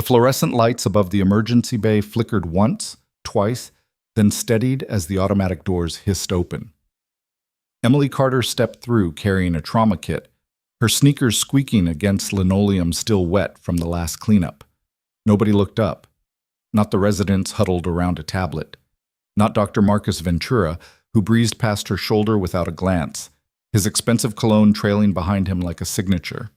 The fluorescent lights above the emergency bay flickered once, twice, then steadied as the automatic doors hissed open. Emily Carter stepped through carrying a trauma kit, her sneakers squeaking against linoleum still wet from the last cleanup. Nobody looked up. Not the residents huddled around a tablet. Not Dr. Marcus Ventura, who breezed past her shoulder without a glance, his expensive cologne trailing behind him like a signature.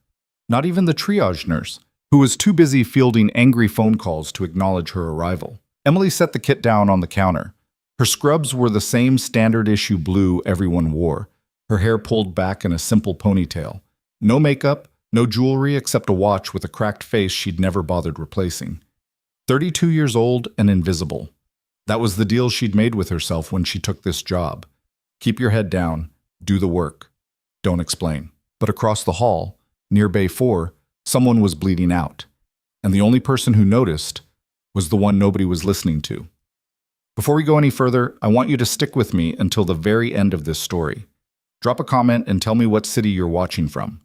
Not even the triage nurse, who was too busy fielding angry phone calls to acknowledge her arrival. Emily set the kit down on the counter. Her scrubs were the same standard-issue blue everyone wore, her hair pulled back in a simple ponytail. No makeup, no jewelry except a watch with a cracked face she'd never bothered replacing. 32 years old and invisible. That was the deal she'd made with herself when she took this job. Keep your head down, do the work. Don't explain. But across the hall, near Bay 4, someone was bleeding out. And the only person who noticed was the one nobody was listening to. Before we go any further, I want you to stick with me until the very end of this story. Drop a comment and tell me what city you're watching from.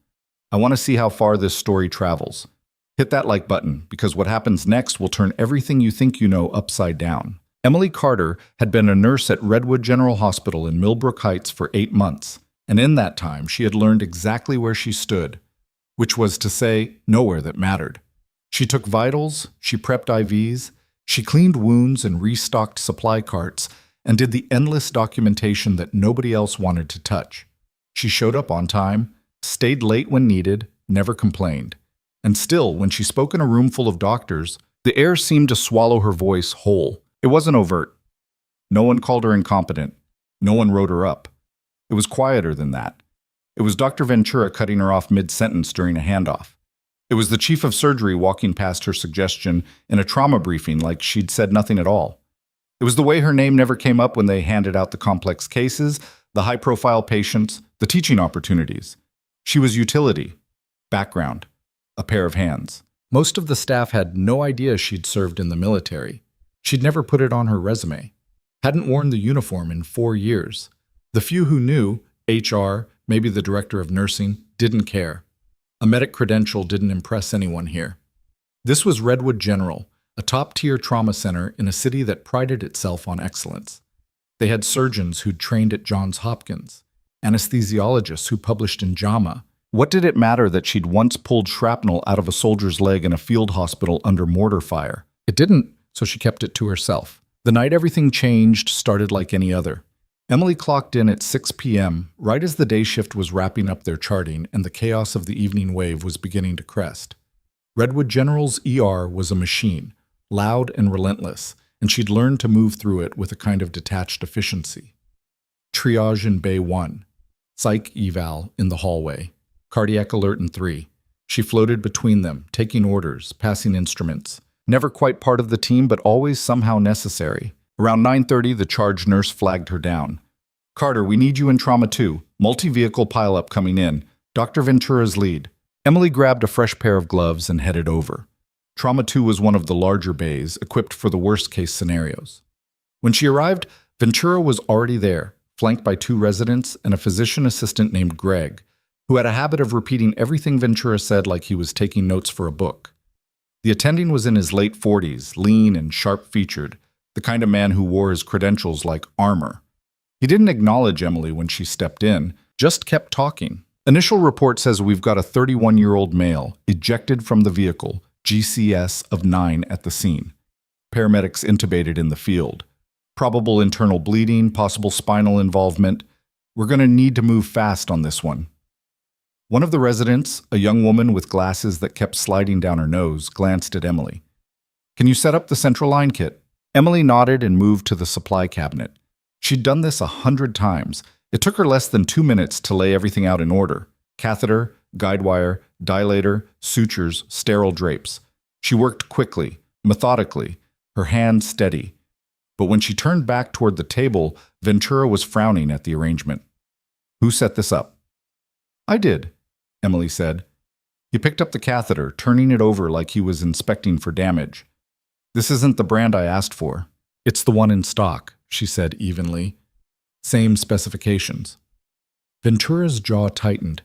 I want to see how far this story travels. Hit that like button, because what happens next will turn everything you think you know upside down. Emily Carter had been a nurse at Redwood General Hospital in Millbrook Heights for 8 months, and in that time she had learned exactly where she stood, which was to say, nowhere that mattered. She took vitals, she prepped IVs, she cleaned wounds and restocked supply carts, and did the endless documentation that nobody else wanted to touch. She showed up on time, stayed late when needed, never complained. And still, when she spoke in a room full of doctors, the air seemed to swallow her voice whole. It wasn't overt. No one called her incompetent. No one wrote her up. It was quieter than that. It was Dr. Ventura cutting her off mid-sentence during a handoff. It was the chief of surgery walking past her suggestion in a trauma briefing like she'd said nothing at all. It was the way her name never came up when they handed out the complex cases, the high-profile patients, the teaching opportunities. She was utility, background, a pair of hands. Most of the staff had no idea she'd served in the military. She'd never put it on her resume. Hadn't worn the uniform in 4 years. The few who knew, HR, maybe the director of nursing, didn't care. A medic credential didn't impress anyone here. This was Redwood General, a top-tier trauma center in a city that prided itself on excellence. They had surgeons who'd trained at Johns Hopkins, anesthesiologists who published in JAMA. What did it matter that she'd once pulled shrapnel out of a soldier's leg in a field hospital under mortar fire? It didn't, so she kept it to herself. The night everything changed started like any other. Emily clocked in at 6 p.m., right as the day shift was wrapping up their charting and the chaos of the evening wave was beginning to crest. Redwood General's ER was a machine, loud and relentless, and she'd learned to move through it with a kind of detached efficiency. Triage in Bay 1, psych eval in the hallway, cardiac alert in 3. She floated between them, taking orders, passing instruments. Never quite part of the team, but always somehow necessary. Around 9:30, the charge nurse flagged her down. "Carter, we need you in Trauma 2. Multi-vehicle pileup coming in. Dr. Ventura's lead." Emily grabbed a fresh pair of gloves and headed over. Trauma 2 was one of the larger bays, equipped for the worst-case scenarios. When she arrived, Ventura was already there, flanked by 2 residents and a physician assistant named Greg, who had a habit of repeating everything Ventura said like he was taking notes for a book. The attending was in his late 40s, lean and sharp-featured, the kind of man who wore his credentials like armor. He didn't acknowledge Emily when she stepped in, just kept talking. "Initial report says we've got a 31-year-old male ejected from the vehicle, GCS of 9 at the scene. Paramedics intubated in the field. Probable internal bleeding, possible spinal involvement. We're going to need to move fast on this one." One of the residents, a young woman with glasses that kept sliding down her nose, glanced at Emily. "Can you set up the central line kit?" Emily nodded and moved to the supply cabinet. She'd done this 100 times. It took her less than 2 minutes to lay everything out in order. Catheter, guide wire, dilator, sutures, sterile drapes. She worked quickly, methodically, her hand steady. But when she turned back toward the table, Ventura was frowning at the arrangement. "Who set this up?" "I did," Emily said. He picked up the catheter, turning it over like he was inspecting for damage. "This isn't the brand I asked for. It's the one in stock," she said evenly. "Same specifications." Ventura's jaw tightened.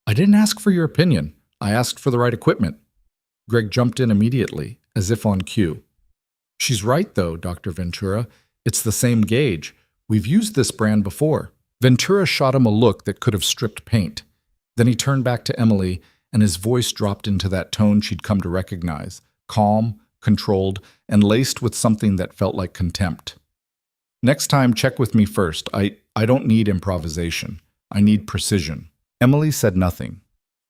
"I didn't ask for your opinion. I asked for the right equipment." Greg jumped in immediately. as if on cue. "She's right, though, Dr. Ventura. It's the same gauge. We've used this brand before." Ventura shot him a look that could have stripped paint. Then he turned back to Emily, and his voice dropped into that tone she'd come to recognize, calm, controlled, and laced with something that felt like contempt. "Next time, check with me first. I don't need improvisation. I need precision." Emily said nothing.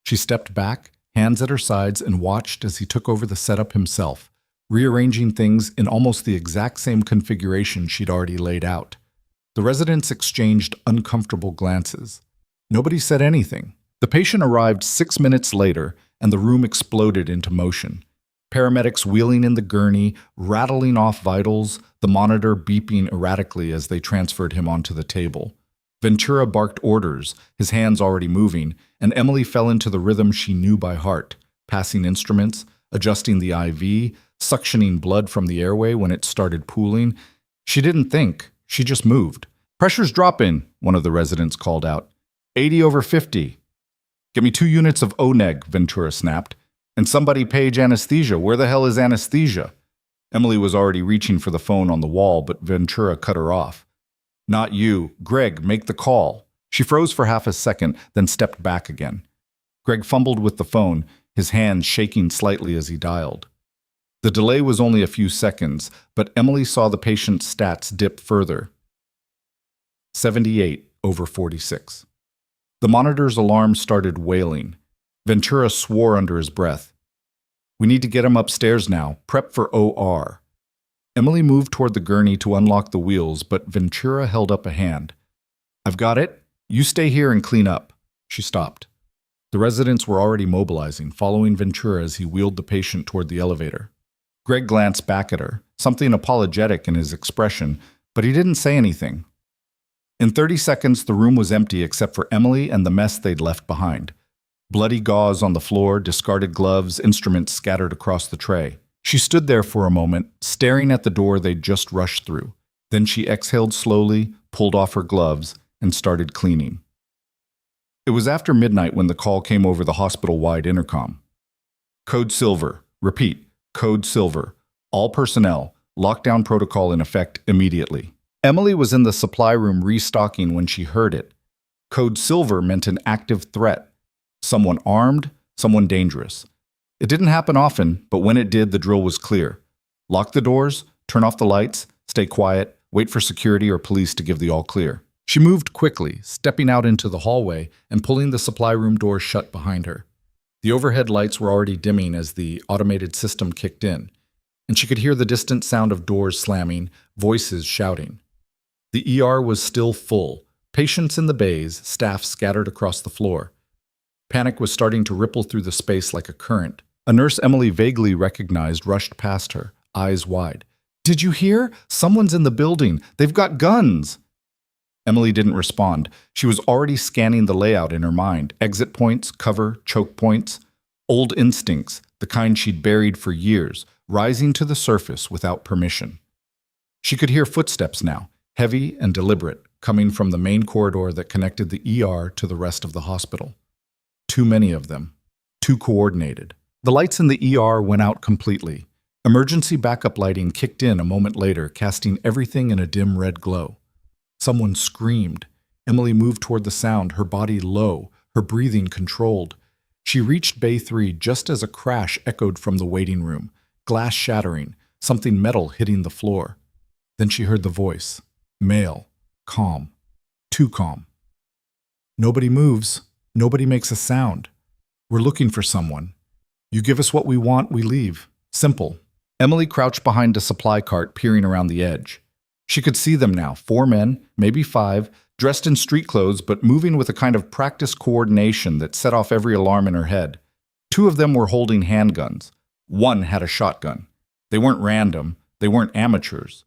She stepped back, hands at her sides, and watched as he took over the setup himself, rearranging things in almost the exact same configuration she'd already laid out. The residents exchanged uncomfortable glances. Nobody said anything. The patient arrived 6 minutes later, and the room exploded into motion. Paramedics wheeling in the gurney, rattling off vitals, the monitor beeping erratically as they transferred him onto the table. Ventura barked orders, his hands already moving, and Emily fell into the rhythm she knew by heart, passing instruments, adjusting the IV, suctioning blood from the airway when it started pooling. She didn't think, she just moved. "Pressure's dropping," one of the residents called out. 80/50. "Get me 2 units of O-neg," Ventura snapped. "And somebody page anesthesia. Where the hell is anesthesia?" Emily was already reaching for the phone on the wall, but Ventura cut her off. "Not you. Greg, make the call." She froze for half a second, then stepped back again. Greg fumbled with the phone, his hands shaking slightly as he dialed. The delay was only a few seconds, but Emily saw the patient's stats dip further. 78/46. The monitor's alarm started wailing. Ventura swore under his breath. "We need to get him upstairs now. Prep for OR." Emily moved toward the gurney to unlock the wheels, but Ventura held up a hand. "I've got it. You stay here and clean up." She stopped. The residents were already mobilizing, following Ventura as he wheeled the patient toward the elevator. Greg glanced back at her, something apologetic in his expression, but he didn't say anything. In 30 seconds, the room was empty except for Emily and the mess they'd left behind. Bloody gauze on the floor, discarded gloves, instruments scattered across the tray. She stood there for a moment, staring at the door they'd just rushed through. Then she exhaled slowly, pulled off her gloves, and started cleaning. It was after midnight when the call came over the hospital-wide intercom. "Code Silver. Repeat. Code Silver. All personnel. Lockdown protocol in effect immediately." Emily was in the supply room restocking when she heard it. Code Silver meant an active threat. Someone armed, someone dangerous. It didn't happen often, but when it did, the drill was clear. Lock the doors, turn off the lights, stay quiet, wait for security or police to give the all clear. She moved quickly, stepping out into the hallway and pulling the supply room door shut behind her. The overhead lights were already dimming as the automated system kicked in, and she could hear the distant sound of doors slamming, voices shouting. The ER was still full, patients in the bays, staff scattered across the floor. Panic was starting to ripple through the space like a current. A nurse Emily vaguely recognized rushed past her, eyes wide. "Did you hear? Someone's in the building. They've got guns!" Emily didn't respond. She was already scanning the layout in her mind. Exit points, cover, choke points. Old instincts, the kind she'd buried for years, rising to the surface without permission. She could hear footsteps now, heavy and deliberate, coming from the main corridor that connected the ER to the rest of the hospital. Too many of them. Too coordinated. The lights in the ER went out completely. Emergency backup lighting kicked in a moment later, casting everything in a dim red glow. Someone screamed. Emily moved toward the sound, her body low, her breathing controlled. She reached Bay 3 just as a crash echoed from the waiting room, glass shattering, something metal hitting the floor. Then she heard the voice. Male. Calm. Too calm. "Nobody moves. Nobody makes a sound. We're looking for someone. You give us what we want, we leave. Simple." Emily crouched behind a supply cart, peering around the edge. She could see them now, 4 men, maybe 5, dressed in street clothes but moving with a kind of practiced coordination that set off every alarm in her head. 2 of them were holding handguns. 1 had a shotgun. They weren't random. They weren't amateurs.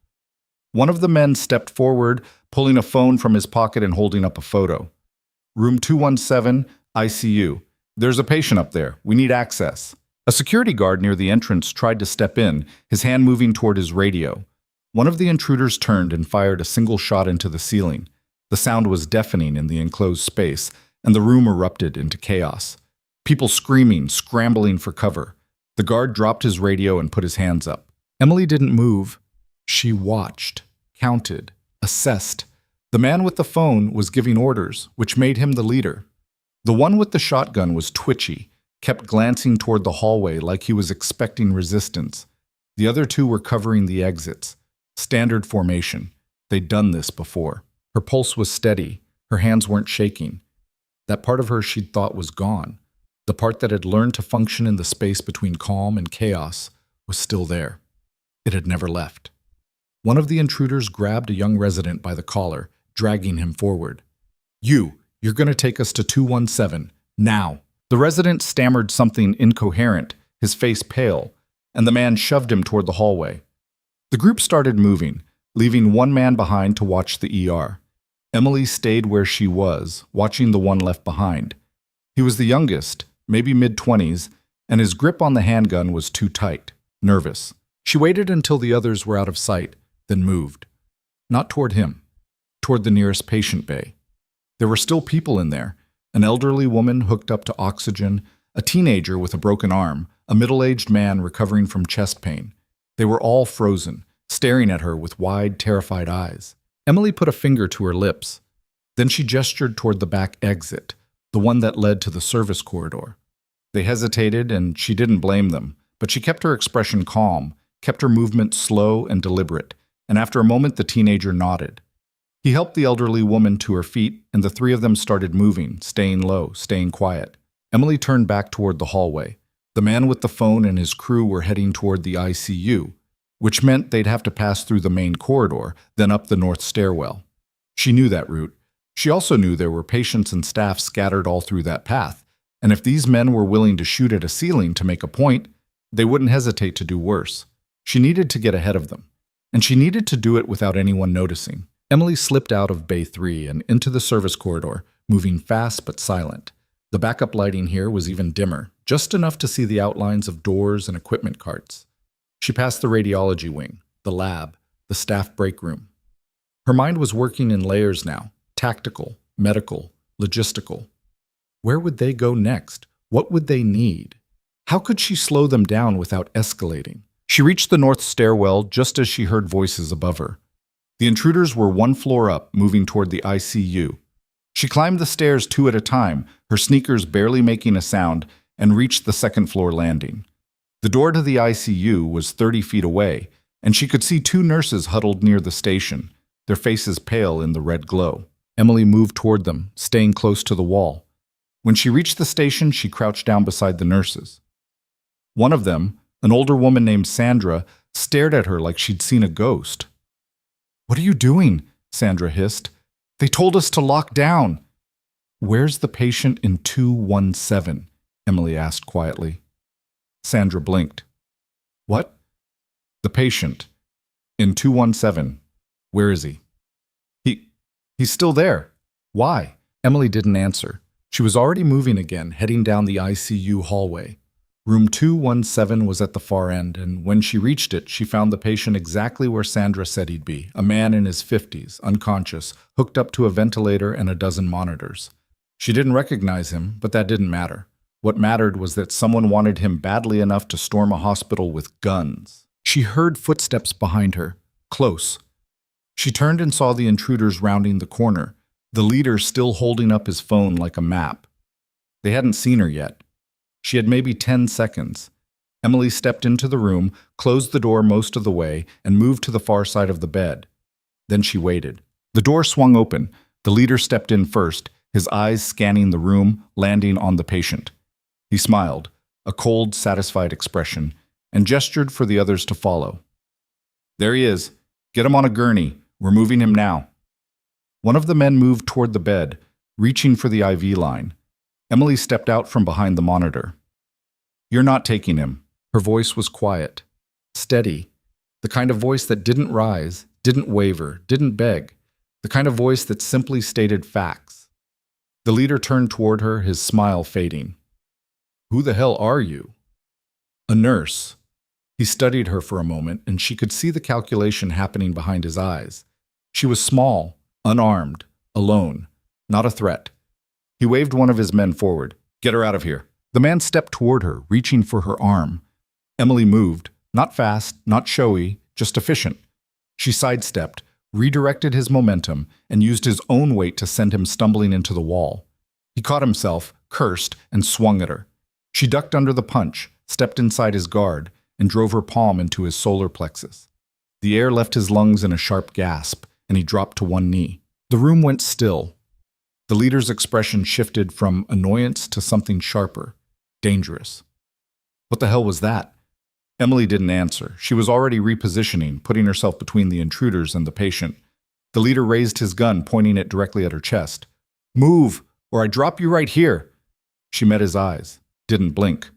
One of the men stepped forward, pulling a phone from his pocket and holding up a photo. "Room 217, ICU. There's a patient up there. We need access." A security guard near the entrance tried to step in, his hand moving toward his radio. One of the intruders turned and fired a single shot into the ceiling. The sound was deafening in the enclosed space, and the room erupted into chaos. People screaming, scrambling for cover. The guard dropped his radio and put his hands up. Emily didn't move. She watched, counted, assessed. The man with the phone was giving orders, which made him the leader. The one with the shotgun was twitchy, kept glancing toward the hallway like he was expecting resistance. The other two were covering the exits. Standard formation. They'd done this before. Her pulse was steady. Her hands weren't shaking. That part of her she'd thought was gone. The part that had learned to function in the space between calm and chaos was still there. It had never left. One of the intruders grabbed a young resident by the collar, dragging him forward. You're going to take us to 217, now. The resident stammered something incoherent, his face pale, and the man shoved him toward the hallway. The group started moving, leaving one man behind to watch the ER. Emily stayed where she was, watching the one left behind. He was the youngest, maybe mid-20s, and his grip on the handgun was too tight, nervous. She waited until the others were out of sight, then moved. Not toward him, toward the nearest patient bay. There were still people in there, an elderly woman hooked up to oxygen, a teenager with a broken arm, a middle-aged man recovering from chest pain. They were all frozen, staring at her with wide, terrified eyes. Emily put a finger to her lips. Then she gestured toward the back exit, the one that led to the service corridor. They hesitated, and she didn't blame them, but she kept her expression calm, kept her movement slow and deliberate, and after a moment the teenager nodded. He helped the elderly woman to her feet, and the three of them started moving, staying low, staying quiet. Emily turned back toward the hallway. The man with the phone and his crew were heading toward the ICU, which meant they'd have to pass through the main corridor, then up the north stairwell. She knew that route. She also knew there were patients and staff scattered all through that path, and if these men were willing to shoot at a ceiling to make a point, they wouldn't hesitate to do worse. She needed to get ahead of them, and she needed to do it without anyone noticing. Emily slipped out of Bay 3 and into the service corridor, moving fast but silent. The backup lighting here was even dimmer, just enough to see the outlines of doors and equipment carts. She passed the radiology wing, the lab, the staff break room. Her mind was working in layers now, tactical, medical, logistical. Where would they go next? What would they need? How could she slow them down without escalating? She reached the north stairwell just as she heard voices above her. The intruders were one floor up, moving toward the ICU. She climbed the stairs two at a time, her sneakers barely making a sound, and reached the second-floor landing. The door to the ICU was 30 feet away, and she could see two nurses huddled near the station, their faces pale in the red glow. Emily moved toward them, staying close to the wall. When she reached the station, she crouched down beside the nurses. One of them, an older woman named Sandra, stared at her like she'd seen a ghost. "What are you doing?" Sandra hissed. "They told us to lock down." "Where's the patient in 217? Emily asked quietly. Sandra blinked. "What?" "The patient. In 217. Where is he?" He's still there. Why?" Emily didn't answer. She was already moving again, heading down the ICU hallway. Room 217 was at the far end, and when she reached it, she found the patient exactly where Sandra said he'd be, a man in his 50s, unconscious, hooked up to a ventilator and a dozen monitors. She didn't recognize him, but that didn't matter. What mattered was that someone wanted him badly enough to storm a hospital with guns. She heard footsteps behind her, close. She turned and saw the intruders rounding the corner, the leader still holding up his phone like a map. They hadn't seen her yet. She had maybe 10 seconds. Emily stepped into the room, closed the door most of the way, and moved to the far side of the bed. Then she waited. The door swung open. The leader stepped in first, his eyes scanning the room, landing on the patient. He smiled, a cold, satisfied expression, and gestured for the others to follow. "There he is. Get him on a gurney. We're moving him now." One of the men moved toward the bed, reaching for the IV line. Emily stepped out from behind the monitor. "You're not taking him." Her voice was quiet, steady, the kind of voice that didn't rise, didn't waver, didn't beg, the kind of voice that simply stated facts. The leader turned toward her, his smile fading. "Who the hell are you?" "A nurse." He studied her for a moment, and she could see the calculation happening behind his eyes. She was small, unarmed, alone, not a threat. He waved one of his men forward. "Get her out of here." The man stepped toward her, reaching for her arm. Emily moved, not fast, not showy, just efficient. She sidestepped, redirected his momentum, and used his own weight to send him stumbling into the wall. He caught himself, cursed, and swung at her. She ducked under the punch, stepped inside his guard, and drove her palm into his solar plexus. The air left his lungs in a sharp gasp, and he dropped to one knee. The room went still. The leader's expression shifted from annoyance to something sharper, dangerous. What the hell was that? Emily didn't answer. She was already repositioning, putting herself between the intruders and the patient. The leader raised his gun, pointing it directly at her chest. "Move, or I drop you right here." She met his eyes, didn't blink.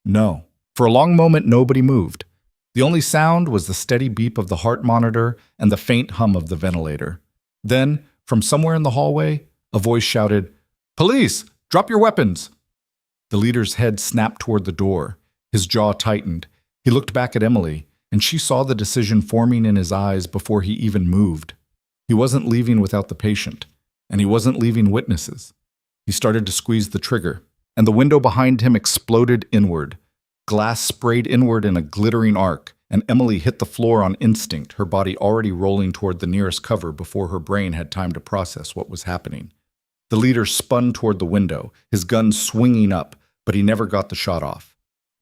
No. For a long moment, nobody moved. The only sound was the steady beep of the heart monitor and the faint hum of the ventilator. Then, from somewhere in the hallway, a voice shouted, "Police! Drop your weapons!" The leader's head snapped toward the door. His jaw tightened. He looked back at Emily, and she saw the decision forming in his eyes before he even moved. He wasn't leaving without the patient, and he wasn't leaving witnesses. He started to squeeze the trigger, and the window behind him exploded inward. Glass sprayed inward in a glittering arc, and Emily hit the floor on instinct, her body already rolling toward the nearest cover before her brain had time to process what was happening. The leader spun toward the window, his gun swinging up, but he never got the shot off.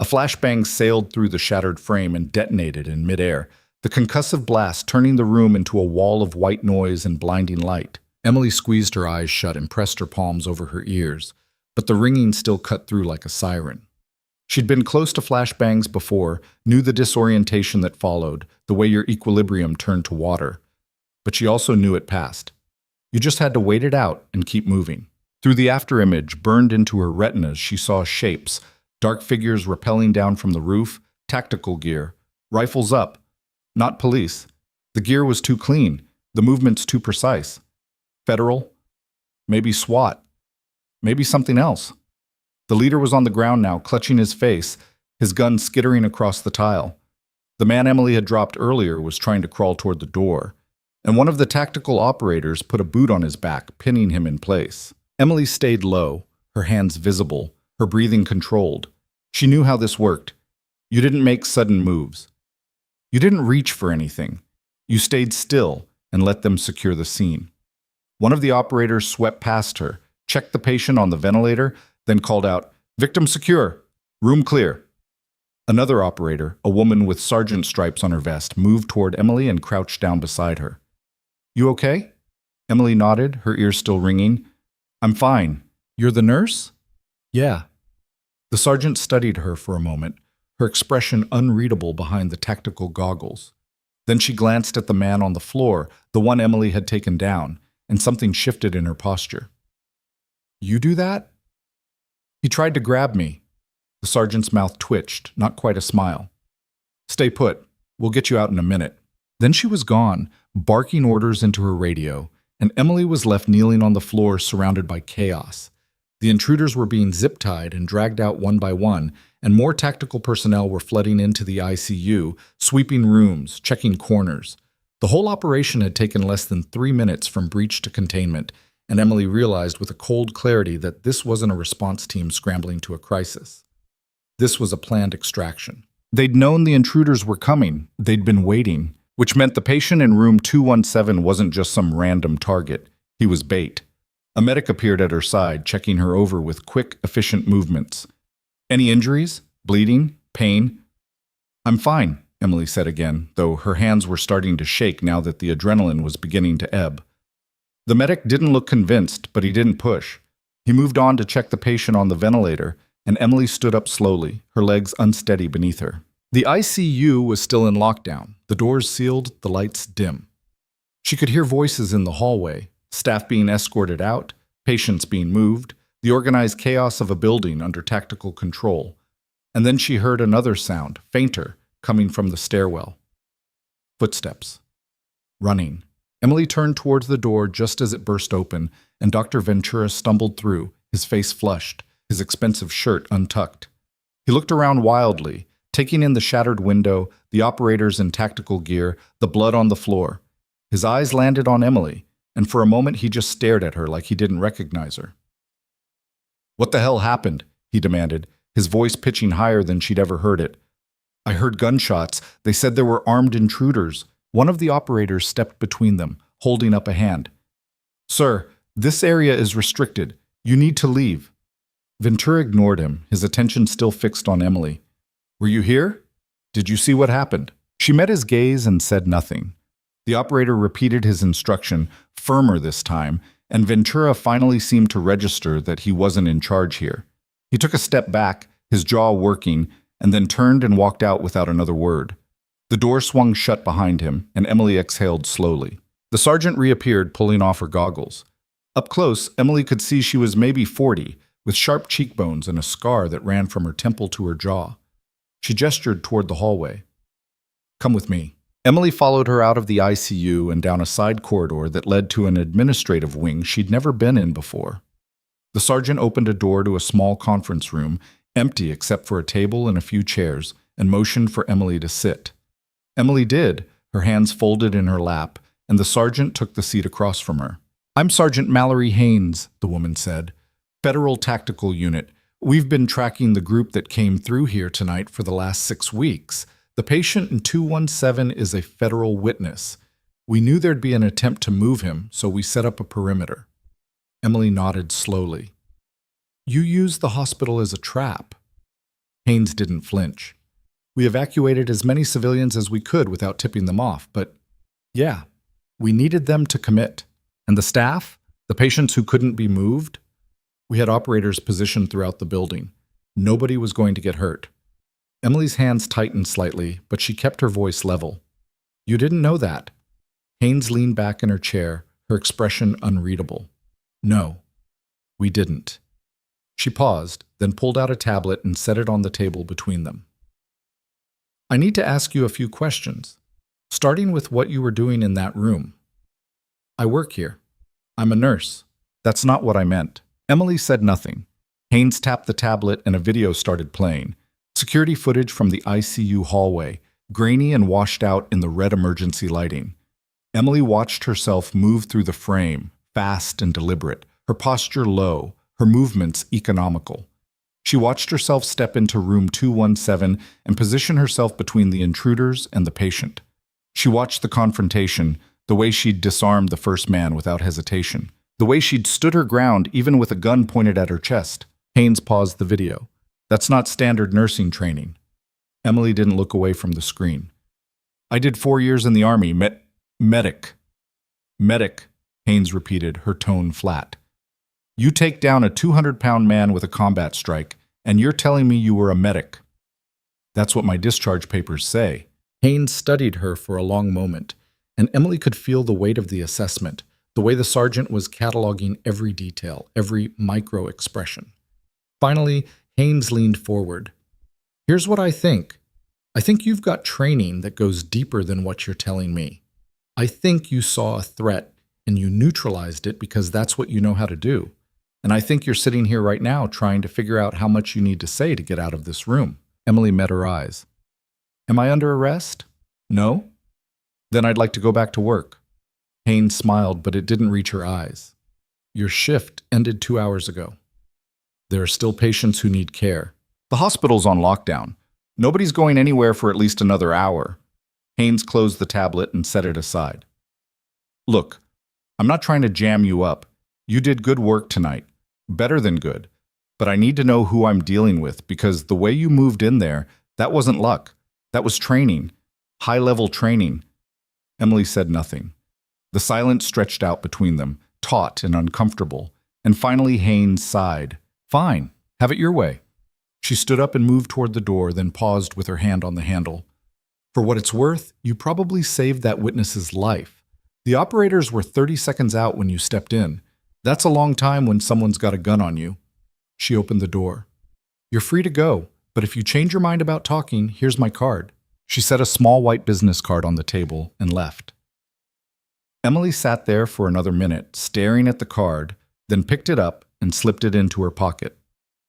A flashbang sailed through the shattered frame and detonated in midair, the concussive blast turning the room into a wall of white noise and blinding light. Emily squeezed her eyes shut and pressed her palms over her ears, but the ringing still cut through like a siren. She'd been close to flashbangs before, knew the disorientation that followed, the way your equilibrium turned to water. But she also knew it passed. You just had to wait it out and keep moving. Through the afterimage burned into her retinas, she saw shapes, dark figures rappelling down from the roof, tactical gear, rifles up. Not police. The gear was too clean, the movements too precise. Federal? Maybe SWAT. Maybe something else. The leader was on the ground now, clutching his face, his gun skittering across the tile. The man Emily had dropped earlier was trying to crawl toward the door, and one of the tactical operators put a boot on his back, pinning him in place. Emily stayed low, her hands visible, her breathing controlled. She knew how this worked. You didn't make sudden moves. You didn't reach for anything. You stayed still and let them secure the scene. One of the operators swept past her, checked the patient on the ventilator, then called out, "Victim secure. Room clear." Another operator, a woman with sergeant stripes on her vest, moved toward Emily and crouched down beside her. "You okay?" Emily nodded, her ears still ringing. "I'm fine. You're the nurse?" "Yeah." The sergeant studied her for a moment, her expression unreadable behind the tactical goggles. Then she glanced at the man on the floor, the one Emily had taken down, and something shifted in her posture. "You do that?" "He tried to grab me." The sergeant's mouth twitched, not quite a smile. "Stay put. We'll get you out in a minute." Then she was gone, barking orders into her radio, and Emily was left kneeling on the floor surrounded by chaos. The intruders were being zip-tied and dragged out one by one, and more tactical personnel were flooding into the ICU, sweeping rooms, checking corners. The whole operation had taken less than 3 minutes from breach to containment, and Emily realized with a cold clarity that this wasn't a response team scrambling to a crisis. This was a planned extraction. They'd known the intruders were coming. They'd been waiting, which meant the patient in room 217 wasn't just some random target. He was bait. A medic appeared at her side, checking her over with quick, efficient movements. "Any injuries? Bleeding? Pain?" "I'm fine," Emily said again, though her hands were starting to shake now that the adrenaline was beginning to ebb. The medic didn't look convinced, but he didn't push. He moved on to check the patient on the ventilator, and Emily stood up slowly, her legs unsteady beneath her. The ICU was still in lockdown, the doors sealed, the lights dim. She could hear voices in the hallway, staff being escorted out, patients being moved, the organized chaos of a building under tactical control. And then she heard another sound, fainter, coming from the stairwell. Footsteps. Running. Emily turned towards the door just as it burst open, and Dr. Ventura stumbled through, his face flushed, his expensive shirt untucked. He looked around wildly, taking in the shattered window, the operators in tactical gear, the blood on the floor. His eyes landed on Emily, and for a moment he just stared at her like he didn't recognize her. "What the hell happened?" he demanded, his voice pitching higher than she'd ever heard it. I heard gunshots. They said there were armed intruders. One of the operators stepped between them, holding up a hand. Sir, this area is restricted. You need to leave. Ventura ignored him, his attention still fixed on Emily. Were you here? Did you see what happened? She met his gaze and said nothing. The operator repeated his instruction, firmer this time, and Ventura finally seemed to register that he wasn't in charge here. He took a step back, his jaw working, and then turned and walked out without another word. The door swung shut behind him, and Emily exhaled slowly. The sergeant reappeared, pulling off her goggles. Up close, Emily could see she was maybe 40, with sharp cheekbones and a scar that ran from her temple to her jaw. She gestured toward the hallway. Come with me. Emily followed her out of the ICU and down a side corridor that led to an administrative wing she'd never been in before. The sergeant opened a door to a small conference room, empty except for a table and a few chairs, and motioned for Emily to sit. Emily did, her hands folded in her lap, and the sergeant took the seat across from her. I'm Sergeant Mallory Haynes, the woman said. Federal Tactical Unit. We've been tracking the group that came through here tonight for the last 6 weeks. The patient in 217 is a federal witness. We knew there'd be an attempt to move him, so we set up a perimeter. Emily nodded slowly. You used the hospital as a trap. Haynes didn't flinch. We evacuated as many civilians as we could without tipping them off, but yeah, we needed them to commit. And the staff? The patients who couldn't be moved? We had operators positioned throughout the building. Nobody was going to get hurt. Emily's hands tightened slightly, but she kept her voice level. You didn't know that. Haynes leaned back in her chair, her expression unreadable. No, we didn't. She paused, then pulled out a tablet and set it on the table between them. I need to ask you a few questions, starting with what you were doing in that room. I work here. I'm a nurse. That's not what I meant. Emily said nothing. Haynes tapped the tablet and a video started playing. Security footage from the ICU hallway, grainy and washed out in the red emergency lighting. Emily watched herself move through the frame, fast and deliberate, her posture low, her movements economical. She watched herself step into room 217 and position herself between the intruders and the patient. She watched the confrontation, the way she'd disarmed the first man without hesitation, the way she'd stood her ground even with a gun pointed at her chest. Haynes paused the video. That's not standard nursing training. Emily didn't look away from the screen. I did 4 years in the Army, medic. Medic, Haynes repeated, her tone flat. You take down a 200-pound man with a combat strike, and you're telling me you were a medic. That's what my discharge papers say. Haynes studied her for a long moment, and Emily could feel the weight of the assessment, the way the sergeant was cataloging every detail, every micro-expression. Finally, Haynes leaned forward. Here's what I think. I think you've got training that goes deeper than what you're telling me. I think you saw a threat and you neutralized it because that's what you know how to do. And I think you're sitting here right now trying to figure out how much you need to say to get out of this room. Emily met her eyes. Am I under arrest? No? Then I'd like to go back to work. Haynes smiled, but it didn't reach her eyes. Your shift ended 2 hours ago. There are still patients who need care. The hospital's on lockdown. Nobody's going anywhere for at least another hour. Haynes closed the tablet and set it aside. Look, I'm not trying to jam you up. You did good work tonight. Better than good. But I need to know who I'm dealing with because the way you moved in there, that wasn't luck. That was training. High-level training. Emily said nothing. The silence stretched out between them, taut and uncomfortable, and finally Haynes sighed. Fine, have it your way. She stood up and moved toward the door, then paused with her hand on the handle. For what it's worth, you probably saved that witness's life. The operators were 30 seconds out when you stepped in. That's a long time when someone's got a gun on you. She opened the door. You're free to go, but if you change your mind about talking, here's my card. She set a small white business card on the table and left. Emily sat there for another minute, staring at the card, then picked it up and slipped it into her pocket.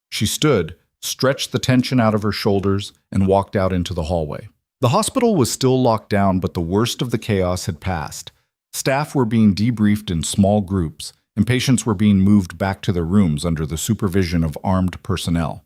She stood, stretched the tension out of her shoulders, and walked out into the hallway. The hospital was still locked down, but the worst of the chaos had passed. Staff were being debriefed in small groups, and patients were being moved back to their rooms under the supervision of armed personnel.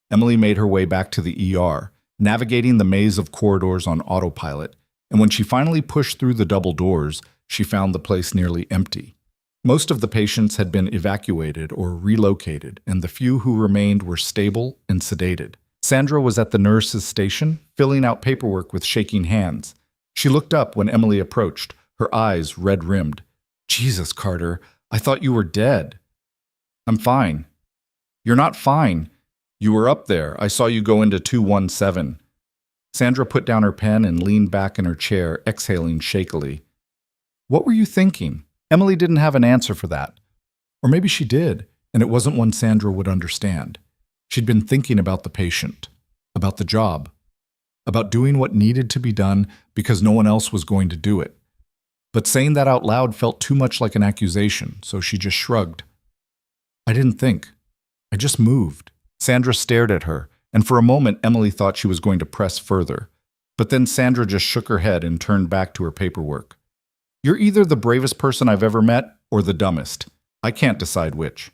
Emily made her way back to the ER, navigating the maze of corridors on autopilot, and when she finally pushed through the double doors, she found the place nearly empty. Most of the patients had been evacuated or relocated, and the few who remained were stable and sedated. Sandra was at the nurse's station, filling out paperwork with shaking hands. She looked up when Emily approached, her eyes red-rimmed. "Jesus, Carter, I thought you were dead." "I'm fine." "You're not fine. You were up there. I saw you go into 217. Sandra put down her pen and leaned back in her chair, exhaling shakily. "What were you thinking?" Emily didn't have an answer for that. Or maybe she did, and it wasn't one Sandra would understand. She'd been thinking about the patient, about the job, about doing what needed to be done because no one else was going to do it. But saying that out loud felt too much like an accusation, so she just shrugged. "I didn't think. I just moved." Sandra stared at her, and for a moment Emily thought she was going to press further. But then Sandra just shook her head and turned back to her paperwork. "You're either the bravest person I've ever met or the dumbest. I can't decide which."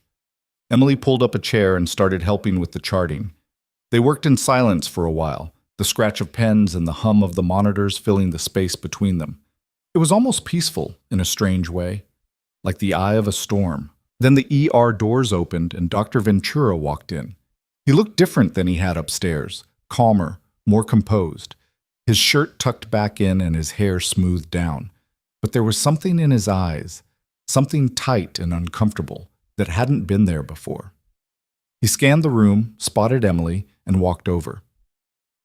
Emily pulled up a chair and started helping with the charting. They worked in silence for a while, the scratch of pens and the hum of the monitors filling the space between them. It was almost peaceful in a strange way, like the eye of a storm. Then the ER doors opened and Dr. Ventura walked in. He looked different than he had upstairs, calmer, more composed. His shirt tucked back in and his hair smoothed down. But there was something in his eyes, something tight and uncomfortable, that hadn't been there before. He scanned the room, spotted Emily, and walked over.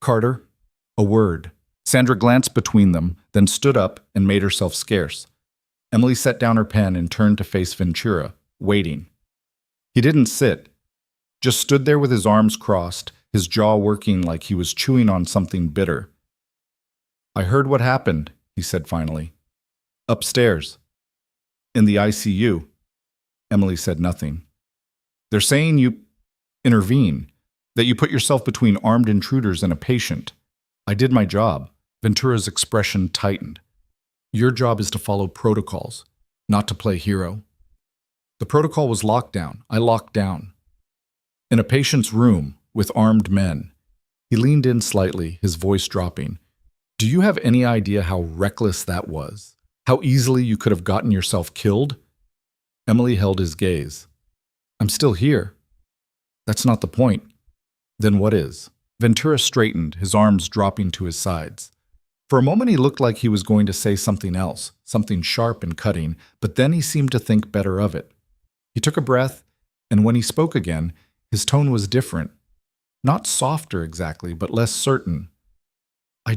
"Carter, a word." Sandra glanced between them, then stood up and made herself scarce. Emily set down her pen and turned to face Ventura, waiting. He didn't sit, just stood there with his arms crossed, his jaw working like he was chewing on something bitter. "I heard what happened," he said finally. "Upstairs. In the ICU." Emily said nothing. "They're saying you intervene, that you put yourself between armed intruders and a patient. I did my job." Ventura's expression tightened. "Your job is to follow protocols, not to play hero." "The protocol was lockdown. I locked down. In a patient's room with armed men." He leaned in slightly, his voice dropping. "Do you have any idea how reckless that was? How easily you could have gotten yourself killed?" Emily held his gaze. "I'm still here." "That's not the point." "Then what is?" Ventura straightened, his arms dropping to his sides. For a moment he looked like he was going to say something else, something sharp and cutting, but then he seemed to think better of it. He took a breath, and when he spoke again, his tone was different. Not softer exactly, but less certain. I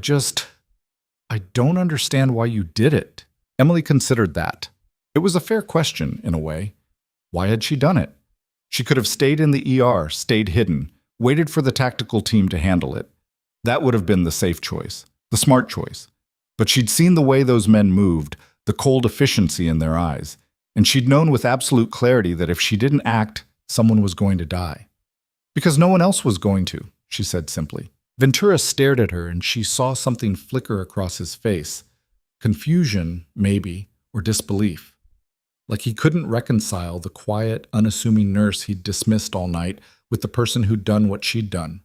don't understand why you did it." Emily considered that. It was a fair question, in a way. Why had she done it? She could have stayed in the ER, stayed hidden, waited for the tactical team to handle it. That would have been the safe choice, the smart choice. But she'd seen the way those men moved, the cold efficiency in their eyes, and she'd known with absolute clarity that if she didn't act, someone was going to die. "Because no one else was going to," she said simply. Ventura stared at her, and she saw something flicker across his face. Confusion, maybe, or disbelief. Like he couldn't reconcile the quiet, unassuming nurse he'd dismissed all night with the person who'd done what she'd done.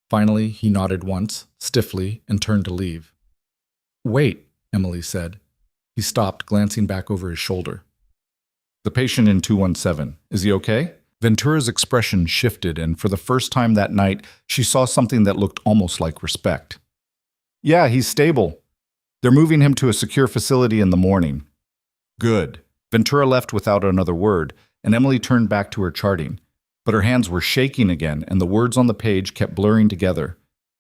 Finally, he nodded once, stiffly, and turned to leave. "Wait," Emily said. He stopped, glancing back over his shoulder. "The patient in 217, is he okay?" Ventura's expression shifted, and for the first time that night, she saw something that looked almost like respect. "Yeah, he's stable. They're moving him to a secure facility in the morning." "Good." Ventura left without another word, and Emily turned back to her charting. But her hands were shaking again, and the words on the page kept blurring together.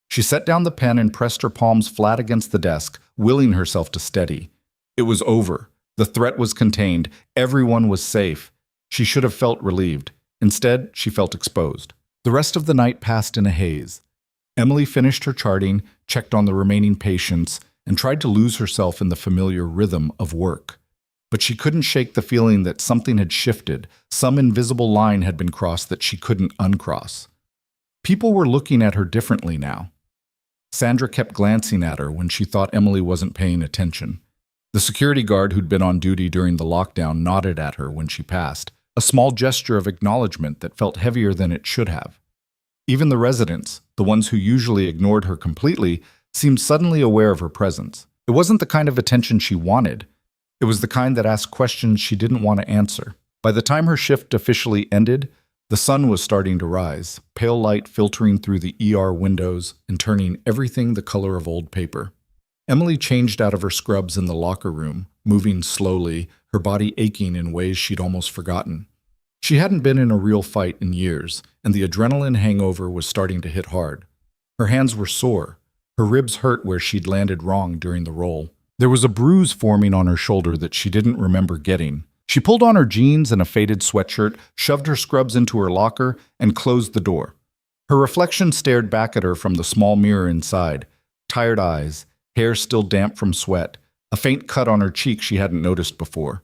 She set down the pen and pressed her palms flat against the desk, willing herself to steady. It was over. The threat was contained. Everyone was safe. She should have felt relieved. Instead, she felt exposed. The rest of the night passed in a haze. Emily finished her charting, checked on the remaining patients, and tried to lose herself in the familiar rhythm of work. But she couldn't shake the feeling that something had shifted, some invisible line had been crossed that she couldn't uncross. People were looking at her differently now. Sandra kept glancing at her when she thought Emily wasn't paying attention. The security guard who'd been on duty during the lockdown nodded at her when she passed, a small gesture of acknowledgement that felt heavier than it should have. Even the residents, the ones who usually ignored her completely, seemed suddenly aware of her presence. It wasn't the kind of attention she wanted. It was the kind that asked questions she didn't want to answer. By the time her shift officially ended, the sun was starting to rise, pale light filtering through the ER windows and turning everything the color of old paper. Emily changed out of her scrubs in the locker room, moving slowly, her body aching in ways she'd almost forgotten. She hadn't been in a real fight in years, and the adrenaline hangover was starting to hit hard. Her hands were sore. Her ribs hurt where she'd landed wrong during the roll. There was a bruise forming on her shoulder that she didn't remember getting. She pulled on her jeans and a faded sweatshirt, shoved her scrubs into her locker, and closed the door. Her reflection stared back at her from the small mirror inside. Tired eyes, hair still damp from sweat, a faint cut on her cheek she hadn't noticed before.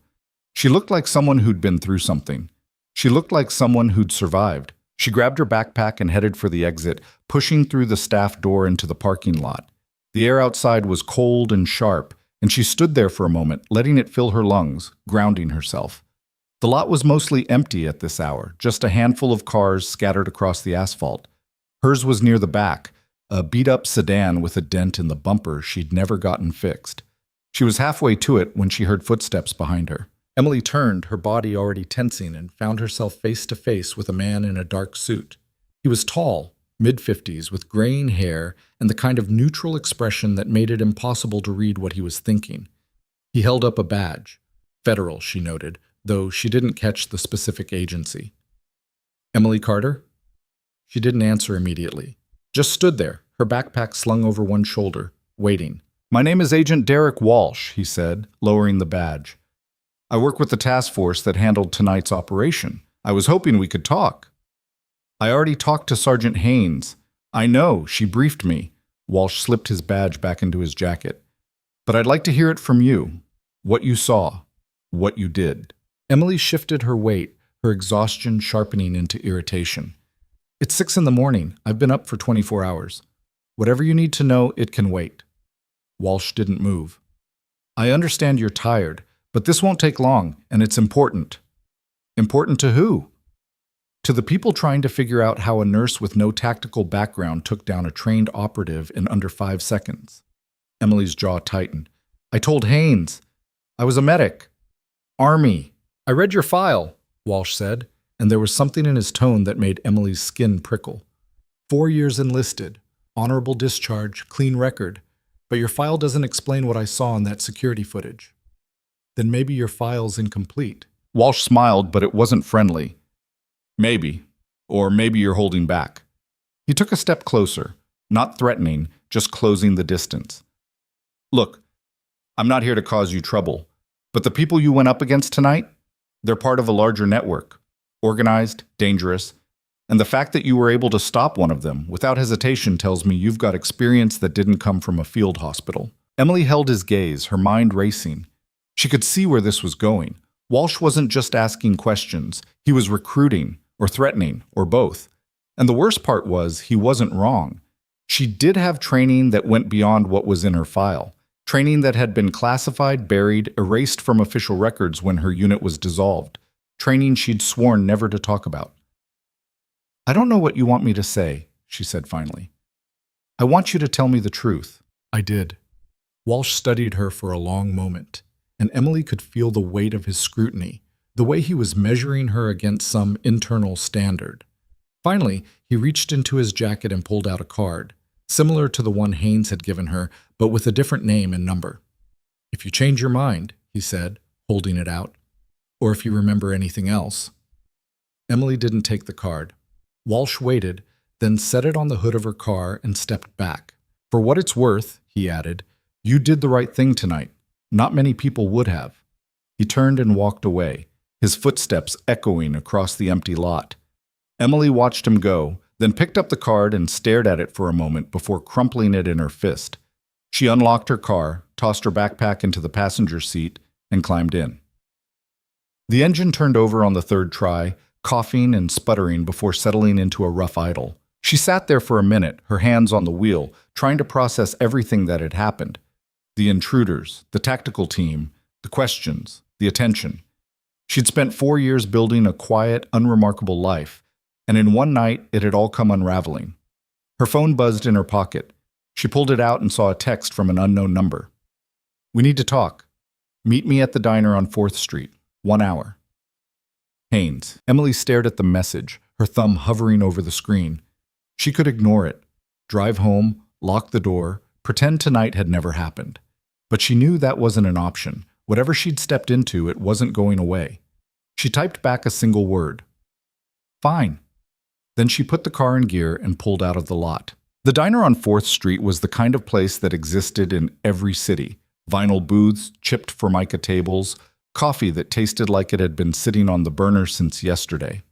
She looked like someone who'd been through something. She looked like someone who'd survived. She grabbed her backpack and headed for the exit, pushing through the staff door into the parking lot. The air outside was cold and sharp, and she stood there for a moment, letting it fill her lungs, grounding herself. The lot was mostly empty at this hour, just a handful of cars scattered across the asphalt. Hers was near the back, a beat-up sedan with a dent in the bumper she'd never gotten fixed. She was halfway to it when she heard footsteps behind her. Emily turned, her body already tensing, and found herself face to face with a man in a dark suit. He was tall, mid-50s, with graying hair and the kind of neutral expression that made it impossible to read what he was thinking. He held up a badge. Federal, she noted, though she didn't catch the specific agency. Emily Carter? She didn't answer immediately. Just stood there, her backpack slung over one shoulder, waiting. "My name is Agent Derek Walsh," he said, lowering the badge. "I work with the task force that handled tonight's operation. I was hoping we could talk." "I already talked to Sergeant Haynes." "I know, she briefed me." Walsh slipped his badge back into his jacket. "But I'd like to hear it from you. What you saw. What you did." Emily shifted her weight, her exhaustion sharpening into irritation. "It's 6 a.m. I've been up for 24 hours. Whatever you need to know, it can wait." Walsh didn't move. "I understand you're tired, but this won't take long, and it's important." "Important to who?" "To the people trying to figure out how a nurse with no tactical background took down a trained operative in under 5 seconds. Emily's jaw tightened. "I told Haynes. I was a medic. Army." "I read your file," Walsh said, and there was something in his tone that made Emily's skin prickle. 4 years enlisted, honorable discharge, clean record, but your file doesn't explain what I saw in that security footage." "Then maybe your file's incomplete." Walsh smiled, but it wasn't friendly. "Maybe. Or maybe you're holding back." He took a step closer, not threatening, just closing the distance. "Look, I'm not here to cause you trouble, but the people you went up against tonight, they're part of a larger network, organized, dangerous, and the fact that you were able to stop one of them without hesitation tells me you've got experience that didn't come from a field hospital." Emily held his gaze, her mind racing. She could see where this was going. Walsh wasn't just asking questions, he was recruiting, or threatening, or both. And the worst part was, he wasn't wrong. She did have training that went beyond what was in her file. Training that had been classified, buried, erased from official records when her unit was dissolved. Training she'd sworn never to talk about. "I don't know what you want me to say," she said finally. "I want you to tell me the truth." "I did." Walsh studied her for a long moment, and Emily could feel the weight of his scrutiny, the way he was measuring her against some internal standard. Finally, he reached into his jacket and pulled out a card, similar to the one Haynes had given her, but with a different name and number. "If you change your mind," he said, holding it out, "or if you remember anything else." Emily didn't take the card. Walsh waited, then set it on the hood of her car and stepped back. "For what it's worth," he added, "you did the right thing tonight. Not many people would have." He turned and walked away, his footsteps echoing across the empty lot. Emily watched him go, then picked up the card and stared at it for a moment before crumpling it in her fist. She unlocked her car, tossed her backpack into the passenger seat, and climbed in. The engine turned over on the third try, coughing and sputtering before settling into a rough idle. She sat there for a minute, her hands on the wheel, trying to process everything that had happened. The intruders, the tactical team, the questions, the attention. She'd spent 4 years building a quiet, unremarkable life, And in one night, it had all come unraveling. Her phone buzzed in her pocket. She pulled it out and saw a text from an unknown number. "We need to talk. Meet me at the diner on 4th Street. 1 hour. Haynes." Emily stared at the message, her thumb hovering over the screen. She could ignore it, drive home, lock the door, pretend tonight had never happened. But she knew that wasn't an option. Whatever she'd stepped into, it wasn't going away. She typed back a single word. "Fine." Then she put the car in gear and pulled out of the lot. The diner on 4th Street was the kind of place that existed in every city. Vinyl booths, chipped formica tables, coffee that tasted like it had been sitting on the burner since yesterday.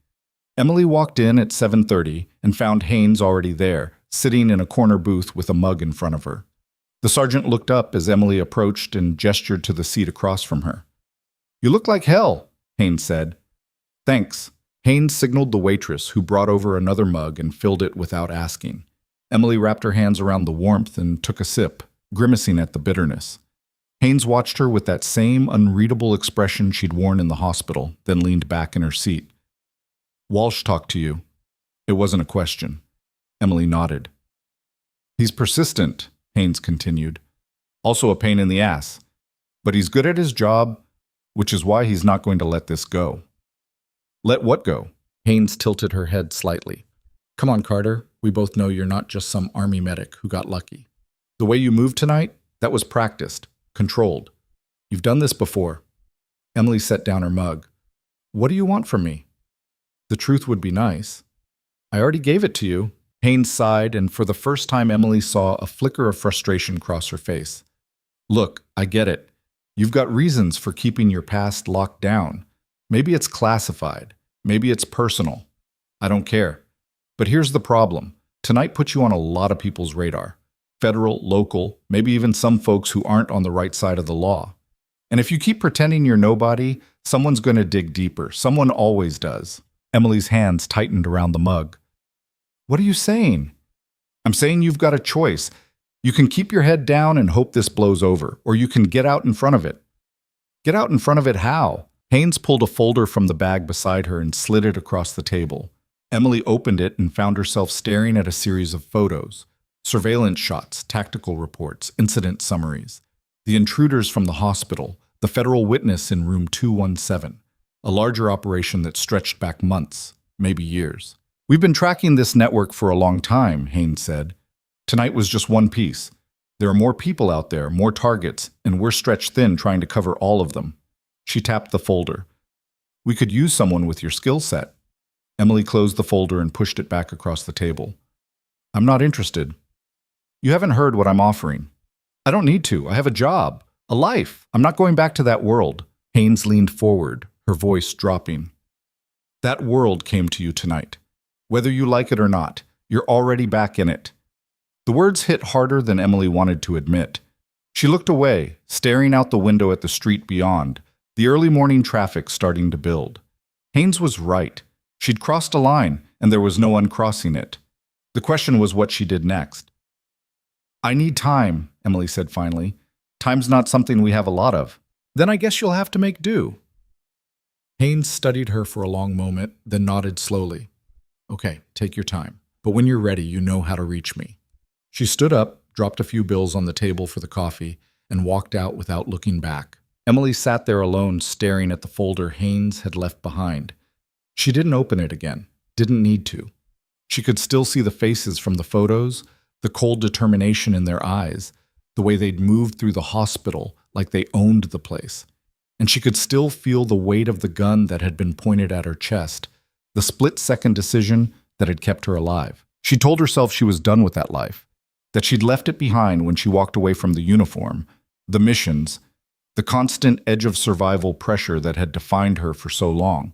Emily walked in at 7:30 and found Haynes already there, sitting in a corner booth with a mug in front of her. The sergeant looked up as Emily approached and gestured to the seat across from her. "You look like hell," Haynes said. "Thanks." Haynes signaled the waitress, who brought over another mug and filled it without asking. Emily wrapped her hands around the warmth and took a sip, grimacing at the bitterness. Haynes watched her with that same unreadable expression she'd worn in the hospital, then leaned back in her seat. "Walsh talked to you." It wasn't a question. Emily nodded. "He's persistent," Haynes continued. "Also a pain in the ass. But he's good at his job, which is why he's not going to let this go." "Let what go?" Haynes tilted her head slightly. "Come on, Carter. We both know you're not just some army medic who got lucky. The way you moved tonight, that was practiced, controlled. You've done this before." Emily set down her mug. "What do you want from me?" "The truth would be nice." "I already gave it to you." Haynes sighed, and for the first time Emily saw a flicker of frustration cross her face. "Look, I get it. You've got reasons for keeping your past locked down. Maybe it's classified. Maybe it's personal. I don't care. But here's the problem. Tonight puts you on a lot of people's radar. Federal, local, maybe even some folks who aren't on the right side of the law. And if you keep pretending you're nobody, someone's going to dig deeper. Someone always does." Emily's hands tightened around the mug. "What are you saying?" "I'm saying you've got a choice. You can keep your head down and hope this blows over, or you can get out in front of it." "Get out in front of it how?" Haynes pulled a folder from the bag beside her and slid it across the table. Emily opened it and found herself staring at a series of photos. Surveillance shots, tactical reports, incident summaries. The intruders from the hospital, the federal witness in room 217. A larger operation that stretched back months, maybe years. "We've been tracking this network for a long time," Haynes said. "Tonight was just one piece. There are more people out there, more targets, and we're stretched thin trying to cover all of them." She tapped the folder. "We could use someone with your skill set." Emily closed the folder and pushed it back across the table. "I'm not interested." "You haven't heard what I'm offering." "I don't need to. I have a job, a life. I'm not going back to that world." Haynes leaned forward, her voice dropping. "That world came to you tonight. Whether you like it or not, you're already back in it." The words hit harder than Emily wanted to admit. She looked away, staring out the window at the street beyond, the early morning traffic starting to build. Haynes was right. She'd crossed a line, and there was no uncrossing it. The question was what she did next. "I need time," Emily said finally. "Time's not something we have a lot of." "Then I guess you'll have to make do." Haynes studied her for a long moment, then nodded slowly. "Okay, take your time. But when you're ready, you know how to reach me." She stood up, dropped a few bills on the table for the coffee, and walked out without looking back. Emily sat there alone, staring at the folder Haynes had left behind. She didn't open it again, didn't need to. She could still see the faces from the photos, the cold determination in their eyes, the way they'd moved through the hospital like they owned the place. And she could still feel the weight of the gun that had been pointed at her chest, the split-second decision that had kept her alive. She told herself she was done with that life, that she'd left it behind when she walked away from the uniform, the missions, the constant edge of survival pressure that had defined her for so long.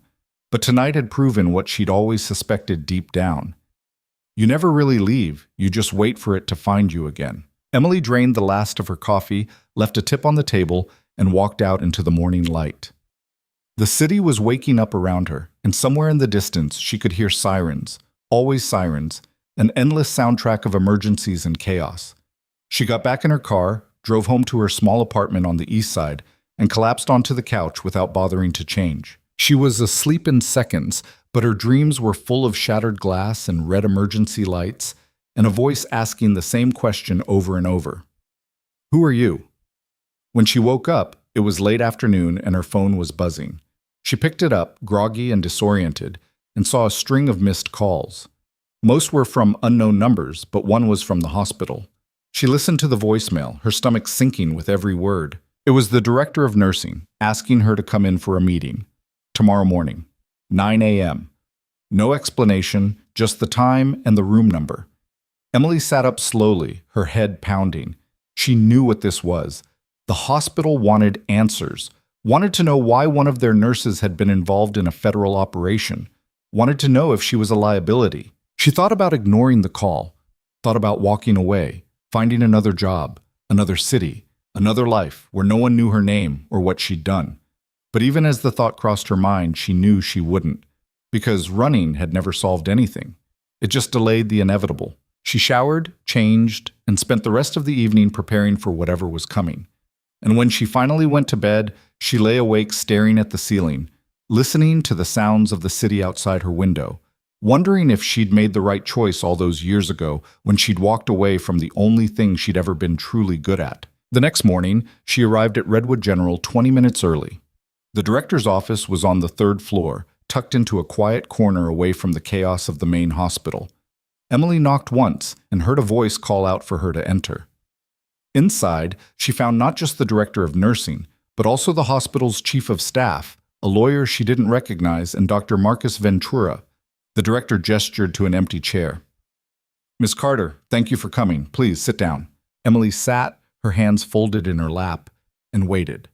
But tonight had proven what she'd always suspected deep down. You never really leave, you just wait for it to find you again. Emily drained the last of her coffee, left a tip on the table, and walked out into the morning light. The city was waking up around her, and somewhere in the distance she could hear sirens, always sirens, an endless soundtrack of emergencies and chaos. She got back in her car, drove home to her small apartment on the east side, and collapsed onto the couch without bothering to change. She was asleep in seconds, but her dreams were full of shattered glass and red emergency lights, and a voice asking the same question over and over. Who are you? When she woke up, it was late afternoon and her phone was buzzing. She picked it up, groggy and disoriented, and saw a string of missed calls. Most were from unknown numbers, but one was from the hospital. She listened to the voicemail, her stomach sinking with every word. It was the director of nursing, asking her to come in for a meeting. Tomorrow morning, 9 a.m. No explanation, just the time and the room number. Emily sat up slowly, her head pounding. She knew what this was. The hospital wanted answers, wanted to know why one of their nurses had been involved in a federal operation, wanted to know if she was a liability. She thought about ignoring the call, thought about walking away, finding another job, another city, another life where no one knew her name or what she'd done. But even as the thought crossed her mind, she knew she wouldn't, because running had never solved anything. It just delayed the inevitable. She showered, changed, and spent the rest of the evening preparing for whatever was coming. And when she finally went to bed, she lay awake staring at the ceiling, listening to the sounds of the city outside her window, wondering if she'd made the right choice all those years ago when she'd walked away from the only thing she'd ever been truly good at. The next morning, she arrived at Redwood General 20 minutes early. The director's office was on the third floor, tucked into a quiet corner away from the chaos of the main hospital. Emily knocked once and heard a voice call out for her to enter. Inside, she found not just the director of nursing, but also the hospital's chief of staff, a lawyer she didn't recognize, and Dr. Marcus Ventura. The director gestured to an empty chair. Miss Carter, thank you for coming. Please sit down. Emily sat, her hands folded in her lap, and waited.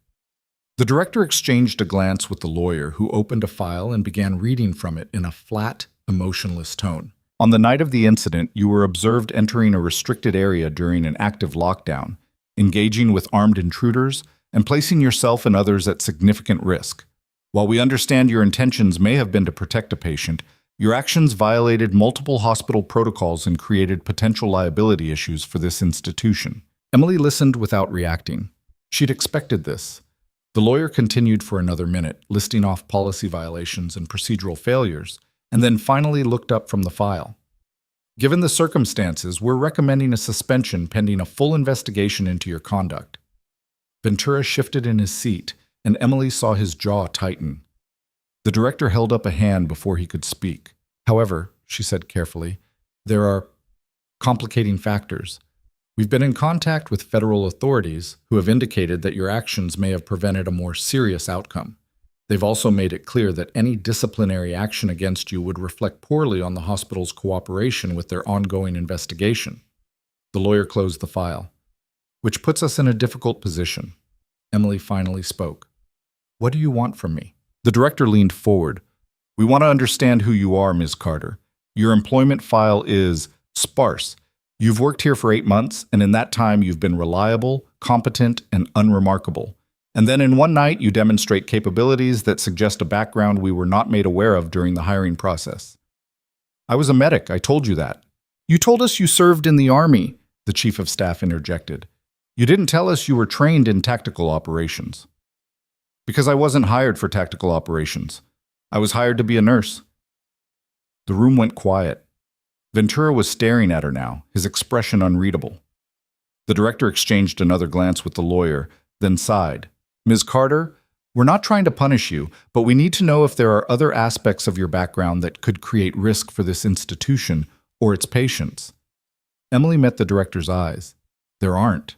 The director exchanged a glance with the lawyer, who opened a file and began reading from it in a flat, emotionless tone. On the night of the incident, you were observed entering a restricted area during an active lockdown, engaging with armed intruders, and placing yourself and others at significant risk. While we understand your intentions may have been to protect a patient, your actions violated multiple hospital protocols and created potential liability issues for this institution. Emily listened without reacting. She'd expected this. The lawyer continued for another minute, listing off policy violations and procedural failures, and then finally looked up from the file. Given the circumstances, we're recommending a suspension pending a full investigation into your conduct. Ventura shifted in his seat, and Emily saw his jaw tighten. The director held up a hand before he could speak. However, she said carefully, there are complicating factors. We've been in contact with federal authorities who have indicated that your actions may have prevented a more serious outcome. They've also made it clear that any disciplinary action against you would reflect poorly on the hospital's cooperation with their ongoing investigation. The lawyer closed the file, which puts us in a difficult position. Emily finally spoke. What do you want from me? The director leaned forward. We want to understand who you are, Ms. Carter. Your employment file is sparse. You've worked here for 8 months, and in that time you've been reliable, competent, and unremarkable. And then in one night, you demonstrate capabilities that suggest a background we were not made aware of during the hiring process. I was a medic, I told you that. You told us you served in the Army, the chief of staff interjected. You didn't tell us you were trained in tactical operations. Because I wasn't hired for tactical operations. I was hired to be a nurse. The room went quiet. Ventura was staring at her now, his expression unreadable. The director exchanged another glance with the lawyer, then sighed. Ms. Carter, we're not trying to punish you, but we need to know if there are other aspects of your background that could create risk for this institution or its patients. Emily met the director's eyes. There aren't.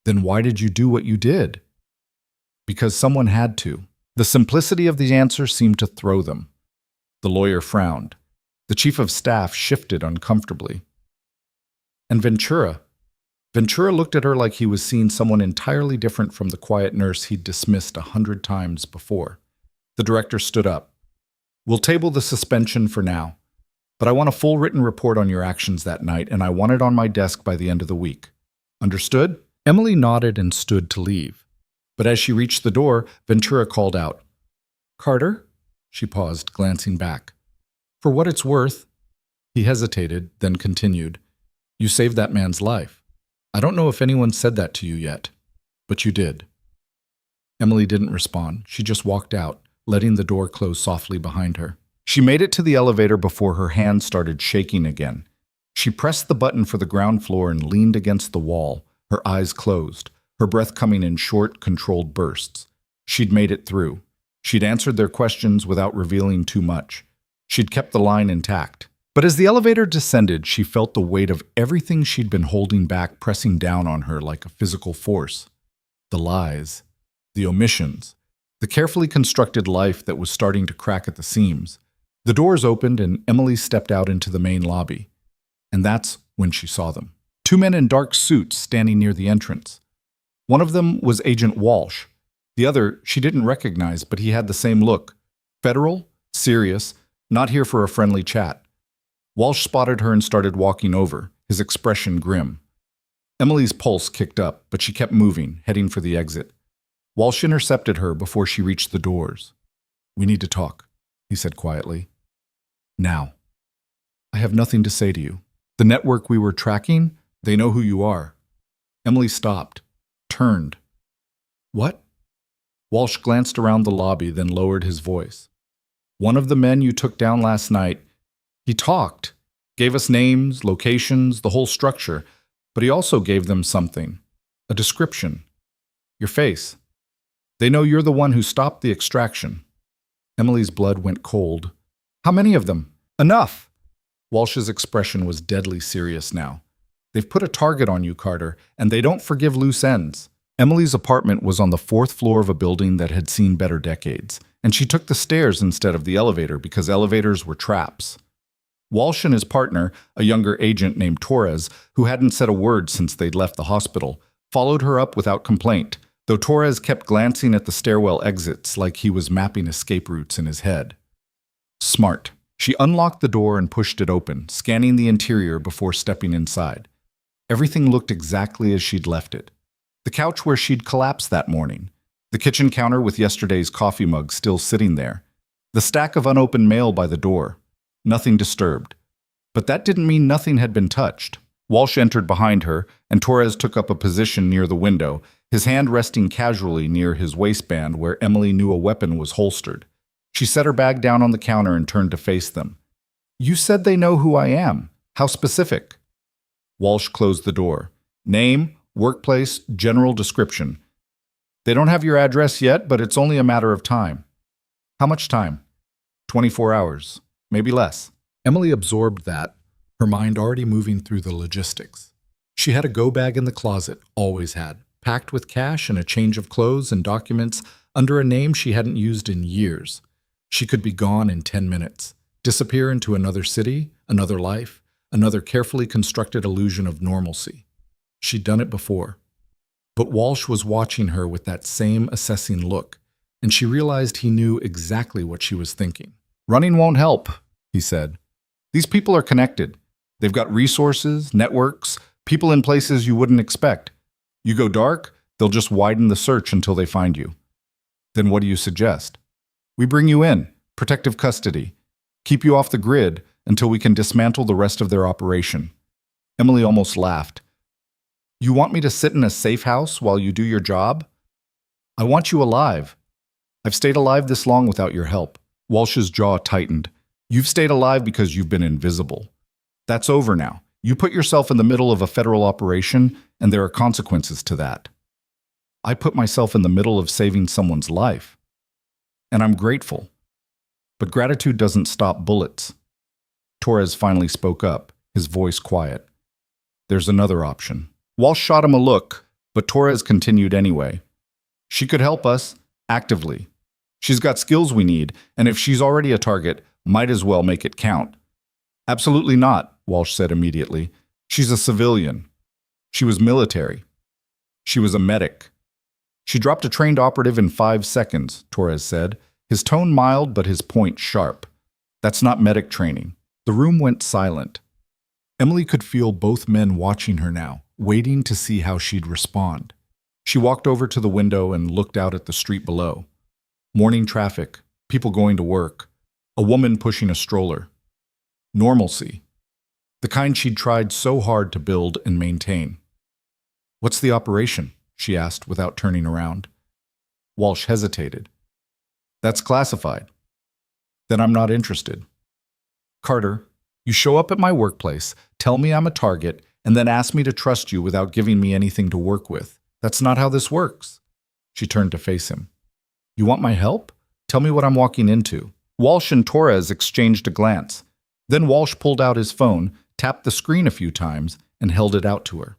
Then why did you do what you did? Because someone had to. The simplicity of the answer seemed to throw them. The lawyer frowned. The chief of staff shifted uncomfortably. And Ventura looked at her like he was seeing someone entirely different from the quiet nurse he'd dismissed 100 times before. The director stood up. We'll table the suspension for now, but I want a full written report on your actions that night, and I want it on my desk by the end of the week. Understood? Emily nodded and stood to leave. But as she reached the door, Ventura called out. Carter? She paused, glancing back. For what it's worth. He hesitated, then continued. You saved that man's life. I don't know if anyone said that to you yet, but you did. Emily didn't respond. She just walked out, letting the door close softly behind her. She made it to the elevator before her hand started shaking again. She pressed the button for the ground floor and leaned against the wall, her eyes closed, her breath coming in short, controlled bursts. She'd made it through. She'd answered their questions without revealing too much. She'd kept the line intact. But as the elevator descended, she felt the weight of everything she'd been holding back pressing down on her like a physical force. The lies, the omissions, the carefully constructed life that was starting to crack at the seams. The doors opened and Emily stepped out into the main lobby. And that's when she saw them. Two men in dark suits standing near the entrance. One of them was Agent Walsh. The other she didn't recognize, but he had the same look. Federal, serious, not here for a friendly chat. Walsh spotted her and started walking over, his expression grim. Emily's pulse kicked up, but she kept moving, heading for the exit. Walsh intercepted her before she reached the doors. "We need to talk," he said quietly. "Now. I have nothing to say to you. The network we were tracking, they know who you are." Emily stopped, turned. "What?" Walsh glanced around the lobby, then lowered his voice. "One of the men you took down last night, he talked, gave us names, locations, the whole structure, but he also gave them something, a description. Your face. They know you're the one who stopped the extraction." Emily's blood went cold. "How many of them?" "Enough!" Walsh's expression was deadly serious now. "They've put a target on you, Carter, and they don't forgive loose ends." Emily's apartment was on the 4th floor of a building that had seen better decades, and she took the stairs instead of the elevator because elevators were traps. Walsh and his partner, a younger agent named Torres, who hadn't said a word since they'd left the hospital, followed her up without complaint, though Torres kept glancing at the stairwell exits like he was mapping escape routes in his head. Smart. She unlocked the door and pushed it open, scanning the interior before stepping inside. Everything looked exactly as she'd left it. The couch where she'd collapsed that morning. The kitchen counter with yesterday's coffee mug still sitting there. The stack of unopened mail by the door. Nothing disturbed. But that didn't mean nothing had been touched. Walsh entered behind her, and Torres took up a position near the window, his hand resting casually near his waistband where Emily knew a weapon was holstered. She set her bag down on the counter and turned to face them. "You said they know who I am. How specific?" Walsh closed the door. "Name, workplace, general description. They don't have your address yet, but it's only a matter of time." "How much time?" 24 hours. Maybe less." Emily absorbed that, her mind already moving through the logistics. She had a go bag in the closet, always had, packed with cash and a change of clothes and documents under a name she hadn't used in years. She could be gone in 10 minutes, disappear into another city, another life, another carefully constructed illusion of normalcy. She'd done it before. But Walsh was watching her with that same assessing look, and she realized he knew exactly what she was thinking. "Running won't help," he said. "These people are connected. They've got resources, networks, people in places you wouldn't expect. You go dark, they'll just widen the search until they find you." "Then what do you suggest?" "We bring you in, protective custody, keep you off the grid until we can dismantle the rest of their operation." Emily almost laughed. "You want me to sit in a safe house while you do your job?" "I want you alive. I've stayed alive this long without your help." Walsh's jaw tightened. "You've stayed alive because you've been invisible. That's over now. You put yourself in the middle of a federal operation, and there are consequences to that. I put myself in the middle of saving someone's life. And I'm grateful. But gratitude doesn't stop bullets." Torres finally spoke up, his voice quiet. "There's another option." Walsh shot him a look, but Torres continued anyway. "She could help us, actively. She's got skills we need, and if she's already a target, might as well make it count." "Absolutely not," Walsh said immediately. "She's a civilian. She was military. She was a medic." "She dropped a trained operative in 5 seconds, Torres said, his tone mild but his point sharp. "That's not medic training." The room went silent. Emily could feel both men watching her now, waiting to see how she'd respond. She walked over to the window and looked out at the street below. Morning traffic, people going to work, a woman pushing a stroller. Normalcy. The kind she'd tried so hard to build and maintain. "What's the operation?" she asked without turning around. Walsh hesitated. "That's classified." Then I'm not interested. Carter, you show up at my workplace, tell me I'm a target, and then ask me to trust you without giving me anything to work with. That's not how this works. She turned to face him. You want my help? Tell me what I'm walking into. Walsh and Torres exchanged a glance. Then Walsh pulled out his phone, tapped the screen a few times, and held it out to her.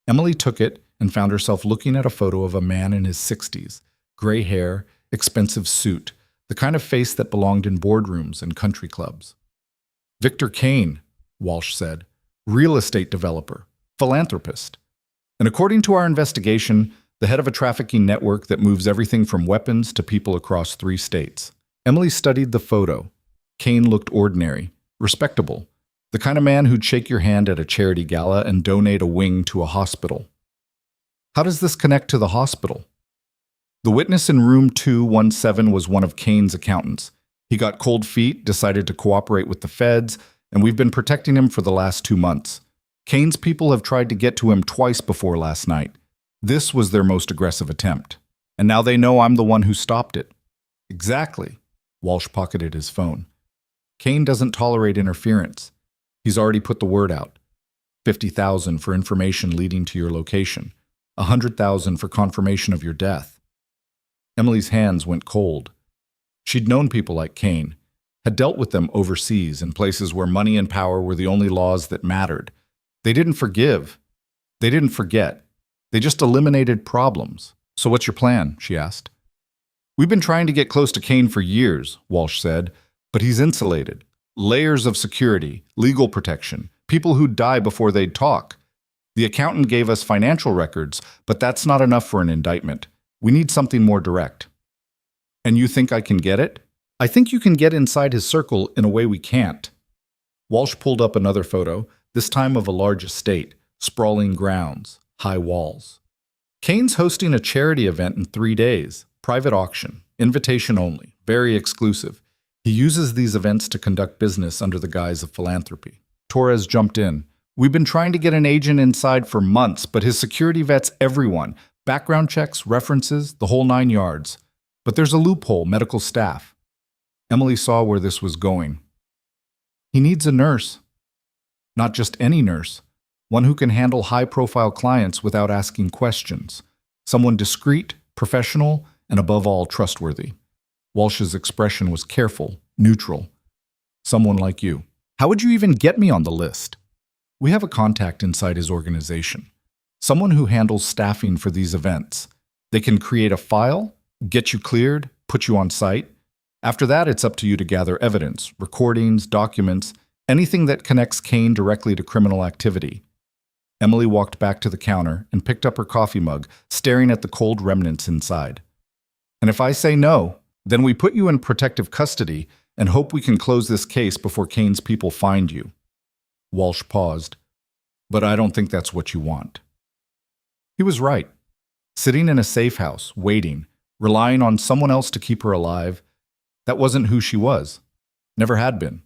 Emily took it and found herself looking at a photo of a man in his 60s, gray hair, expensive suit, the kind of face that belonged in boardrooms and country clubs. Victor Kane, Walsh said, real estate developer, philanthropist. And according to our investigation, the head of a trafficking network that moves everything from weapons to people across 3 states. Emily studied the photo. Kane looked ordinary, respectable, the kind of man who'd shake your hand at a charity gala and donate a wing to a hospital. How does this connect to the hospital? The witness in room 217 was one of Kane's accountants. He got cold feet, decided to cooperate with the feds, and we've been protecting him for the last 2 months. Kane's people have tried to get to him twice before last night. This was their most aggressive attempt. And now they know I'm the one who stopped it. Exactly. Walsh pocketed his phone. Kane doesn't tolerate interference. He's already put the word out. $50,000 for information leading to your location. $100,000 for confirmation of your death. Emily's hands went cold. She'd known people like Kane, had dealt with them overseas in places where money and power were the only laws that mattered. They didn't forgive. They didn't forget. They just eliminated problems. So what's your plan? She asked. We've been trying to get close to Kane for years, Walsh said, but he's insulated. Layers of security, legal protection, people who'd die before they'd talk. The accountant gave us financial records, but that's not enough for an indictment. We need something more direct. And you think I can get it? I think you can get inside his circle in a way we can't. Walsh pulled up another photo, this time of a large estate, sprawling grounds, high walls. Kane's hosting a charity event in 3 days, private auction, invitation only, very exclusive. He uses these events to conduct business under the guise of philanthropy. Torres jumped in. We've been trying to get an agent inside for months, but his security vets everyone. Background checks, references, the whole 9 yards. But there's a loophole, medical staff. Emily saw where this was going. He needs a nurse. Not just any nurse. One who can handle high-profile clients without asking questions. Someone discreet, professional, and above all, trustworthy. Walsh's expression was careful, neutral. Someone like you. How would you even get me on the list? We have a contact inside his organization. Someone who handles staffing for these events. They can create a file, get you cleared, put you on site. After that, it's up to you to gather evidence, recordings, documents, anything that connects Kane directly to criminal activity. Emily walked back to the counter and picked up her coffee mug, staring at the cold remnants inside. And if I say no, then we put you in protective custody and hope we can close this case before Kane's people find you. Walsh paused. But I don't think that's what you want. He was right. Sitting in a safe house, waiting, relying on someone else to keep her alive, that wasn't who she was. Never had been.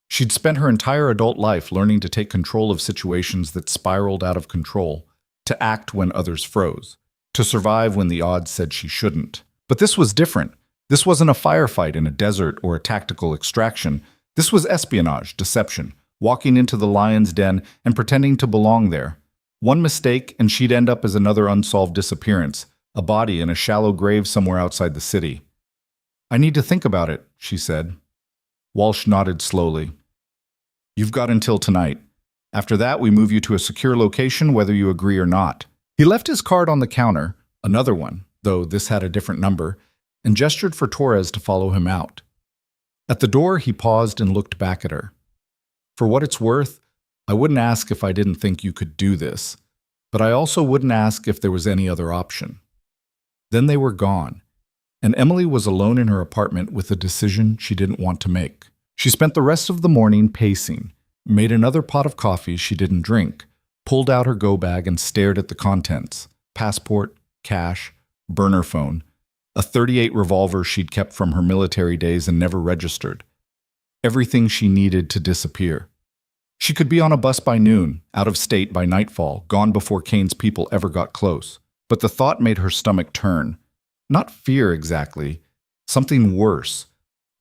She'd spent her entire adult life learning to take control of situations that spiraled out of control, to act when others froze, to survive when the odds said she shouldn't. But this was different. This wasn't a firefight in a desert or a tactical extraction. This was espionage, deception, walking into the lion's den and pretending to belong there. One mistake and she'd end up as another unsolved disappearance, a body in a shallow grave somewhere outside the city. I need to think about it, she said. Walsh nodded slowly. You've got until tonight. After that, we move you to a secure location whether you agree or not. He left his card on the counter, another one, though this had a different number, and gestured for Torres to follow him out. At the door, he paused and looked back at her. For what it's worth, I wouldn't ask if I didn't think you could do this, but I also wouldn't ask if there was any other option. Then they were gone, and Emily was alone in her apartment with a decision she didn't want to make. She spent the rest of the morning pacing, made another pot of coffee she didn't drink, pulled out her go-bag and stared at the contents: passport, cash, burner phone, a .38 revolver she'd kept from her military days and never registered. Everything she needed to disappear. She could be on a bus by noon, out of state by nightfall, gone before Kane's people ever got close. But the thought made her stomach turn. Not fear exactly, something worse.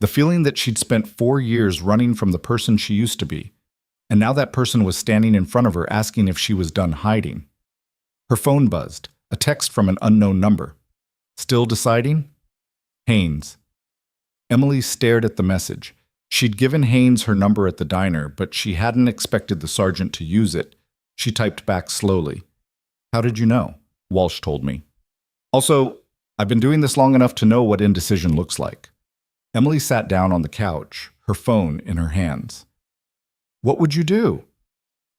The feeling that she'd spent 4 years running from the person she used to be, and now that person was standing in front of her asking if she was done hiding. Her phone buzzed, a text from an unknown number. Still deciding? Haynes. Emily stared at the message. She'd given Haynes her number at the diner, but she hadn't expected the sergeant to use it. She typed back slowly. "How did you know?" Walsh told me. "Also, I've been doing this long enough to know what indecision looks like." Emily sat down on the couch, her phone in her hands. "What would you do?"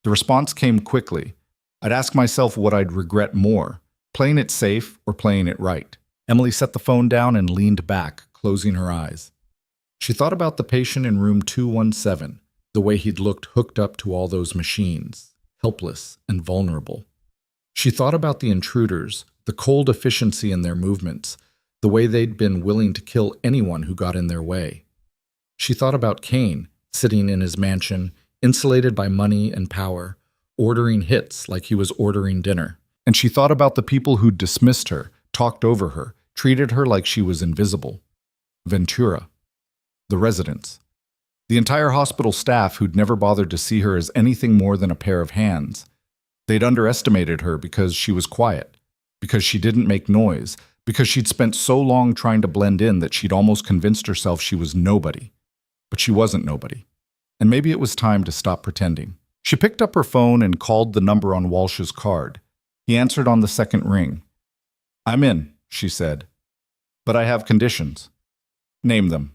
The response came quickly. I'd ask myself what I'd regret more, playing it safe or playing it right. Emily set the phone down and leaned back, closing her eyes. She thought about the patient in room 217, the way he'd looked hooked up to all those machines, helpless and vulnerable. She thought about the intruders, the cold efficiency in their movements, the way they'd been willing to kill anyone who got in their way. She thought about Kane, sitting in his mansion, insulated by money and power, ordering hits like he was ordering dinner. And she thought about the people who'd dismissed her, talked over her, treated her like she was invisible. Ventura. The residents. The entire hospital staff who'd never bothered to see her as anything more than a pair of hands. They'd underestimated her because she was quiet, because she didn't make noise, because she'd spent so long trying to blend in that she'd almost convinced herself she was nobody. But she wasn't nobody. And maybe it was time to stop pretending. She picked up her phone and called the number on Walsh's card. He answered on the second ring. "I'm in," she said. "But I have conditions." "Name them."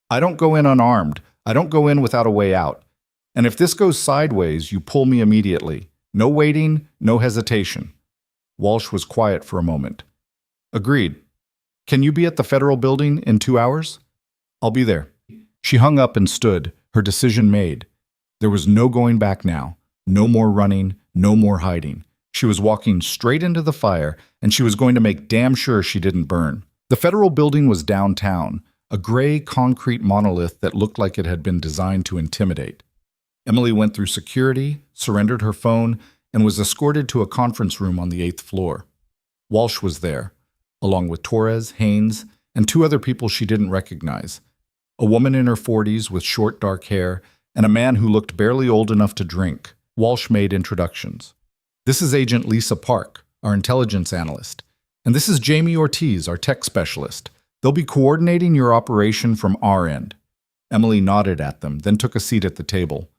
"I don't go in unarmed. I don't go in without a way out. And if this goes sideways, you pull me immediately. No waiting, no hesitation." Walsh was quiet for a moment. "Agreed. Can you be at the federal building in 2 hours?" "I'll be there." She hung up and stood, her decision made. There was no going back now. No more running, no more hiding. She was walking straight into the fire, and she was going to make damn sure she didn't burn. The federal building was downtown, a gray concrete monolith that looked like it had been designed to intimidate. Emily went through security, surrendered her phone, and was escorted to a conference room on the 8th floor. Walsh was there, along with Torres, Haynes, and 2 other people she didn't recognize. A woman in her 40s with short dark hair, and a man who looked barely old enough to drink. Walsh made introductions. "This is Agent Lisa Park, our intelligence analyst. And this is Jamie Ortiz, our tech specialist. They'll be coordinating your operation from our end." Emily nodded at them, then took a seat at the table.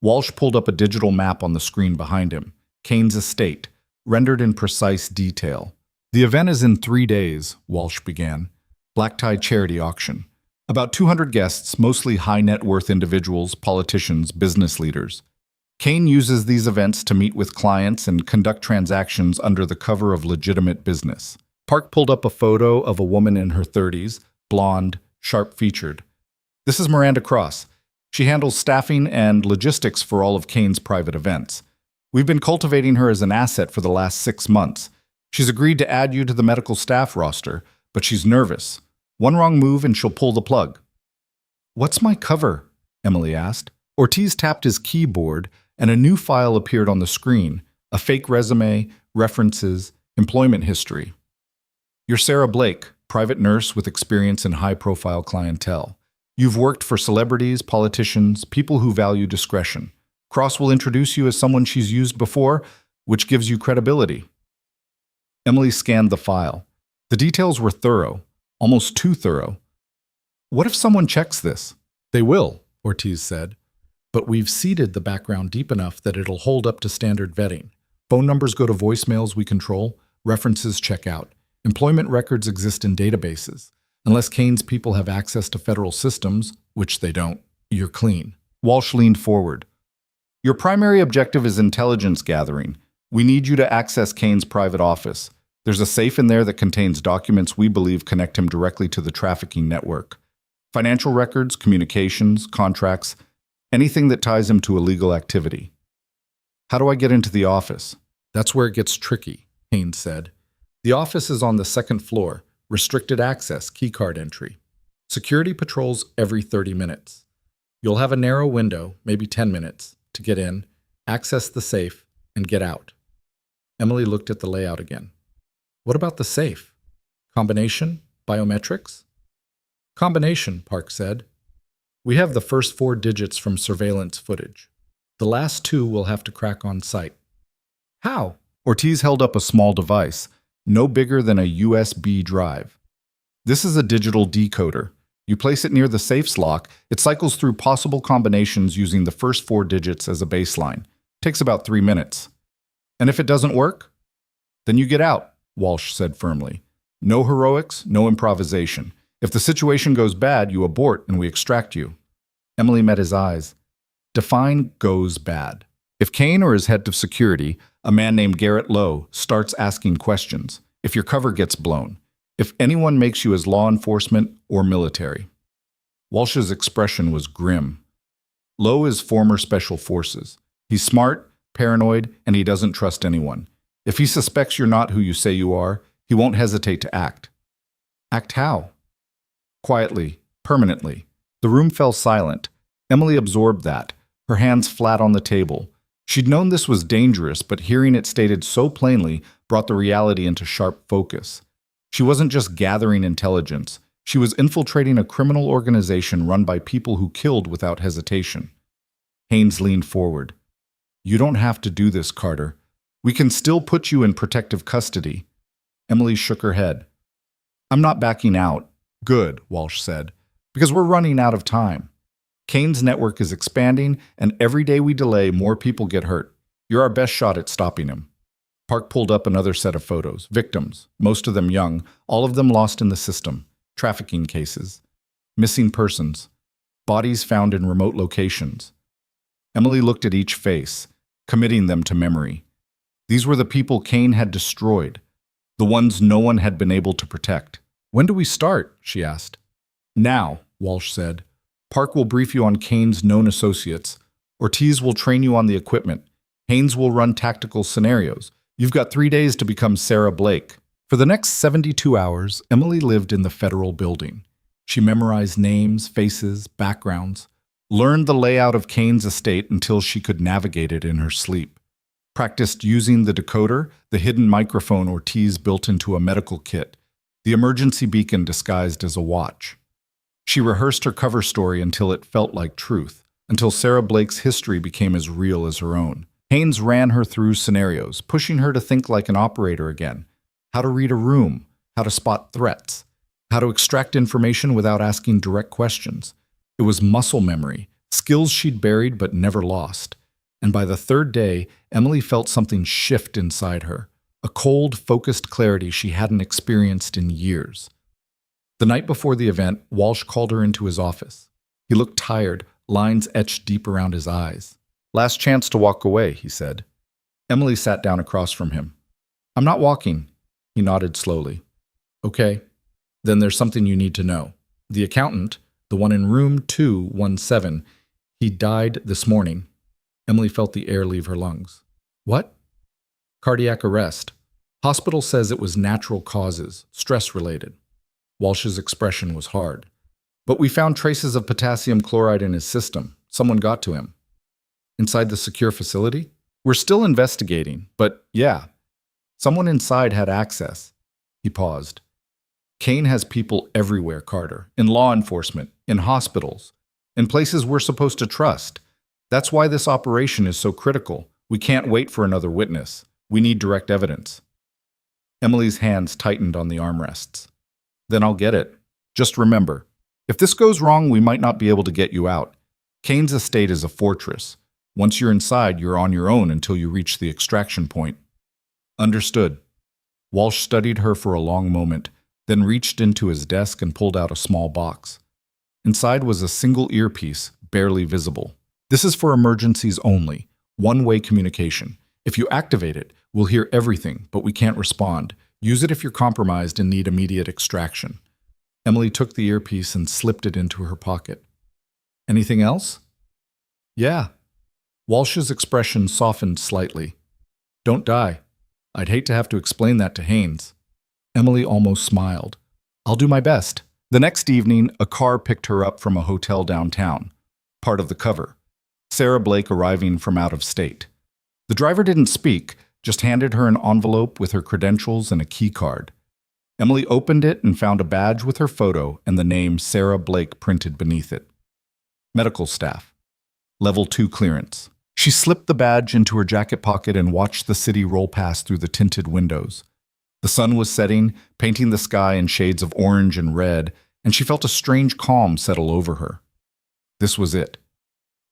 Walsh pulled up a digital map on the screen behind him, Kane's estate, rendered in precise detail. "The event is in 3 days," Walsh began. "Black tie charity auction. About 200 guests, mostly high-net-worth individuals, politicians, business leaders. Kane uses these events to meet with clients and conduct transactions under the cover of legitimate business." Park pulled up a photo of a woman in her 30s, blonde, sharp-featured. "This is Miranda Cross. She handles staffing and logistics for all of Kane's private events. We've been cultivating her as an asset for the last 6 months. She's agreed to add you to the medical staff roster, but she's nervous. One wrong move and she'll pull the plug." "What's my cover?" Emily asked. Ortiz tapped his keyboard, and a new file appeared on the screen, a fake resume, references, employment history. "You're Sarah Blake, private nurse with experience in high-profile clientele. You've worked for celebrities, politicians, people who value discretion. Cross will introduce you as someone she's used before, which gives you credibility." Emily scanned the file. The details were thorough, almost too thorough. "What if someone checks this?" "They will," Ortiz said. "But we've seeded the background deep enough that it'll hold up to standard vetting. Phone numbers go to voicemails we control, references check out. Employment records exist in databases. Unless Kane's people have access to federal systems, which they don't, you're clean." Walsh leaned forward. "Your primary objective is intelligence gathering. We need you to access Kane's private office. There's a safe in there that contains documents we believe connect him directly to the trafficking network. Financial records, communications, contracts, anything that ties him to illegal activity." "How do I get into the office?" "That's where it gets tricky," Haynes said. "The office is on the 2nd floor, restricted access, keycard entry. Security patrols every 30 minutes. You'll have a narrow window, maybe 10 minutes, to get in, access the safe, and get out." Emily looked at the layout again. "What about the safe? Combination? Biometrics?" Combination, Park said. We have the first 4 digits from surveillance footage. The last 2 we'll have to crack on site. How? Ortiz held up a small device, no bigger than a USB drive. This is a digital decoder. You place it near the safe's lock, it cycles through possible combinations using the first 4 digits as a baseline. Takes about 3 minutes. And if it doesn't work? Then you get out, Walsh said firmly. No heroics, no improvisation. If the situation goes bad, you abort and we extract you. Emily met his eyes. Define goes bad. If Kane or his head of security, a man named Garrett Lowe, starts asking questions, if your cover gets blown, if anyone makes you as law enforcement or military. Walsh's expression was grim. Lowe is former special forces. He's smart, paranoid, and he doesn't trust anyone. If he suspects you're not who you say you are, he won't hesitate to act. Act how? Quietly, permanently. The room fell silent. Emily absorbed that, her hands flat on the table. She'd known this was dangerous, but hearing it stated so plainly brought the reality into sharp focus. She wasn't just gathering intelligence. She was infiltrating a criminal organization run by people who killed without hesitation. Haynes leaned forward. You don't have to do this, Carter. We can still put you in protective custody. Emily shook her head. I'm not backing out. Good, Walsh said, because we're running out of time. Kane's network is expanding, and every day we delay, more people get hurt. You're our best shot at stopping him. Park pulled up another set of photos. Victims, most of them young, all of them lost in the system. Trafficking cases. Missing persons. Bodies found in remote locations. Emily looked at each face, committing them to memory. These were the people Kane had destroyed, the ones no one had been able to protect. When do we start? She asked. Now, Walsh said. Park will brief you on Kane's known associates. Ortiz will train you on the equipment. Haynes will run tactical scenarios. You've got 3 days to become Sarah Blake. For the next 72 hours, Emily lived in the federal building. She memorized names, faces, backgrounds, learned the layout of Kane's estate until she could navigate it in her sleep, practiced using the decoder, the hidden microphone Ortiz built into a medical kit, the emergency beacon disguised as a watch. She rehearsed her cover story until it felt like truth, until Sarah Blake's history became as real as her own. Haynes ran her through scenarios, pushing her to think like an operator again. How to read a room, how to spot threats, how to extract information without asking direct questions. It was muscle memory, skills she'd buried but never lost. And by the 3rd day, Emily felt something shift inside her, a cold, focused clarity she hadn't experienced in years. The night before the event, Walsh called her into his office. He looked tired, lines etched deep around his eyes. Last chance to walk away, he said. Emily sat down across from him. I'm not walking. He nodded slowly. Okay, then there's something you need to know. The accountant, the one in room 217, he died this morning. Emily felt the air leave her lungs. What? Cardiac arrest. Hospital says it was natural causes, stress-related. Walsh's expression was hard. But we found traces of potassium chloride in his system. Someone got to him. Inside the secure facility? We're still investigating, but yeah, someone inside had access. He paused. Kane has people everywhere, Carter. In law enforcement, in hospitals, in places we're supposed to trust. That's why this operation is so critical. We can't wait for another witness. We need direct evidence. Emily's hands tightened on the armrests. Then I'll get it. Just remember, if this goes wrong, we might not be able to get you out. Kane's estate is a fortress. Once you're inside, you're on your own until you reach the extraction point. Understood. Walsh studied her for a long moment, then reached into his desk and pulled out a small box. Inside was a single earpiece, barely visible. This is for emergencies only, one-way communication. If you activate it, we'll hear everything, but we can't respond. Use it if you're compromised and need immediate extraction. Emily took the earpiece and slipped it into her pocket. Anything else? Yeah. Walsh's expression softened slightly. Don't die. I'd hate to have to explain that to Haynes. Emily almost smiled. I'll do my best. The next evening, a car picked her up from a hotel downtown. Part of the cover. Sarah Blake arriving from out of state. The driver didn't speak, just handed her an envelope with her credentials and a key card. Emily opened it and found a badge with her photo and the name Sarah Blake printed beneath it. Medical staff. Level 2 clearance. She slipped the badge into her jacket pocket and watched the city roll past through the tinted windows. The sun was setting, painting the sky in shades of orange and red, and she felt a strange calm settle over her. This was it.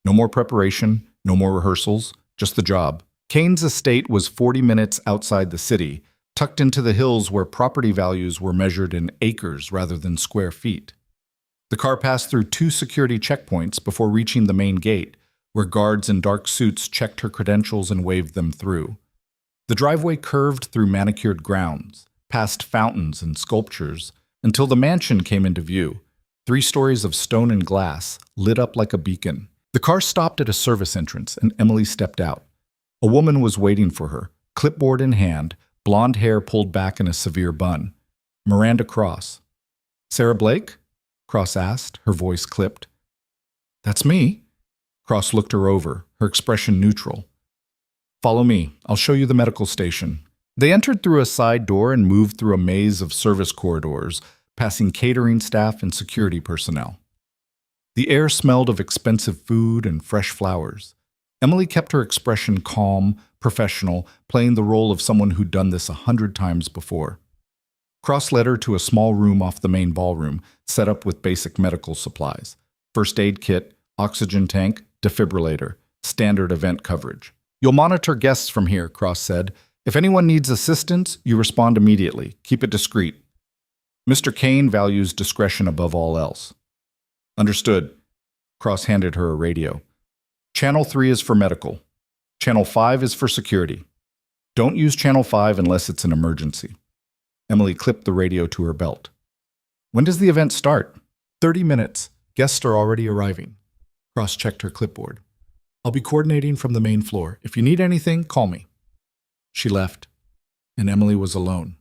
No more preparation, no more rehearsals, just the job. Kane's estate was 40 minutes outside the city, tucked into the hills where property values were measured in acres rather than square feet. The car passed through 2 security checkpoints before reaching the main gate, where guards in dark suits checked her credentials and waved them through. The driveway curved through manicured grounds, past fountains and sculptures, until the mansion came into view, 3 stories of stone and glass, lit up like a beacon. The car stopped at a service entrance, and Emily stepped out. A woman was waiting for her, clipboard in hand, blonde hair pulled back in a severe bun. Miranda Cross. "Sarah Blake?" Cross asked, her voice clipped. "That's me." Cross looked her over, her expression neutral. "Follow me. I'll show you the medical station." They entered through a side door and moved through a maze of service corridors, passing catering staff and security personnel. The air smelled of expensive food and fresh flowers. Emily kept her expression calm, professional, playing the role of someone who'd done this 100 times before. Cross led her to a small room off the main ballroom, set up with basic medical supplies. First aid kit, oxygen tank, defibrillator, standard event coverage. "You'll monitor guests from here," Cross said. "If anyone needs assistance, you respond immediately. Keep it discreet. Mr. Kane values discretion above all else." "Understood." Cross handed her a radio. "Channel 3 is for medical. Channel 5 is for security. Don't use Channel 5 unless it's an emergency." Emily clipped the radio to her belt. "When does the event start?" 30 minutes. Guests are already arriving." Cross checked her clipboard. "I'll be coordinating from the main floor. If you need anything, call me." She left, and Emily was alone.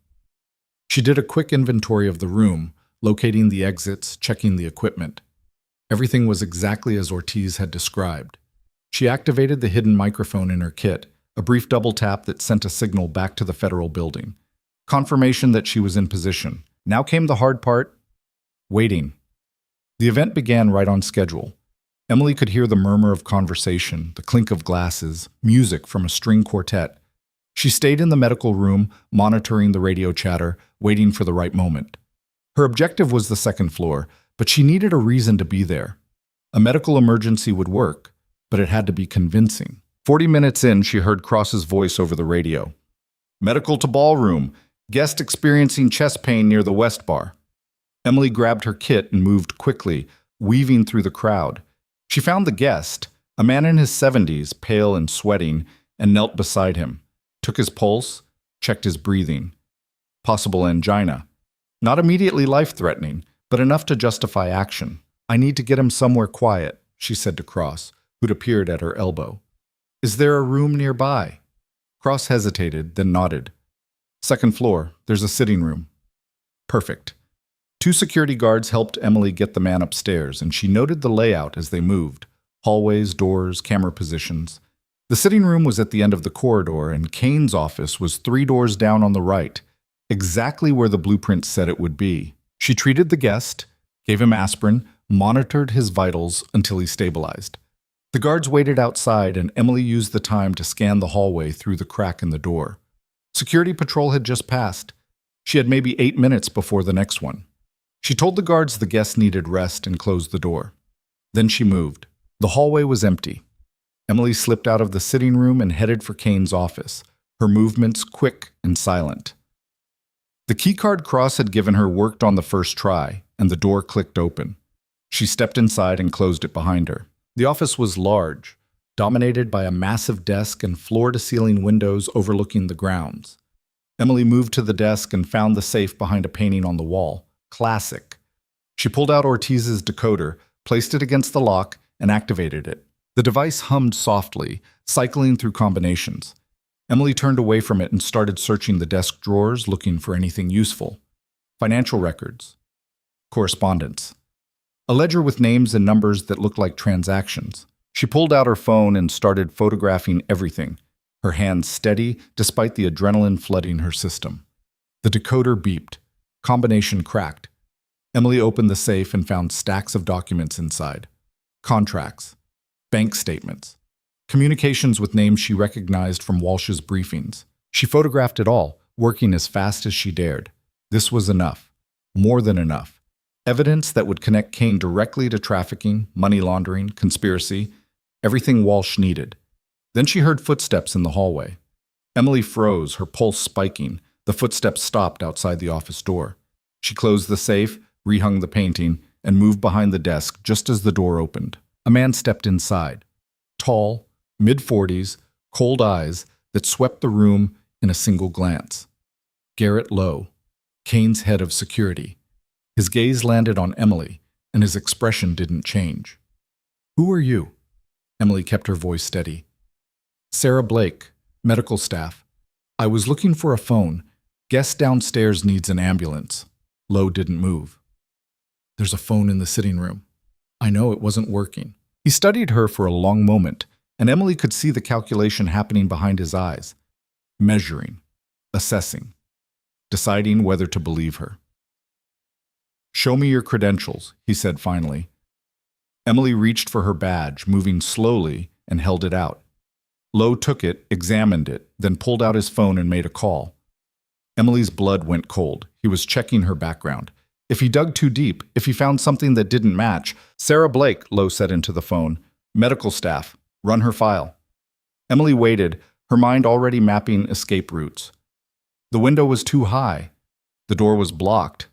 She did a quick inventory of the room, locating the exits, checking the equipment. Everything was exactly as Ortiz had described. She activated the hidden microphone in her kit, a brief double tap that sent a signal back to the federal building. Confirmation that she was in position. Now came the hard part: waiting. The event began right on schedule. Emily could hear the murmur of conversation, the clink of glasses, music from a string quartet. She stayed in the medical room, monitoring the radio chatter, waiting for the right moment. Her objective was the second floor, but she needed a reason to be there. A medical emergency would work, but it had to be convincing. 40 minutes in, she heard Cross's voice over the radio. "Medical to ballroom. Guest experiencing chest pain near the West Bar." Emily grabbed her kit and moved quickly, weaving through the crowd. She found the guest, a man in his 70s, pale and sweating, and knelt beside him. Took his pulse, checked his breathing. Possible angina. Not immediately life-threatening, but enough to justify action. "I need to get him somewhere quiet," she said to Cross, who'd appeared at her elbow. "Is there a room nearby?" Cross hesitated, then nodded. "Second floor. There's a sitting room." "Perfect." 2 security guards helped Emily get the man upstairs, and she noted the layout as they moved. Hallways, doors, camera positions. The sitting room was at the end of the corridor, and Kane's office was 3 doors down on the right, exactly where the blueprint said it would be. She treated the guest, gave him aspirin, monitored his vitals until he stabilized. The guards waited outside, and Emily used the time to scan the hallway through the crack in the door. Security patrol had just passed. She had maybe 8 minutes before the next one. She told the guards the guest needed rest and closed the door. Then she moved. The hallway was empty. Emily slipped out of the sitting room and headed for Kane's office, her movements quick and silent. The keycard Cross had given her worked on the first try, and the door clicked open. She stepped inside and closed it behind her. The office was large, dominated by a massive desk and floor-to-ceiling windows overlooking the grounds. Emily moved to the desk and found the safe behind a painting on the wall. Classic. She pulled out Ortiz's decoder, placed it against the lock, and activated it. The device hummed softly, cycling through combinations. Emily turned away from it and started searching the desk drawers, looking for anything useful. Financial records. Correspondence. A ledger with names and numbers that looked like transactions. She pulled out her phone and started photographing everything, her hands steady despite the adrenaline flooding her system. The decoder beeped. Combination cracked. Emily opened the safe and found stacks of documents inside. Contracts, bank statements, communications with names she recognized from Walsh's briefings. She photographed it all, working as fast as she dared. This was enough. More than enough. Evidence that would connect Kane directly to trafficking, money laundering, conspiracy, everything Walsh needed. Then she heard footsteps in the hallway. Emily froze, her pulse spiking. The footsteps stopped outside the office door. She closed the safe, rehung the painting, and moved behind the desk just as the door opened. A man stepped inside. Tall, mid-40s, cold eyes that swept the room in a single glance. Garrett Lowe, Kane's head of security. His gaze landed on Emily, and his expression didn't change. "Who are you?" Emily kept her voice steady. "Sarah Blake, medical staff. I was looking for a phone. Guest downstairs needs an ambulance." Lowe didn't move. "There's a phone in the sitting room." "I know, it wasn't working." He studied her for a long moment, and Emily could see the calculation happening behind his eyes. Measuring, assessing, deciding whether to believe her. "Show me your credentials," he said finally. Emily reached for her badge, moving slowly, and held it out. Lowe took it, examined it, then pulled out his phone and made a call. Emily's blood went cold. He was checking her background. If he dug too deep, if he found something that didn't match— "Sarah Blake," Lowe said into the phone. "Medical staff. Run her file." Emily waited, her mind already mapping escape routes. The window was too high. The door was blocked.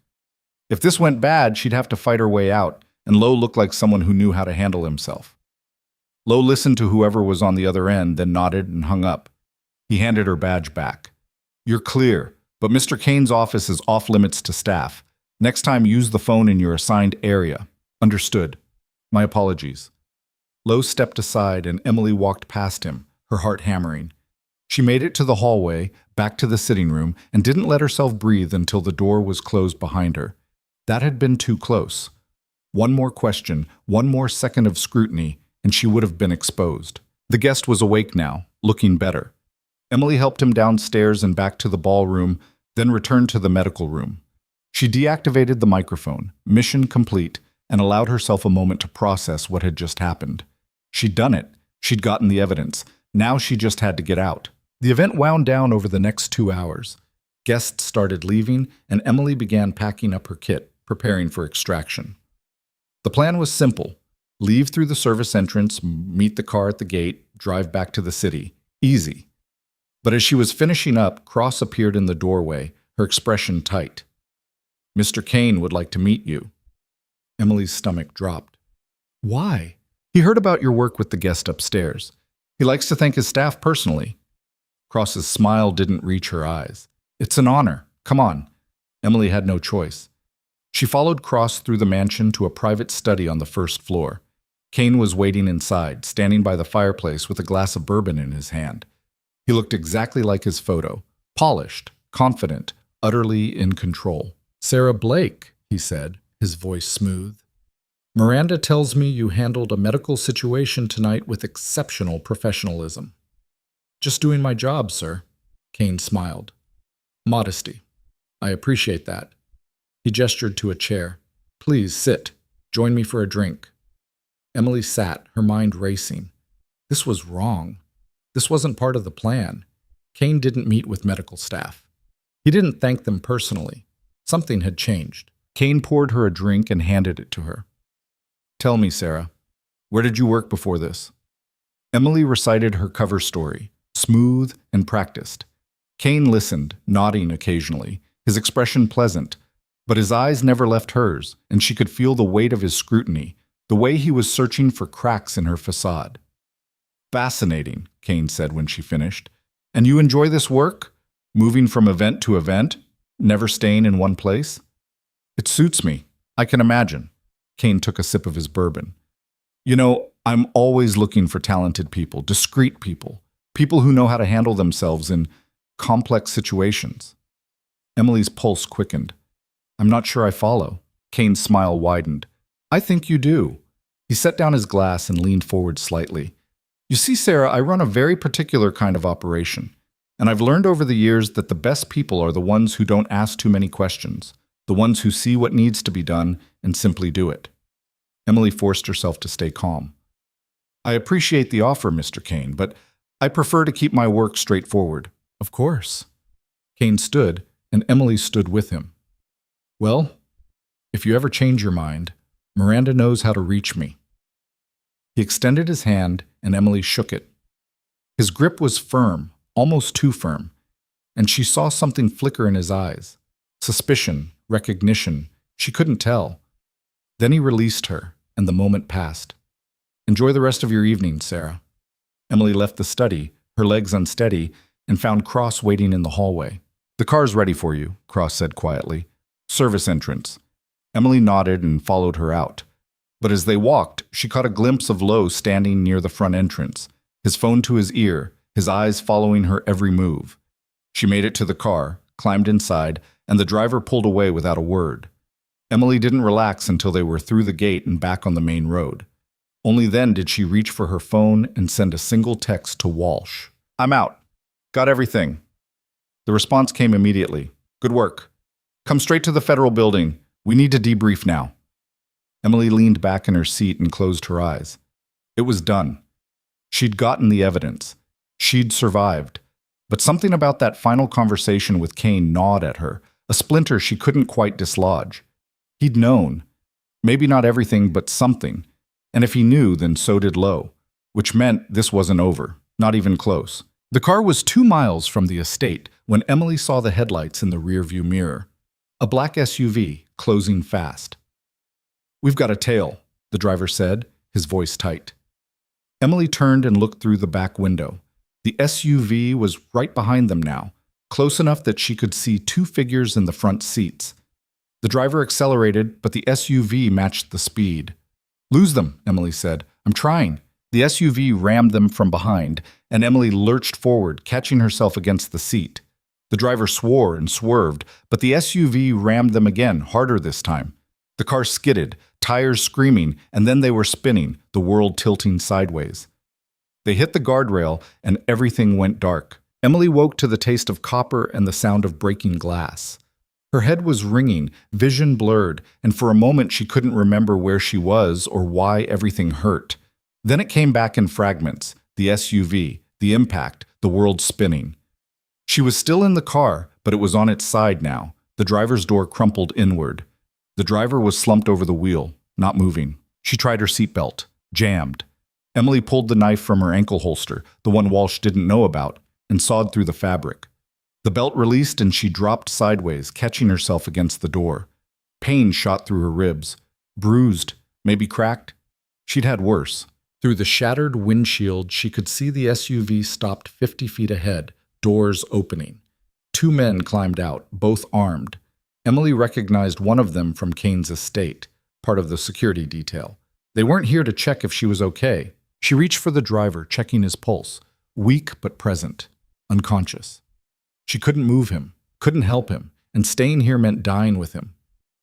If this went bad, she'd have to fight her way out, and Lowe looked like someone who knew how to handle himself. Lowe listened to whoever was on the other end, then nodded and hung up. He handed her badge back. "You're clear, but Mr. Kane's office is off limits to staff. Next time, use the phone in your assigned area." "Understood. My apologies." Lowe stepped aside, and Emily walked past him, her heart hammering. She made it to the hallway, back to the sitting room, and didn't let herself breathe until the door was closed behind her. That had been too close. One more question, one more second of scrutiny, and she would have been exposed. The guest was awake now, looking better. Emily helped him downstairs and back to the ballroom, then returned to the medical room. She deactivated the microphone, mission complete, and allowed herself a moment to process what had just happened. She'd done it. She'd gotten the evidence. Now she just had to get out. The event wound down over the next 2 hours. Guests started leaving, and Emily began packing up her kit, preparing for extraction. The plan was simple. Leave through the service entrance, meet the car at the gate, drive back to the city. Easy. But as she was finishing up, Cross appeared in the doorway, her expression tight. "Mr. Kane would like to meet you." Emily's stomach dropped. "Why?" "He heard about your work with the guest upstairs. He likes to thank his staff personally." Cross's smile didn't reach her eyes. "It's an honor. Come on." Emily had no choice. She followed Cross through the mansion to a private study on the first floor. Kane was waiting inside, standing by the fireplace with a glass of bourbon in his hand. He looked exactly like his photo, polished, confident, utterly in control. "Sarah Blake," he said, his voice smooth. "Miranda tells me you handled a medical situation tonight with exceptional professionalism." "Just doing my job, sir." Kane smiled. "Modesty. I appreciate that." He gestured to a chair. "Please sit. Join me for a drink." Emily sat, her mind racing. This was wrong. This wasn't part of the plan. Kane didn't meet with medical staff. He didn't thank them personally. Something had changed. Kane poured her a drink and handed it to her. "Tell me, Sarah, where did you work before this?" Emily recited her cover story, smooth and practiced. Kane listened, nodding occasionally, his expression pleasant, but his eyes never left hers, and she could feel the weight of his scrutiny, the way he was searching for cracks in her facade. "Fascinating," Kane said when she finished. "And you enjoy this work? Moving from event to event? Never staying in one place?" "It suits me. I can imagine." Kane took a sip of his bourbon. "You know, I'm always looking for talented people, discreet people, people who know how to handle themselves in complex situations." Emily's pulse quickened. "I'm not sure I follow." Kane's smile widened. "I think you do." He set down his glass and leaned forward slightly. "You see, Sarah, I run a very particular kind of operation, and I've learned over the years that the best people are the ones who don't ask too many questions. the ones who see what needs to be done and simply do it. Emily forced herself to stay calm. I appreciate the offer, Mr. Kane, but I prefer to keep my work straightforward. Of course. Kane stood, and Emily stood with him. Well, if you ever change your mind, Miranda knows how to reach me. He extended his hand, and Emily shook it. His grip was firm, almost too firm, and she saw something flicker in his eyes. Suspicion, recognition, she couldn't tell. Then he released her, and the moment passed. Enjoy the rest of your evening, Sarah. Emily left the study, her legs unsteady, and found Cross waiting in the hallway. The car's ready for you, Cross said quietly. Service entrance. Emily nodded and followed her out. But as they walked, she caught a glimpse of Lowe standing near the front entrance, his phone to his ear, his eyes following her every move. She made it to the car, climbed inside, and the driver pulled away without a word. Emily didn't relax until they were through the gate and back on the main road. Only then did she reach for her phone and send a single text to Walsh. I'm out. Got everything. The response came immediately. Good work. Come straight to the federal building. We need to debrief now. Emily leaned back in her seat and closed her eyes. It was done. She'd gotten the evidence. She'd survived. But something about that final conversation with Kane gnawed at her, a splinter she couldn't quite dislodge. He'd known. Maybe not everything, but something. And if he knew, then so did Lowe, which meant this wasn't over, not even close. The car was 2 miles from the estate when Emily saw the headlights in the rearview mirror. A black SUV, closing fast. We've got a tail, the driver said, his voice tight. Emily turned and looked through the back window. The SUV was right behind them now, close enough that she could see 2 figures in the front seats. The driver accelerated, but the SUV matched the speed. Lose them, Emily said. I'm trying. The SUV rammed them from behind, and Emily lurched forward, catching herself against the seat. The driver swore and swerved, but the SUV rammed them again, harder this time. The car skidded, tires screaming, and then they were spinning, the world tilting sideways. They hit the guardrail, and everything went dark. Emily woke to the taste of copper and the sound of breaking glass. Her head was ringing, vision blurred, and for a moment she couldn't remember where she was or why everything hurt. Then it came back in fragments, the SUV, the impact, the world spinning. She was still in the car, but it was on its side now. The driver's door crumpled inward. The driver was slumped over the wheel, not moving. She tried her seatbelt. Jammed. Emily pulled the knife from her ankle holster, the one Walsh didn't know about, and sawed through the fabric. The belt released and she dropped sideways, catching herself against the door. Pain shot through her ribs. Bruised, maybe cracked. She'd had worse. Through the shattered windshield, she could see the SUV stopped 50 feet ahead, doors opening. 2 men climbed out, both armed. Emily recognized one of them from Kane's estate, part of the security detail. They weren't here to check if she was okay. She reached for the driver, checking his pulse. Weak but present. Unconscious. She couldn't move him, couldn't help him, and staying here meant dying with him.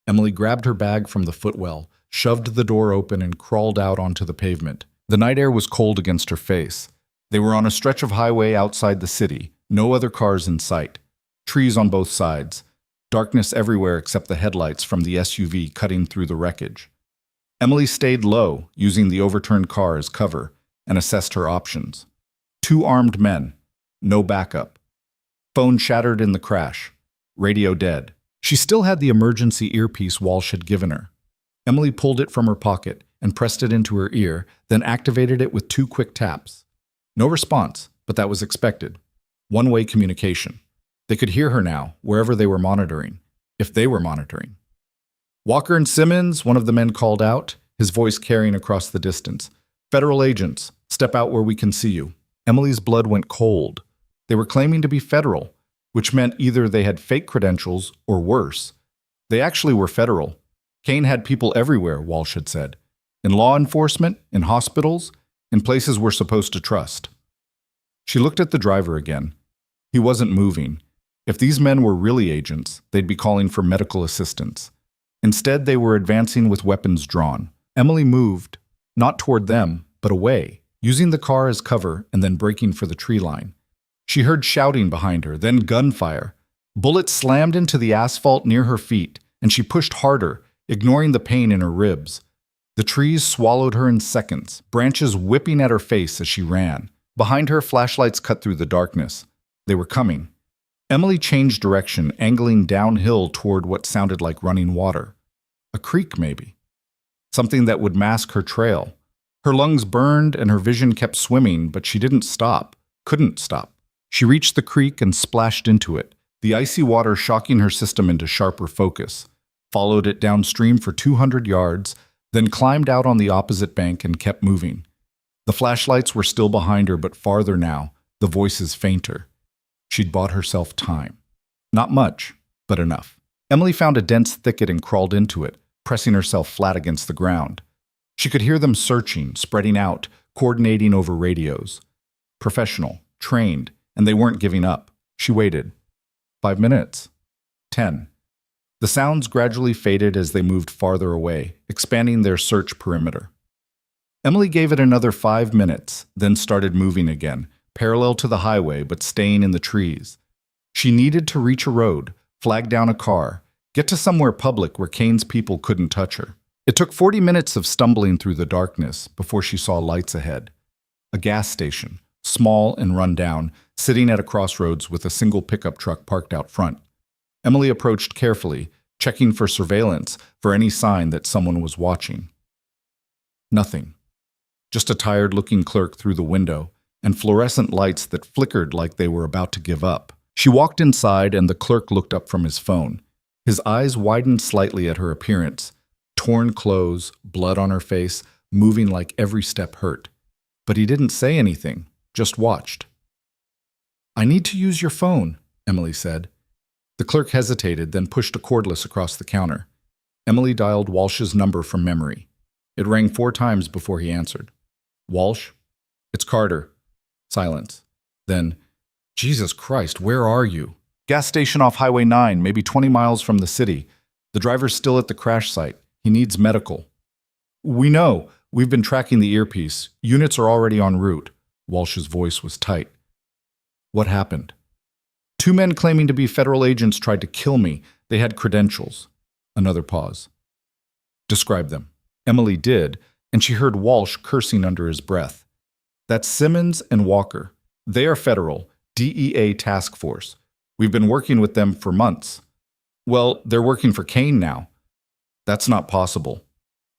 Emily grabbed her bag from the footwell, shoved the door open, and crawled out onto the pavement. The night air was cold against her face. They were on a stretch of highway outside the city, no other cars in sight. Trees on both sides. Darkness everywhere except the headlights from the SUV cutting through the wreckage. Emily stayed low, using the overturned car as cover, and assessed her options. 2 armed men. No backup. Phone shattered in the crash. Radio dead. She still had the emergency earpiece Walsh had given her. Emily pulled it from her pocket and pressed it into her ear, then activated it with 2 quick taps. No response, but that was expected. One-way communication. They could hear her now, wherever they were monitoring, if they were monitoring. Walker and Simmons, one of the men called out, his voice carrying across the distance. Federal agents, step out where we can see you. Emily's blood went cold. They were claiming to be federal, which meant either they had fake credentials or worse. They actually were federal. Kane had people everywhere, Walsh had said. In law enforcement, in hospitals, in places we're supposed to trust. She looked at the driver again. He wasn't moving. If these men were really agents, they'd be calling for medical assistance. Instead, they were advancing with weapons drawn. Emily moved, not toward them, but away, using the car as cover and then braking for the tree line. She heard shouting behind her, then gunfire. Bullets slammed into the asphalt near her feet, and she pushed harder, ignoring the pain in her ribs. The trees swallowed her in seconds, branches whipping at her face as she ran. Behind her, flashlights cut through the darkness. They were coming. Emily changed direction, angling downhill toward what sounded like running water. A creek, maybe. Something that would mask her trail. Her lungs burned and her vision kept swimming, but she didn't stop, couldn't stop. She reached the creek and splashed into it, the icy water shocking her system into sharper focus, followed it downstream for 200 yards, then climbed out on the opposite bank and kept moving. The flashlights were still behind her, but farther now, the voices fainter. She'd bought herself time. Not much, but enough. Emily found a dense thicket and crawled into it, pressing herself flat against the ground. She could hear them searching, spreading out, coordinating over radios. Professional, trained, and they weren't giving up. She waited. 5 minutes. 10. The sounds gradually faded as they moved farther away, expanding their search perimeter. Emily gave it another 5 minutes, then started moving again, parallel to the highway but staying in the trees. She needed to reach a road, flag down a car, get to somewhere public where Kane's people couldn't touch her. It took 40 minutes of stumbling through the darkness before she saw lights ahead. A gas station, small and run down, sitting at a crossroads with a single pickup truck parked out front. Emily approached carefully, checking for surveillance, for any sign that someone was watching. Nothing. Just a tired-looking clerk through the window, and fluorescent lights that flickered like they were about to give up. She walked inside, and the clerk looked up from his phone. His eyes widened slightly at her appearance. Torn clothes, blood on her face, moving like every step hurt. But he didn't say anything, just watched. "I need to use your phone," Emily said. The clerk hesitated, then pushed a cordless across the counter. Emily dialed Walsh's number from memory. It rang 4 times before he answered. "Walsh? It's Carter." Silence. Then, "Jesus Christ, where are you?" "Gas station off Highway 9, maybe 20 miles from the city. The driver's still at the crash site. He needs medical." "We know. We've been tracking the earpiece. Units are already en route." Walsh's voice was tight. "What happened?" "2 men claiming to be federal agents tried to kill me. They had credentials." Another pause. "Describe them." Emily did, and she heard Walsh cursing under his breath. "That's Simmons and Walker. They are federal, DEA task force. We've been working with them for months." "Well, they're working for Kane now." "That's not possible."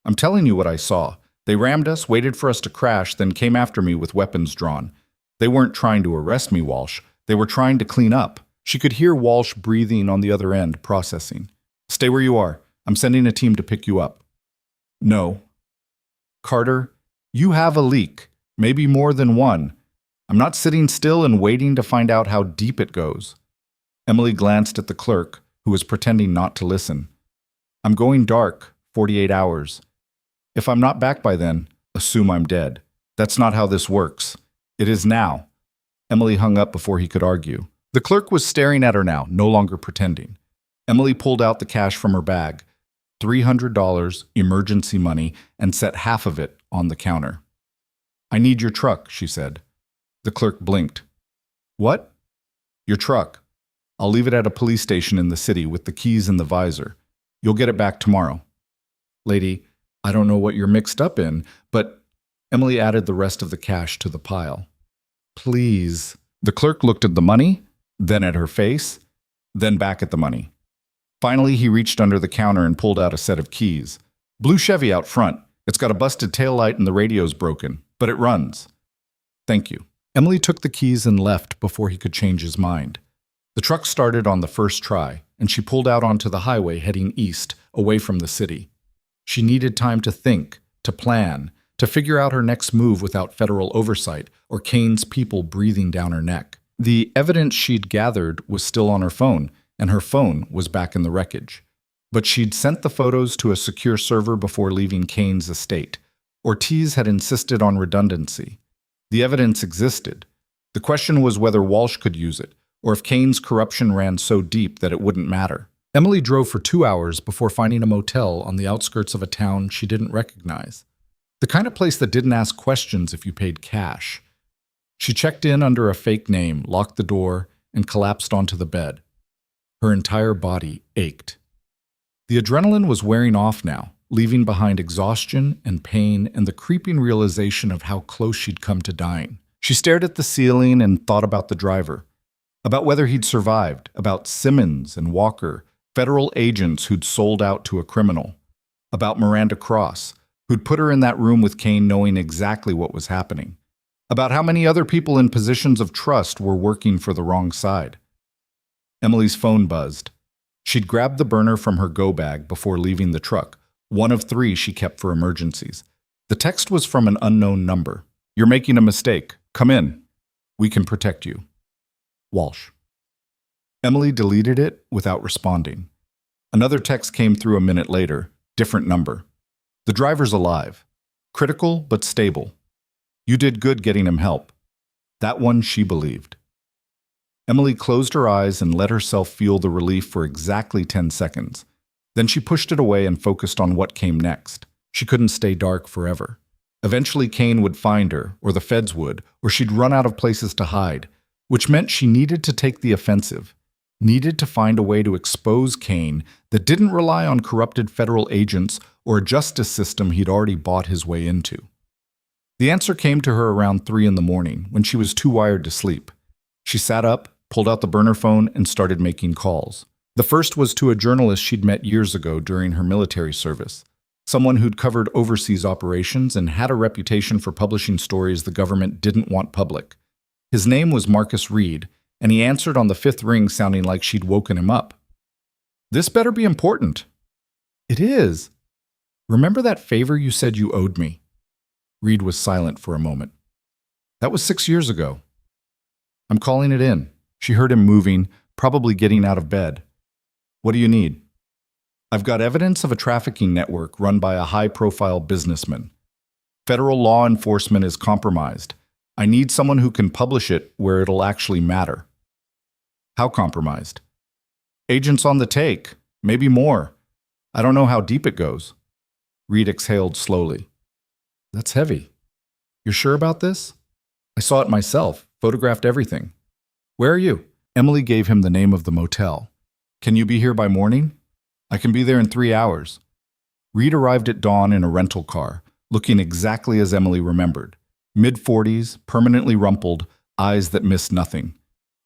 "I'm telling you what I saw. They rammed us, waited for us to crash, then came after me with weapons drawn. They weren't trying to arrest me, Walsh. They were trying to clean up." She could hear Walsh breathing on the other end, processing. "Stay where you are. I'm sending a team to pick you up." "No." "Carter, you have a leak. Maybe more than one. I'm not sitting still and waiting to find out how deep it goes." Emily glanced at the clerk, who was pretending not to listen. "I'm going dark, 48 hours. If I'm not back by then, assume I'm dead. That's not how this works. It is now." Emily hung up before he could argue. The clerk was staring at her now, no longer pretending. Emily pulled out the cash from her bag, $300, emergency money, and set half of it on the counter. "I need your truck," she said. The clerk blinked. "What?" "Your truck. I'll leave it at a police station in the city with the keys in the visor. You'll get it back tomorrow." "Lady, I don't know what you're mixed up in, but..." Emily added the rest of the cash to the pile. "Please." The clerk looked at the money, then at her face, then back at the money. Finally, he reached under the counter and pulled out a set of keys. "Blue Chevy out front. It's got a busted taillight and the radio's broken, but it runs." "Thank you." Emily took the keys and left before he could change his mind. The truck started on the first try, and she pulled out onto the highway heading east, away from the city. She needed time to think, to plan, to figure out her next move without federal oversight or Kane's people breathing down her neck. The evidence she'd gathered was still on her phone, and her phone was back in the wreckage. But she'd sent the photos to a secure server before leaving Kane's estate. Ortiz had insisted on redundancy. The evidence existed. The question was whether Walsh could use it, or if Kane's corruption ran so deep that it wouldn't matter. Emily drove for 2 hours before finding a motel on the outskirts of a town she didn't recognize. The kind of place that didn't ask questions if you paid cash. She checked in under a fake name, locked the door, and collapsed onto the bed. Her entire body ached. The adrenaline was wearing off now, leaving behind exhaustion and pain and the creeping realization of how close she'd come to dying. She stared at the ceiling and thought about the driver, about whether he'd survived, about Simmons and Walker, federal agents who'd sold out to a criminal, about Miranda Cross, who'd put her in that room with Kane knowing exactly what was happening, about how many other people in positions of trust were working for the wrong side. Emily's phone buzzed. She'd grabbed the burner from her go bag before leaving the truck, one of 3 she kept for emergencies. The text was from an unknown number. "You're making a mistake. Come in. We can protect you. Walsh." Emily deleted it without responding. Another text came through a minute later, different number. "The driver's alive. Critical but stable. You did good getting him help." That one she believed. Emily closed her eyes and let herself feel the relief for exactly 10 seconds. Then she pushed it away and focused on what came next. She couldn't stay dark forever. Eventually Kane would find her, or the feds would, or she'd run out of places to hide, which meant she needed to take the offensive, needed to find a way to expose Kane that didn't rely on corrupted federal agents or a justice system he'd already bought his way into. The answer came to her around 3 in the morning, when she was too wired to sleep. She sat up, pulled out the burner phone, and started making calls. The first was to a journalist she'd met years ago during her military service, someone who'd covered overseas operations and had a reputation for publishing stories the government didn't want public. His name was Marcus Reed, and he answered on the 5th ring sounding like she'd woken him up. "This better be important." "It is. Remember that favor you said you owed me?" Reed was silent for a moment. "That was 6 years ago." "I'm calling it in." She heard him moving, probably getting out of bed. "What do you need?" "I've got evidence of a trafficking network run by a high-profile businessman. Federal law enforcement is compromised. I need someone who can publish it where it'll actually matter." "How compromised?" "Agents on the take, maybe more. I don't know how deep it goes." Reed exhaled slowly. "That's heavy. You're sure about this?" "I saw it myself, photographed everything." "Where are you?" Emily gave him the name of the motel. "Can you be here by morning?" "I can be there in 3 hours." Reed arrived at dawn in a rental car, looking exactly as Emily remembered. Mid-40s, permanently rumpled, eyes that missed nothing.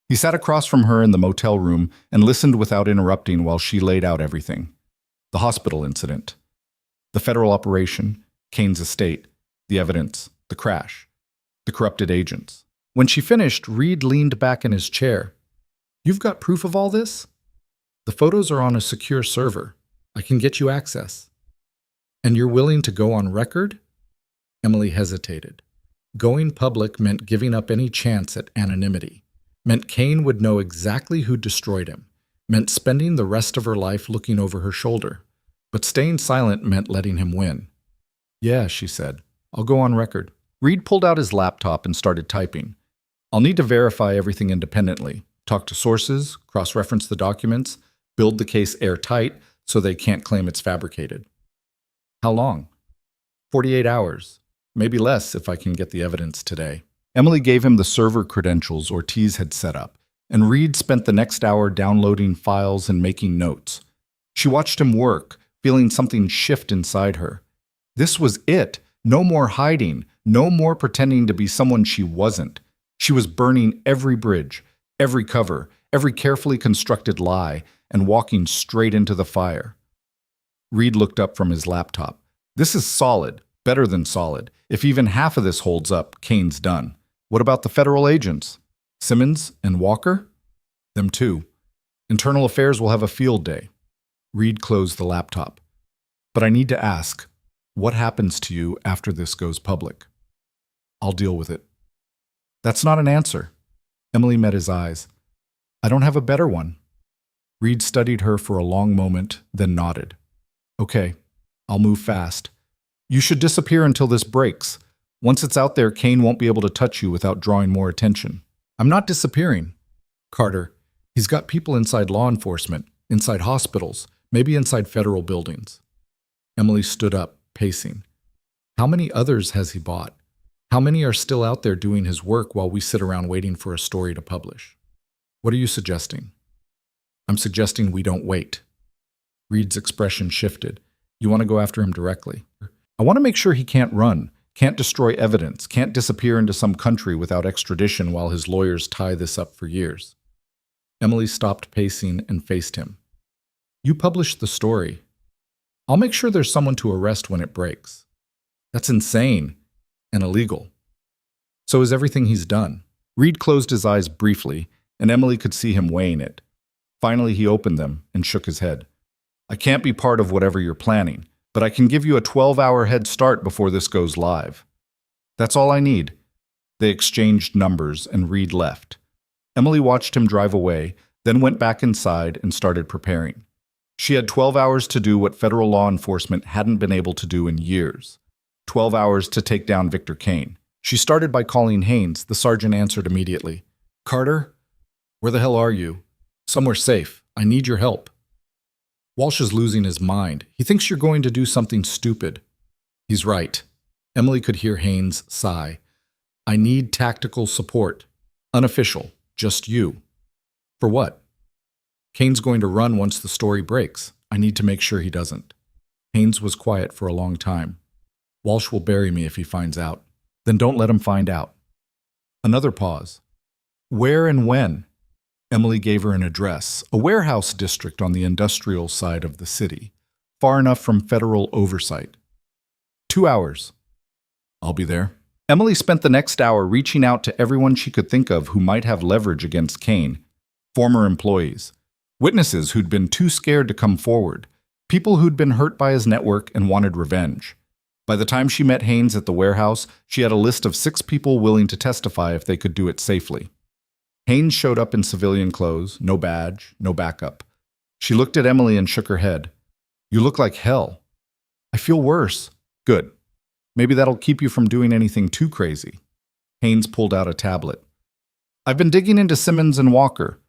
He sat across from her in the motel room and listened without interrupting while she laid out everything. The hospital incident, the federal operation, Kane's estate, the evidence, the crash, the corrupted agents. When she finished, Reed leaned back in his chair. "You've got proof of all this?" "The photos are on a secure server. I can get you access." "And you're willing to go on record?" Emily hesitated. Going public meant giving up any chance at anonymity, meant Kane would know exactly who destroyed him, meant spending the rest of her life looking over her shoulder. But staying silent meant letting him win. "Yeah," she said. "I'll go on record." Reed pulled out his laptop and started typing. "I'll need to verify everything independently, talk to sources, cross-reference the documents, build the case airtight so they can't claim it's fabricated." "How long?" 48 hours. Maybe less if I can get the evidence today." Emily gave him the server credentials Ortiz had set up, and Reed spent the next hour downloading files and making notes. She watched him work, feeling something shift inside her. This was it. No more hiding, no more pretending to be someone she wasn't. She was burning every bridge, every cover, every carefully constructed lie, and walking straight into the fire. Reed looked up from his laptop. "This is solid, better than solid. If even half of this holds up, Kane's done." "What about the federal agents? Simmons and Walker?" "Them too. Internal Affairs will have a field day." Reed closed the laptop. "But I need to ask, what happens to you after this goes public?" "I'll deal with it." "That's not an answer." Emily met his eyes. "I don't have a better one." Reed studied her for a long moment, then nodded. "Okay, I'll move fast. You should disappear until this breaks. Once it's out there, Kane won't be able to touch you without drawing more attention." "I'm not disappearing." "Carter, he's got people inside law enforcement, inside hospitals, maybe inside federal buildings." Emily stood up, pacing. "How many others has he bought? How many are still out there doing his work while we sit around waiting for a story to publish?" "What are you suggesting?" "I'm suggesting we don't wait." Reed's expression shifted. You want to go after him directly? I want to make sure he can't run, can't destroy evidence, can't disappear into some country without extradition while his lawyers tie this up for years. Emily stopped pacing and faced him. You published the story. I'll make sure there's someone to arrest when it breaks. That's insane and illegal. So is everything he's done. Reed closed his eyes briefly, and Emily could see him weighing it. Finally, he opened them and shook his head. I can't be part of whatever you're planning, but I can give you a 12-hour head start before this goes live. That's all I need. They exchanged numbers, and Reed left. Emily watched him drive away, then went back inside and started preparing. She had 12 hours to do what federal law enforcement hadn't been able to do in years. 12 hours to take down Victor Kane. She started by calling Haynes. The sergeant answered immediately. Carter? Where the hell are you? Somewhere safe. I need your help. Walsh is losing his mind. He thinks you're going to do something stupid. He's right. Emily could hear Haynes sigh. I need tactical support. Unofficial. Just you. For what? Kane's going to run once the story breaks. I need to make sure he doesn't. Haynes was quiet for a long time. Walsh will bury me if he finds out. Then don't let him find out. Another pause. Where and when? Emily gave her an address, a warehouse district on the industrial side of the city, far enough from federal oversight. 2 hours. I'll be there. Emily spent the next hour reaching out to everyone she could think of who might have leverage against Kane. Former employees, witnesses who'd been too scared to come forward, people who'd been hurt by his network and wanted revenge. By the time she met Haynes at the warehouse, she had a list of 6 people willing to testify if they could do it safely. Haynes showed up in civilian clothes, no badge, no backup. She looked at Emily and shook her head. You look like hell. I feel worse. Good. Maybe that'll keep you from doing anything too crazy. Haynes pulled out a tablet. I've been digging into Simmons and Walker.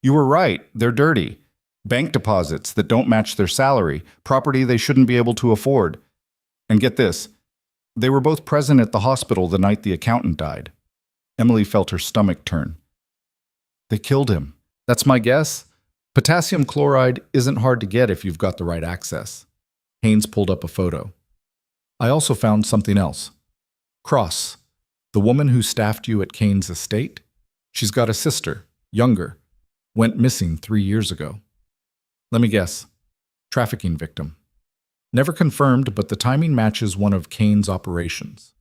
You were right, they're dirty. Bank deposits that don't match their salary, property they shouldn't be able to afford. And get this, they were both present at the hospital the night the accountant died. Emily felt her stomach turn. They killed him. That's my guess. Potassium chloride isn't hard to get if you've got the right access. Haynes pulled up a photo. I also found something else. Cross, the woman who staffed you at Kane's estate. She's got a sister, younger, went missing 3 years ago. Let me guess. Trafficking victim. Never confirmed, but the timing matches one of Kane's operations.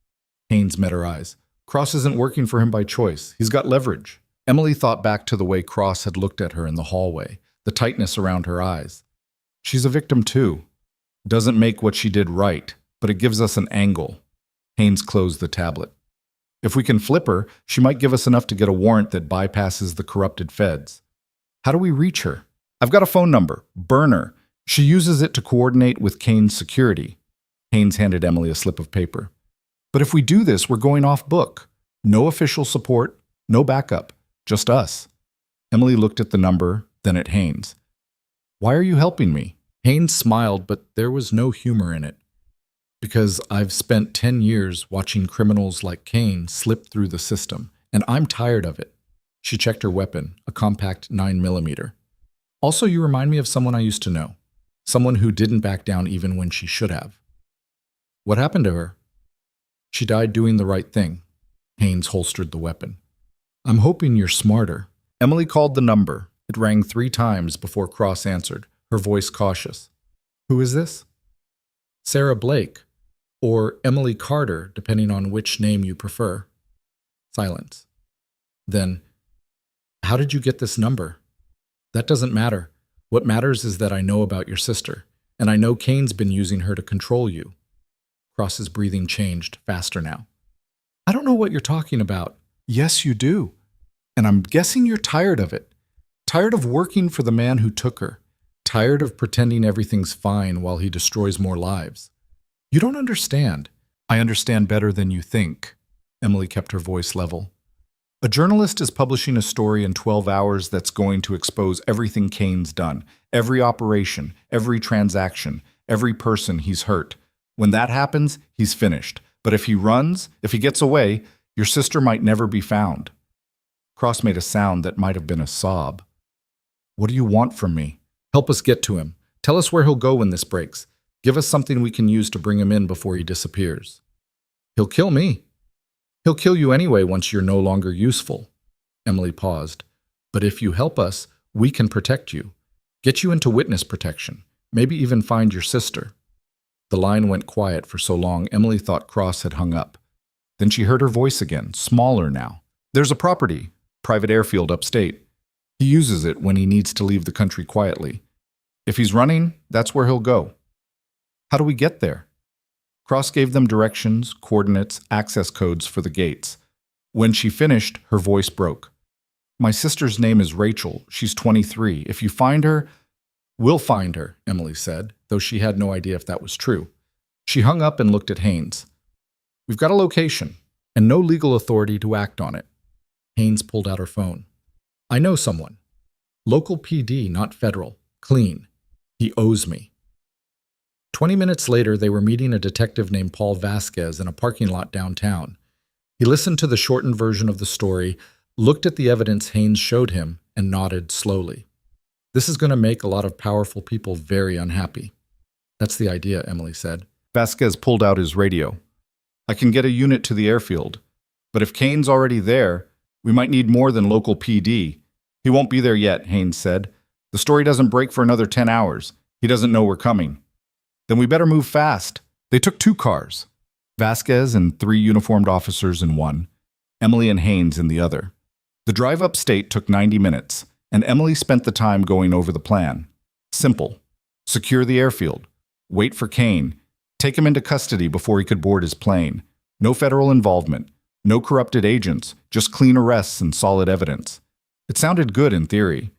Haynes met her eyes. Cross isn't working for him by choice. He's got leverage. Emily thought back to the way Cross had looked at her in the hallway, the tightness around her eyes. She's a victim too. Doesn't make what she did right, but it gives us an angle. Haynes closed the tablet. If we can flip her, she might give us enough to get a warrant that bypasses the corrupted feds. How do we reach her? I've got a phone number. Burn her. She uses it to coordinate with Kane's security. Haynes handed Emily a slip of paper. But if we do this, we're going off book. No official support, no backup, just us. Emily looked at the number, then at Haynes. Why are you helping me? Haynes smiled, but there was no humor in it. Because I've spent 10 years watching criminals like Kane slip through the system, and I'm tired of it. She checked her weapon, a compact 9mm. Also, you remind me of someone I used to know. Someone who didn't back down even when she should have. What happened to her? She died doing the right thing. Haynes holstered the weapon. I'm hoping you're smarter. Emily called the number. It rang 3 times before Cross answered, her voice cautious. Who is this? Sarah Blake, or Emily Carter, depending on which name you prefer. Silence. Then, how did you get this number? That doesn't matter. What matters is that I know about your sister, and I know Kane's been using her to control you. Cross's breathing changed, faster now. I don't know what you're talking about. Yes, you do. And I'm guessing you're tired of it. Tired of working for the man who took her. Tired of pretending everything's fine while he destroys more lives. You don't understand. I understand better than you think. Emily kept her voice level. A journalist is publishing a story in 12 hours that's going to expose everything Kane's done, every operation, every transaction, every person he's hurt. When that happens, he's finished. But if he runs, if he gets away, your sister might never be found. Cross made a sound that might have been a sob. What do you want from me? Help us get to him. Tell us where he'll go when this breaks. Give us something we can use to bring him in before he disappears. He'll kill me. He'll kill you anyway once you're no longer useful. Emily paused. But if you help us, we can protect you. Get you into witness protection. Maybe even find your sister. The line went quiet for so long, Emily thought Cross had hung up. Then she heard her voice again, smaller now. There's a property, private airfield upstate. He uses it when he needs to leave the country quietly. If he's running, that's where he'll go. How do we get there? Cross gave them directions, coordinates, access codes for the gates. When she finished, her voice broke. My sister's name is Rachel. She's 23. If you find her, we'll find her, Emily said, though she had no idea if that was true. She hung up and looked at Haynes. We've got a location, and no legal authority to act on it. Haynes pulled out her phone. I know someone. Local PD, not federal. Clean. He owes me. 20 minutes later, they were meeting a detective named Paul Vasquez in a parking lot downtown. He listened to the shortened version of the story, looked at the evidence Haynes showed him, and nodded slowly. This is going to make a lot of powerful people very unhappy. That's the idea, Emily said. Vasquez pulled out his radio. I can get a unit to the airfield, but if Kane's already there, we might need more than local PD. He won't be there yet, Haynes said. The story doesn't break for another 10 hours. He doesn't know we're coming. Then we better move fast. They took 2 cars. Vasquez and 3 uniformed officers in one, Emily and Haynes in the other. The drive upstate took 90 minutes, and Emily spent the time going over the plan. Simple. Secure the airfield. Wait for Kane. Take him into custody before he could board his plane. No federal involvement. No corrupted agents. Just clean arrests and solid evidence. It sounded good in theory.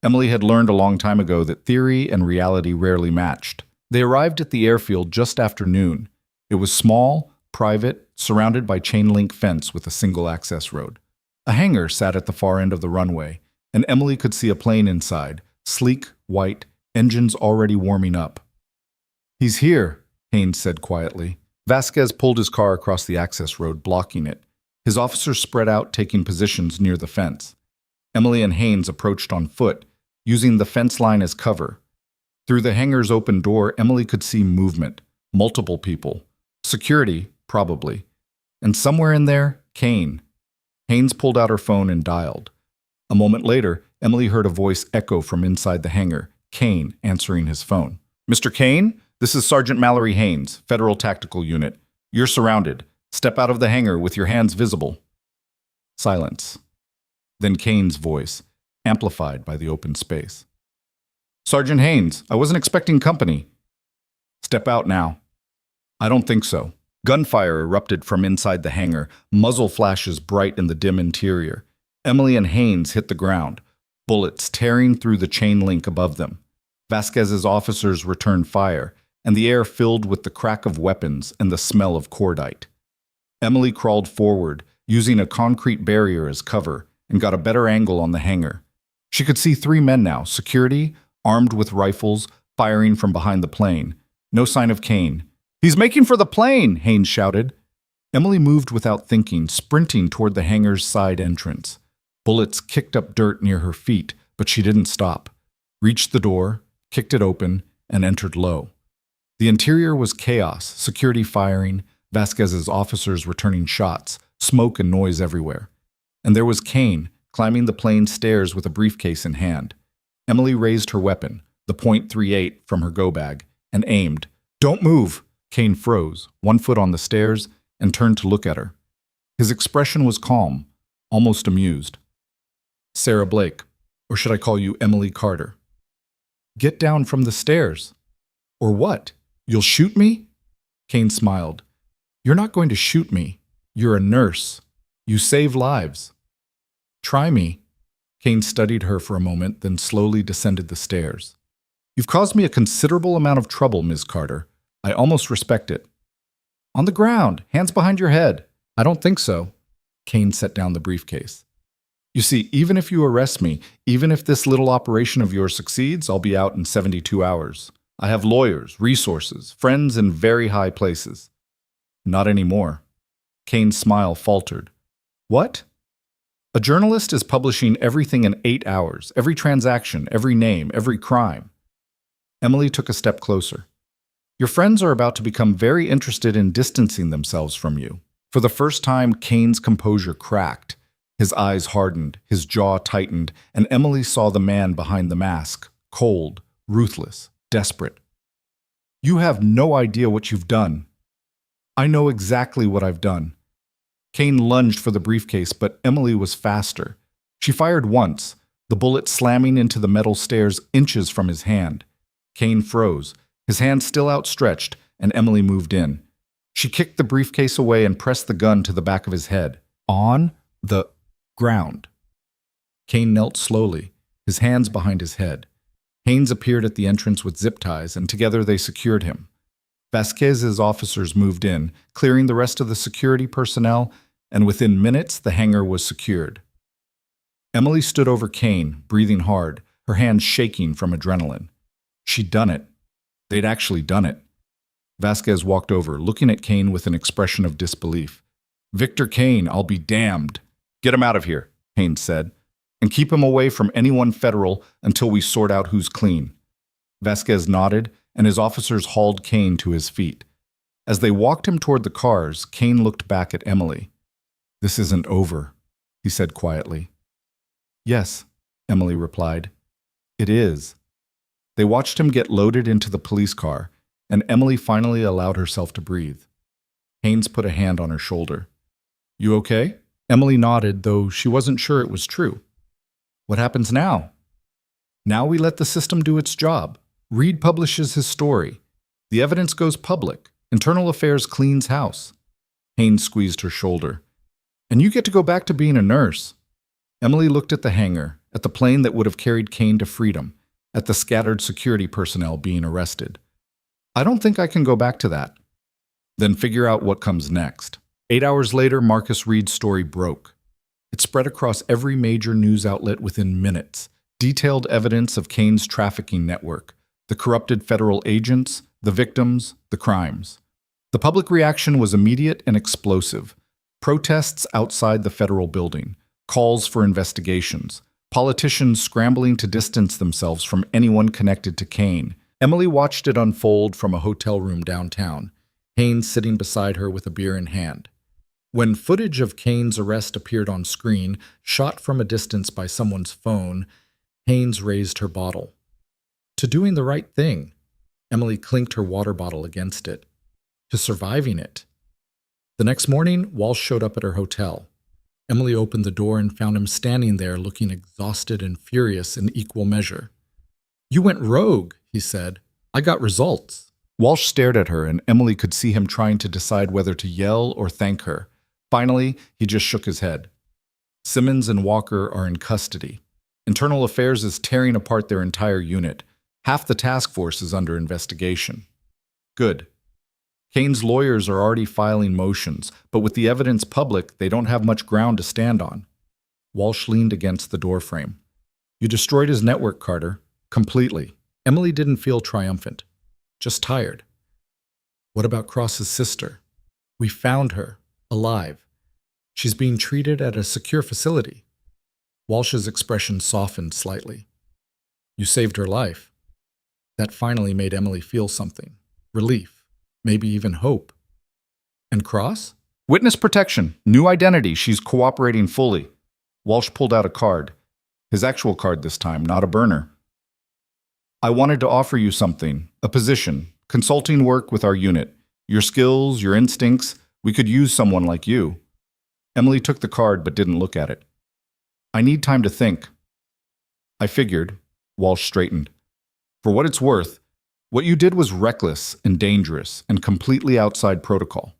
Emily had learned a long time ago that theory and reality rarely matched. They arrived at the airfield just after noon. It was small, private, surrounded by chain-link fence with a single access road. A hangar sat at the far end of the runway, and Emily could see a plane inside, sleek, white, engines already warming up. He's here, Haynes said quietly. Vasquez pulled his car across the access road, blocking it. His officers spread out, taking positions near the fence. Emily and Haynes approached on foot, using the fence line as cover. Through the hangar's open door, Emily could see movement, multiple people. Security, probably. And somewhere in there, Kane. Haynes pulled out her phone and dialed. A moment later, Emily heard a voice echo from inside the hangar, Kane answering his phone. Mr. Kane, this is Sergeant Mallory Haynes, Federal Tactical Unit. You're surrounded. Step out of the hangar with your hands visible. Silence. Then Kane's voice, amplified by the open space. Sergeant Haynes, I wasn't expecting company. Step out now. I don't think so. Gunfire erupted from inside the hangar, muzzle flashes bright in the dim interior. Emily and Haynes hit the ground, bullets tearing through the chain link above them. Vasquez's officers returned fire, and the air filled with the crack of weapons and the smell of cordite. Emily crawled forward, using a concrete barrier as cover, and got a better angle on the hangar. She could see 3 men now, security, armed with rifles, firing from behind the plane. No sign of Kane. He's making for the plane, Haynes shouted. Emily moved without thinking, sprinting toward the hangar's side entrance. Bullets kicked up dirt near her feet, but she didn't stop. Reached the door, kicked it open, and entered low. The interior was chaos, security firing, Vasquez's officers returning shots, smoke and noise everywhere. And there was Kane, climbing the plane stairs with a briefcase in hand. Emily raised her weapon, the .38 from her go bag, and aimed. Don't move! Kane froze, 1 foot on the stairs, and turned to look at her. His expression was calm, almost amused. Sarah Blake, or should I call you Emily Carter? Get down from the stairs. Or what? You'll shoot me? Kane smiled. You're not going to shoot me. You're a nurse. You save lives. Try me. Kane studied her for a moment, then slowly descended the stairs. You've caused me a considerable amount of trouble, Ms. Carter. I almost respect it. On the ground, hands behind your head. I don't think so. Kane set down the briefcase. You see, even if you arrest me, even if this little operation of yours succeeds, I'll be out in 72 hours. I have lawyers, resources, friends in very high places. Not anymore. Kane's smile faltered. What? A journalist is publishing everything in 8 hours, every transaction, every name, every crime. Emily took a step closer. Your friends are about to become very interested in distancing themselves from you. For the first time, Kane's composure cracked. His eyes hardened, his jaw tightened, and Emily saw the man behind the mask, cold, ruthless, desperate. You have no idea what you've done. I know exactly what I've done. Kane lunged for the briefcase, but Emily was faster. She fired once, the bullet slamming into the metal stairs inches from his hand. Kane froze, his hand still outstretched, and Emily moved in. She kicked the briefcase away and pressed the gun to the back of his head. On the ground. Kane knelt slowly, his hands behind his head. Haynes appeared at the entrance with zip ties, and together they secured him. Vasquez's officers moved in, clearing the rest of the security personnel, and within minutes the hangar was secured. Emily stood over Kane, breathing hard, her hands shaking from adrenaline. She'd done it. They'd actually done it. Vasquez walked over, looking at Kane with an expression of disbelief. Victor Kane, I'll be damned. Get him out of here, Haynes said, and keep him away from anyone federal until we sort out who's clean. Vasquez nodded, and his officers hauled Kane to his feet. As they walked him toward the cars, Kane looked back at Emily. This isn't over, he said quietly. Yes, Emily replied. It is. They watched him get loaded into the police car, and Emily finally allowed herself to breathe. Haynes put a hand on her shoulder. You okay? Emily nodded, though she wasn't sure it was true. What happens now? Now we let the system do its job. Reed publishes his story. The evidence goes public. Internal Affairs cleans house. Haynes squeezed her shoulder. And you get to go back to being a nurse. Emily looked at the hangar, at the plane that would have carried Kane to freedom, at the scattered security personnel being arrested. I don't think I can go back to that. Then figure out what comes next. 8 hours later, Marcus Reed's story broke. It spread across every major news outlet within minutes. Detailed evidence of Kane's trafficking network, the corrupted federal agents, the victims, the crimes. The public reaction was immediate and explosive. Protests outside the federal building, calls for investigations, politicians scrambling to distance themselves from anyone connected to Kane. Emily watched it unfold from a hotel room downtown, Haynes sitting beside her with a beer in hand. When footage of Kane's arrest appeared on screen, shot from a distance by someone's phone, Haynes raised her bottle. To doing the right thing. Emily clinked her water bottle against it. To surviving it. The next morning, Walsh showed up at her hotel. Emily opened the door and found him standing there looking exhausted and furious in equal measure. You went rogue, he said. I got results. Walsh stared at her, and Emily could see him trying to decide whether to yell or thank her. Finally, he just shook his head. Simmons and Walker are in custody. Internal Affairs is tearing apart their entire unit. Half the task force is under investigation. Good. Kane's lawyers are already filing motions, but with the evidence public, they don't have much ground to stand on. Walsh leaned against the doorframe. You destroyed his network, Carter. Completely. Emily didn't feel triumphant. Just tired. What about Cross's sister? We found her, alive. She's being treated at a secure facility. Walsh's expression softened slightly. You saved her life. That finally made Emily feel something. Relief. Maybe even hope. And Cross? Witness protection. New identity. She's cooperating fully. Walsh pulled out a card. His actual card this time, not a burner. I wanted to offer you something. A position. Consulting work with our unit. Your skills, your instincts. We could use someone like you. Emily took the card but didn't look at it. I need time to think. I figured. Walsh straightened. For what it's worth, what you did was reckless and dangerous and completely outside protocol.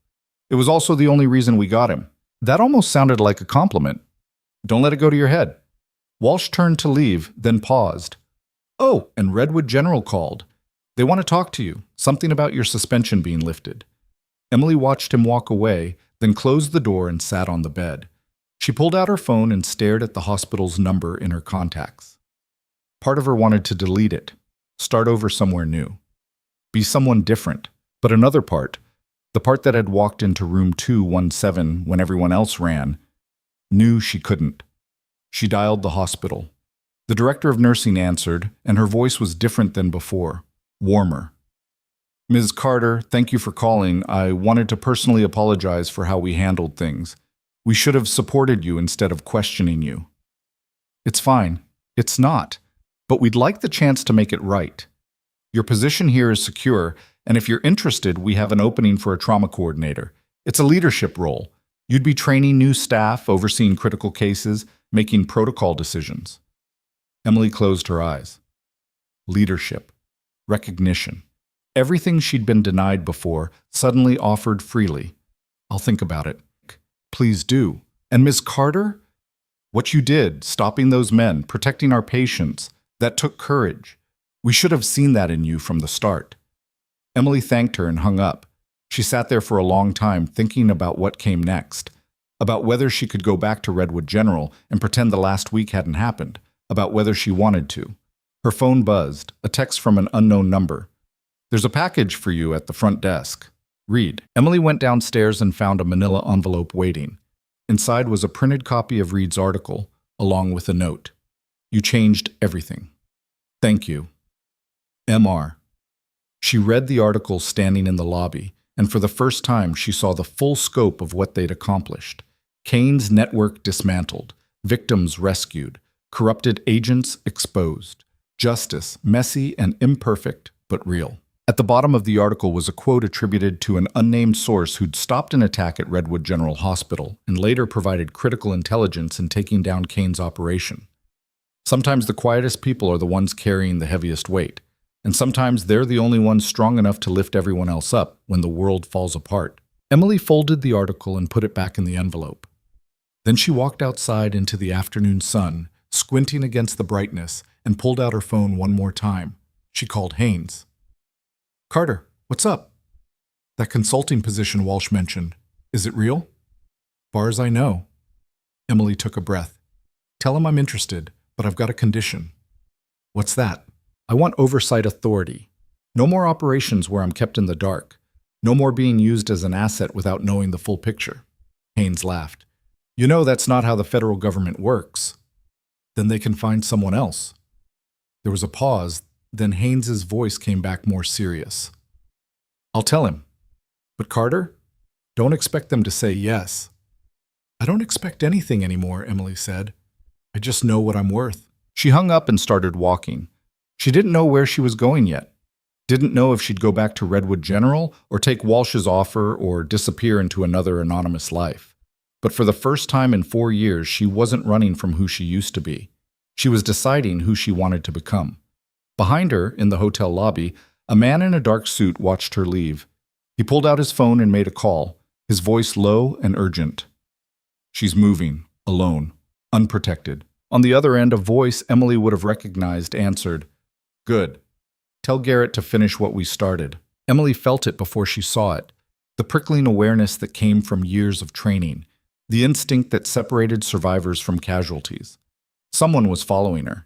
It was also the only reason we got him. That almost sounded like a compliment. Don't let it go to your head. Walsh turned to leave, then paused. Oh, and Redwood General called. They want to talk to you, something about your suspension being lifted. Emily watched him walk away, then closed the door and sat on the bed. She pulled out her phone and stared at the hospital's number in her contacts. Part of her wanted to delete it, start over somewhere new, be someone different. But another part, the part that had walked into room 217 when everyone else ran, knew she couldn't. She dialed the hospital. The director of nursing answered, and her voice was different than before, warmer. Ms. Carter, thank you for calling. I wanted to personally apologize for how we handled things. We should have supported you instead of questioning you. It's fine. It's not. But we'd like the chance to make it right. Your position here is secure, and if you're interested, we have an opening for a trauma coordinator. It's a leadership role. You'd be training new staff, overseeing critical cases, making protocol decisions. Emily closed her eyes. Leadership. Recognition. Everything she'd been denied before, suddenly offered freely. I'll think about it. Please do. And Ms. Carter? What you did, stopping those men, protecting our patients, that took courage. We should have seen that in you from the start. Emily thanked her and hung up. She sat there for a long time thinking about what came next, about whether she could go back to Redwood General and pretend the last week hadn't happened, about whether she wanted to. Her phone buzzed, a text from an unknown number. There's a package for you at the front desk. Read. Emily went downstairs and found a manila envelope waiting. Inside was a printed copy of Reed's article, along with a note. You changed everything. Thank you. M.R. She read the article standing in the lobby, and for the first time she saw the full scope of what they'd accomplished. Kane's network dismantled, victims rescued, corrupted agents exposed, justice messy and imperfect, but real. At the bottom of the article was a quote attributed to an unnamed source who'd stopped an attack at Redwood General Hospital and later provided critical intelligence in taking down Kane's operation. Sometimes the quietest people are the ones carrying the heaviest weight, and sometimes they're the only ones strong enough to lift everyone else up when the world falls apart. Emily folded the article and put it back in the envelope. Then she walked outside into the afternoon sun, squinting against the brightness, and pulled out her phone one more time. She called Haynes. Carter, what's up? That consulting position Walsh mentioned, is it real? Far as I know. Emily took a breath. Tell him I'm interested, but I've got a condition. What's that? I want oversight authority. No more operations where I'm kept in the dark. No more being used as an asset without knowing the full picture. Haynes laughed. You know that's not how the federal government works. Then they can find someone else. There was a pause. Then Haynes's voice came back more serious. I'll tell him. But Carter, don't expect them to say yes. I don't expect anything anymore, Emily said. I just know what I'm worth. She hung up and started walking. She didn't know where she was going yet. Didn't know if she'd go back to Redwood General or take Walsh's offer or disappear into another anonymous life. But for the first time in 4 years, she wasn't running from who she used to be. She was deciding who she wanted to become. Behind her, in the hotel lobby, a man in a dark suit watched her leave. He pulled out his phone and made a call, his voice low and urgent. She's moving, alone, unprotected. On the other end, a voice Emily would have recognized answered, Good. Tell Garrett to finish what we started. Emily felt it before she saw it, the prickling awareness that came from years of training, the instinct that separated survivors from casualties. Someone was following her.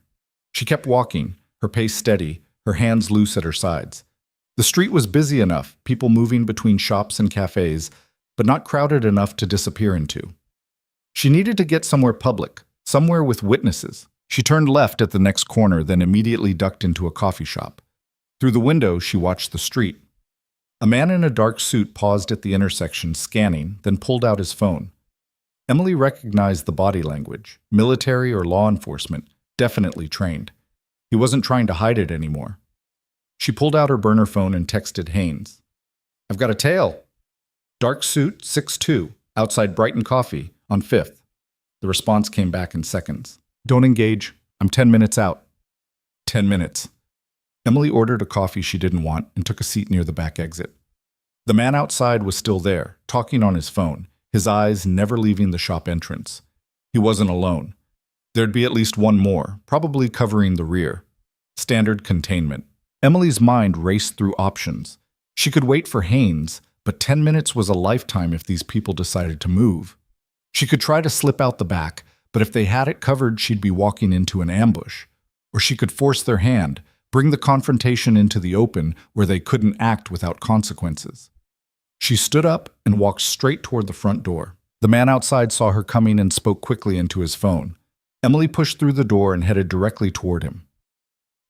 She kept walking, her pace steady, her hands loose at her sides. The street was busy enough, people moving between shops and cafes, but not crowded enough to disappear into. She needed to get somewhere public, somewhere with witnesses. She turned left at the next corner, then immediately ducked into a coffee shop. Through the window, she watched the street. A man in a dark suit paused at the intersection, scanning, then pulled out his phone. Emily recognized the body language, military or law enforcement, definitely trained. He wasn't trying to hide it anymore. She pulled out her burner phone and texted Haynes. I've got a tail. Dark suit, 6'2", outside Brighton Coffee, on 5th. The response came back in seconds. Don't engage. I'm 10 minutes out. 10 minutes. Emily ordered a coffee she didn't want and took a seat near the back exit. The man outside was still there, talking on his phone, his eyes never leaving the shop entrance. He wasn't alone. There'd be at least one more, probably covering the rear. Standard containment. Emily's mind raced through options. She could wait for Haynes, but 10 minutes was a lifetime if these people decided to move. She could try to slip out the back, but if they had it covered, she'd be walking into an ambush. Or she could force their hand, bring the confrontation into the open where they couldn't act without consequences. She stood up and walked straight toward the front door. The man outside saw her coming and spoke quickly into his phone. Emily pushed through the door and headed directly toward him.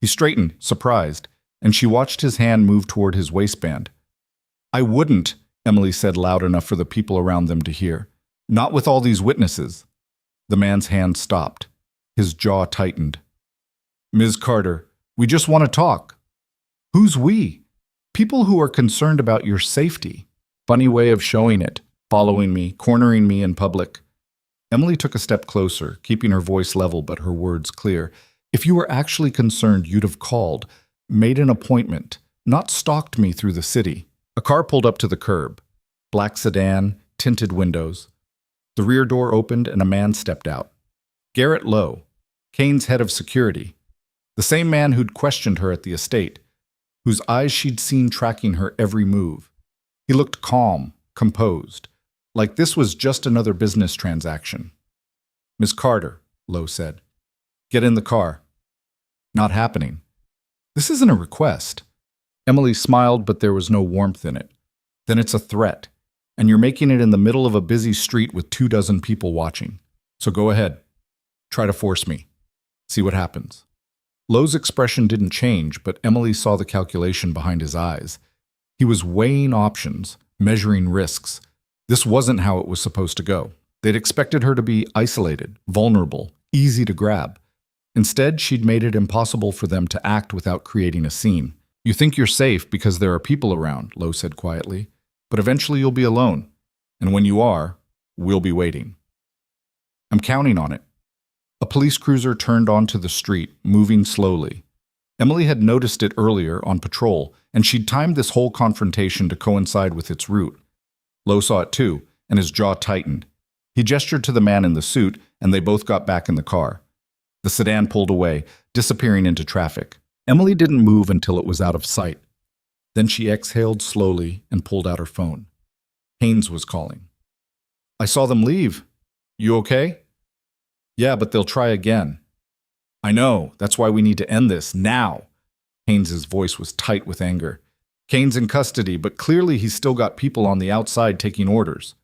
He straightened, surprised, and she watched his hand move toward his waistband. "I wouldn't," Emily said loud enough for the people around them to hear. "Not with all these witnesses." The man's hand stopped. His jaw tightened. "Ms. Carter, we just want to talk." "Who's we?" "People who are concerned about your safety." Funny way of showing it, following me, cornering me in public. Emily took a step closer, keeping her voice level but her words clear. "If you were actually concerned, you'd have called, made an appointment, not stalked me through the city." A car pulled up to the curb. Black sedan, tinted windows. The rear door opened and a man stepped out. Garrett Lowe, Kane's head of security. The same man who'd questioned her at the estate, whose eyes she'd seen tracking her every move. He looked calm, composed, like this was just another business transaction. "Miss Carter," Lowe said, "get in the car." "Not happening." "This isn't a request." Emily smiled, but there was no warmth in it. "Then it's a threat, and you're making it in the middle of a busy street with 24 people watching. So go ahead. Try to force me. See what happens." Lowe's expression didn't change, but Emily saw the calculation behind his eyes. He was weighing options, measuring risks. This wasn't how it was supposed to go. They'd expected her to be isolated, vulnerable, easy to grab. Instead, she'd made it impossible for them to act without creating a scene. "You think you're safe because there are people around," Lowe said quietly, "but eventually you'll be alone. And when you are, we'll be waiting." "I'm counting on it." A police cruiser turned onto the street, moving slowly. Emily had noticed it earlier on patrol, and she'd timed this whole confrontation to coincide with its route. Lowe saw it too, and his jaw tightened. He gestured to the man in the suit, and they both got back in the car. The sedan pulled away, disappearing into traffic. Emily didn't move until it was out of sight. Then she exhaled slowly and pulled out her phone. Haynes was calling. "I saw them leave. You okay?" "Yeah, but they'll try again." "I know. That's why we need to end this, now." Haynes's voice was tight with anger. "Kane's in custody, but clearly he's still got people on the outside taking orders."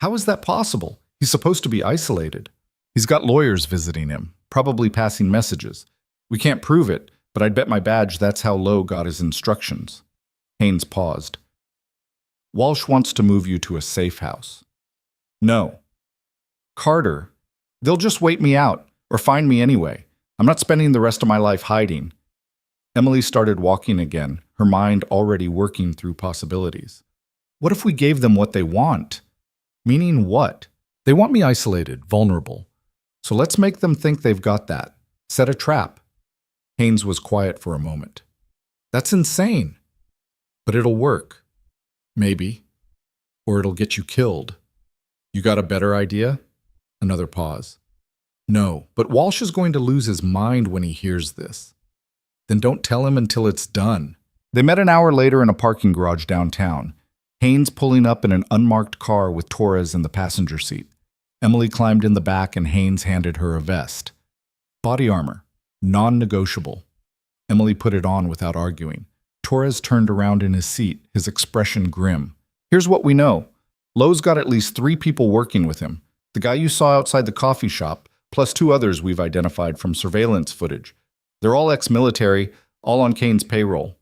"How is that possible? He's supposed to be isolated." "He's got lawyers visiting him, probably passing messages. We can't prove it, but I'd bet my badge that's how Lowe got his instructions." Haynes paused. "Walsh wants to move you to a safe house." "No." "Carter, they'll just wait me out, or find me anyway. I'm not spending the rest of my life hiding." Emily started walking again, her mind already working through possibilities. "What if we gave them what they want?" "Meaning what?" "They want me isolated, vulnerable. So let's make them think they've got that. Set a trap." Haynes was quiet for a moment. "That's insane." "But it'll work. Maybe. Or it'll get you killed." "You got a better idea?" Another pause. "No, but Walsh is going to lose his mind when he hears this." "Then don't tell him until it's done." They met an hour later in a parking garage downtown. Haynes pulling up in an unmarked car with Torres in the passenger seat. Emily climbed in the back and Haynes handed her a vest. Body armor. Non-negotiable. Emily put it on without arguing. Torres turned around in his seat, his expression grim. "Here's what we know. Lowe's got at least 3 people working with him. The guy you saw outside the coffee shop, plus 2 others we've identified from surveillance footage. They're all ex-military, all on Kane's payroll."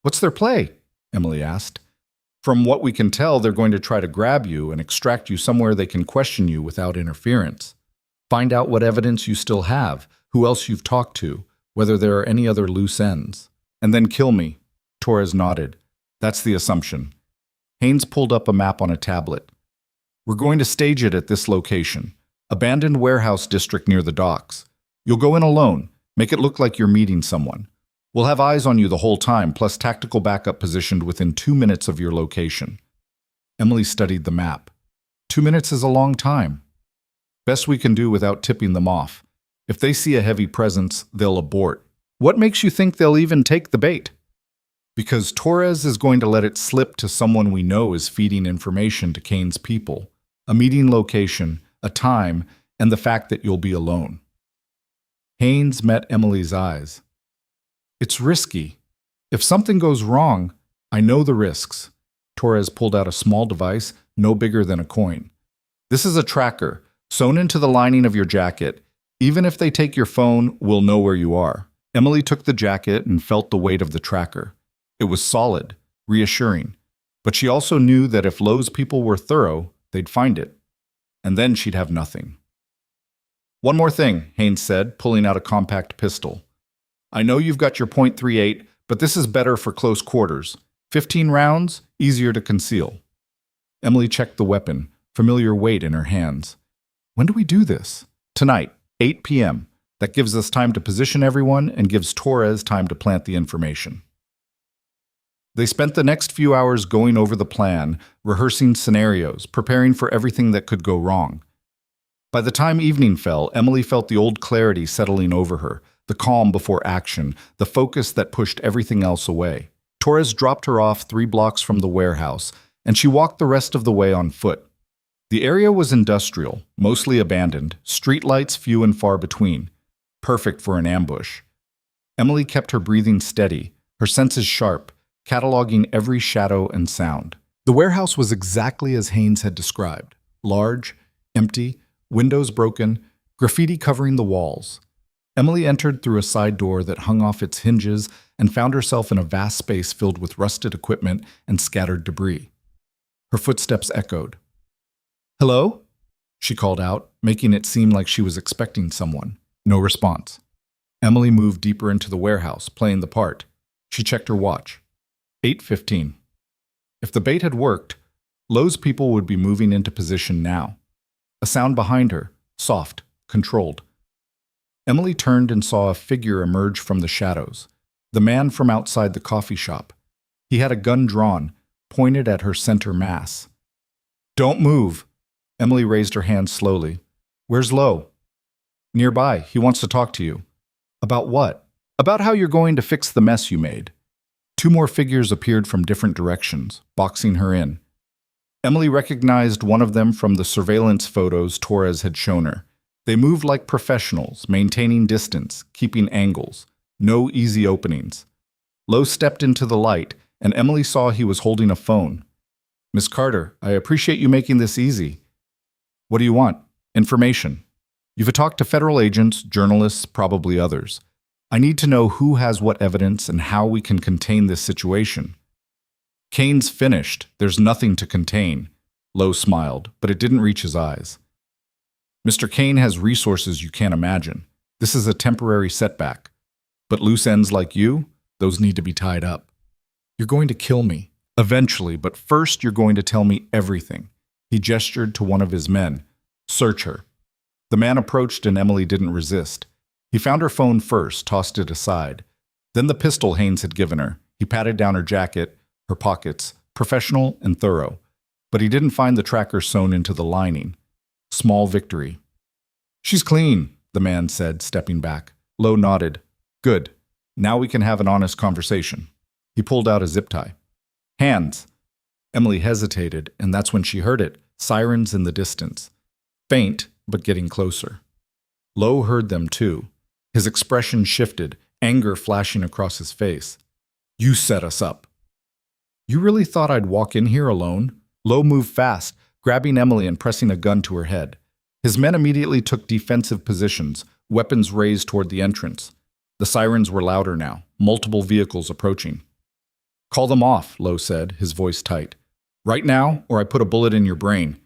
"What's their play?" Emily asked. "From what we can tell, they're going to try to grab you and extract you somewhere they can question you without interference. Find out what evidence you still have, who else you've talked to, whether there are any other loose ends. And then kill me." Torres nodded. "That's the assumption." Haynes pulled up a map on a tablet. "We're going to stage it at this location. Abandoned warehouse district near the docks. You'll go in alone. Make it look like you're meeting someone. We'll have eyes on you the whole time, plus tactical backup positioned within 2 minutes of your location." Emily studied the map. 2 minutes is a long time. Best we can do without tipping them off. If they see a heavy presence, they'll abort. "What makes you think they'll even take the bait?" "Because Torres is going to let it slip to someone we know is feeding information to Kane's people. A meeting location, a time, and the fact that you'll be alone." Haynes met Emily's eyes. "It's risky. If something goes wrong, I know the risks." Torres pulled out a small device, no bigger than a coin. "This is a tracker, sewn into the lining of your jacket. Even if they take your phone, we'll know where you are. Emily took the jacket and felt the weight of the tracker. It was solid, reassuring. But she also knew that if Lowe's people were thorough, they'd find it. And then she'd have nothing. "One more thing," Haynes said, pulling out a compact pistol. "I know you've got your .38, but this is better for close quarters. 15 rounds, easier to conceal." Emily checked the weapon, familiar weight in her hands. "When do we do this?" "Tonight, 8 p.m. That gives us time to position everyone and gives Torres time to plant the information." They spent the next few hours going over the plan, rehearsing scenarios, preparing for everything that could go wrong. By the time evening fell, Emily felt the old clarity settling over her, the calm before action, the focus that pushed everything else away. Torres dropped her off 3 blocks from the warehouse, and she walked the rest of the way on foot. The area was industrial, mostly abandoned, streetlights few and far between. Perfect for an ambush. Emily kept her breathing steady, her senses sharp, cataloging every shadow and sound. The warehouse was exactly as Haynes had described. Large, empty, windows broken, graffiti covering the walls. Emily entered through a side door that hung off its hinges and found herself in a vast space filled with rusted equipment and scattered debris. Her footsteps echoed. "Hello?" she called out, making it seem like she was expecting someone. No response. Emily moved deeper into the warehouse, playing the part. She checked her watch. 8:15. If the bait had worked, Lowe's people would be moving into position now. A sound behind her, soft, controlled. Emily turned and saw a figure emerge from the shadows. The man from outside the coffee shop. He had a gun drawn, pointed at her center mass. "Don't move." Emily raised her hand slowly. "Where's Lowe?" "Nearby. He wants to talk to you." "About what?" "About how you're going to fix the mess you made." 2 more figures appeared from different directions, boxing her in. Emily recognized one of them from the surveillance photos Torres had shown her. They moved like professionals, maintaining distance, keeping angles. No easy openings. Lowe stepped into the light, and Emily saw he was holding a phone. "Miss Carter, I appreciate you making this easy." "What do you want?" "Information. You've talked to federal agents, journalists, probably others. I need to know who has what evidence and how we can contain this situation." "Kane's finished. There's nothing to contain." Lowe smiled, but it didn't reach his eyes. "Mr. Kane has resources you can't imagine. This is a temporary setback. But loose ends like you, those need to be tied up. You're going to kill me. Eventually, but first you're going to tell me everything." He gestured to one of his men. "Search her." The man approached and Emily didn't resist. He found her phone first, tossed it aside. Then the pistol Haynes had given her. He patted down her jacket, her pockets, professional and thorough. But he didn't find the tracker sewn into the lining. Small victory. "She's clean," the man said, stepping back. Lowe nodded. "Good. Now we can have an honest conversation." He pulled out a zip tie. "Hands." Emily hesitated, and that's when she heard it. Sirens in the distance. Faint, but getting closer. Lowe heard them too. His expression shifted, anger flashing across his face. "You set us up." "You really thought I'd walk in here alone?" Lowe moved fast, grabbing Emily and pressing a gun to her head. His men immediately took defensive positions, weapons raised toward the entrance. The sirens were louder now, multiple vehicles approaching. "Call them off," Lowe said, his voice tight. "Right now, or I put a bullet in your brain."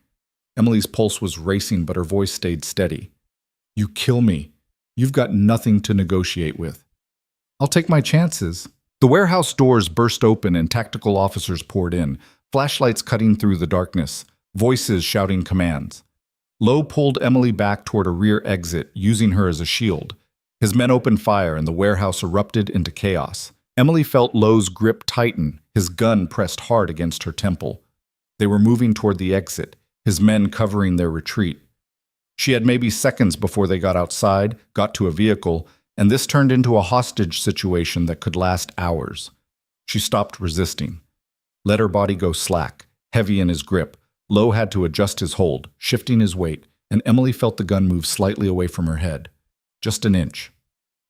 Emily's pulse was racing, but her voice stayed steady. "You kill me. You've got nothing to negotiate with." "I'll take my chances." The warehouse doors burst open and tactical officers poured in, flashlights cutting through the darkness, voices shouting commands. Lowe pulled Emily back toward a rear exit, using her as a shield. His men opened fire and the warehouse erupted into chaos. Emily felt Lowe's grip tighten, his gun pressed hard against her temple. They were moving toward the exit, his men covering their retreat. She had maybe seconds before they got outside, got to a vehicle, and this turned into a hostage situation that could last hours. She stopped resisting. Let her body go slack, heavy in his grip. Lowe had to adjust his hold, shifting his weight, and Emily felt the gun move slightly away from her head. Just an inch.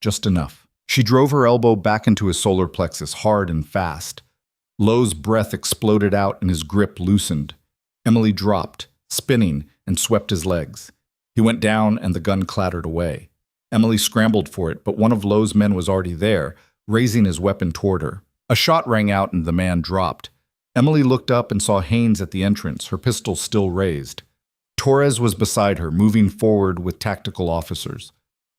Just enough. She drove her elbow back into his solar plexus, hard and fast. Lowe's breath exploded out and his grip loosened. Emily dropped, spinning, and swept his legs. He went down and the gun clattered away. Emily scrambled for it, but one of Lowe's men was already there, raising his weapon toward her. A shot rang out and the man dropped. Emily looked up and saw Haynes at the entrance, her pistol still raised. Torres was beside her, moving forward with tactical officers.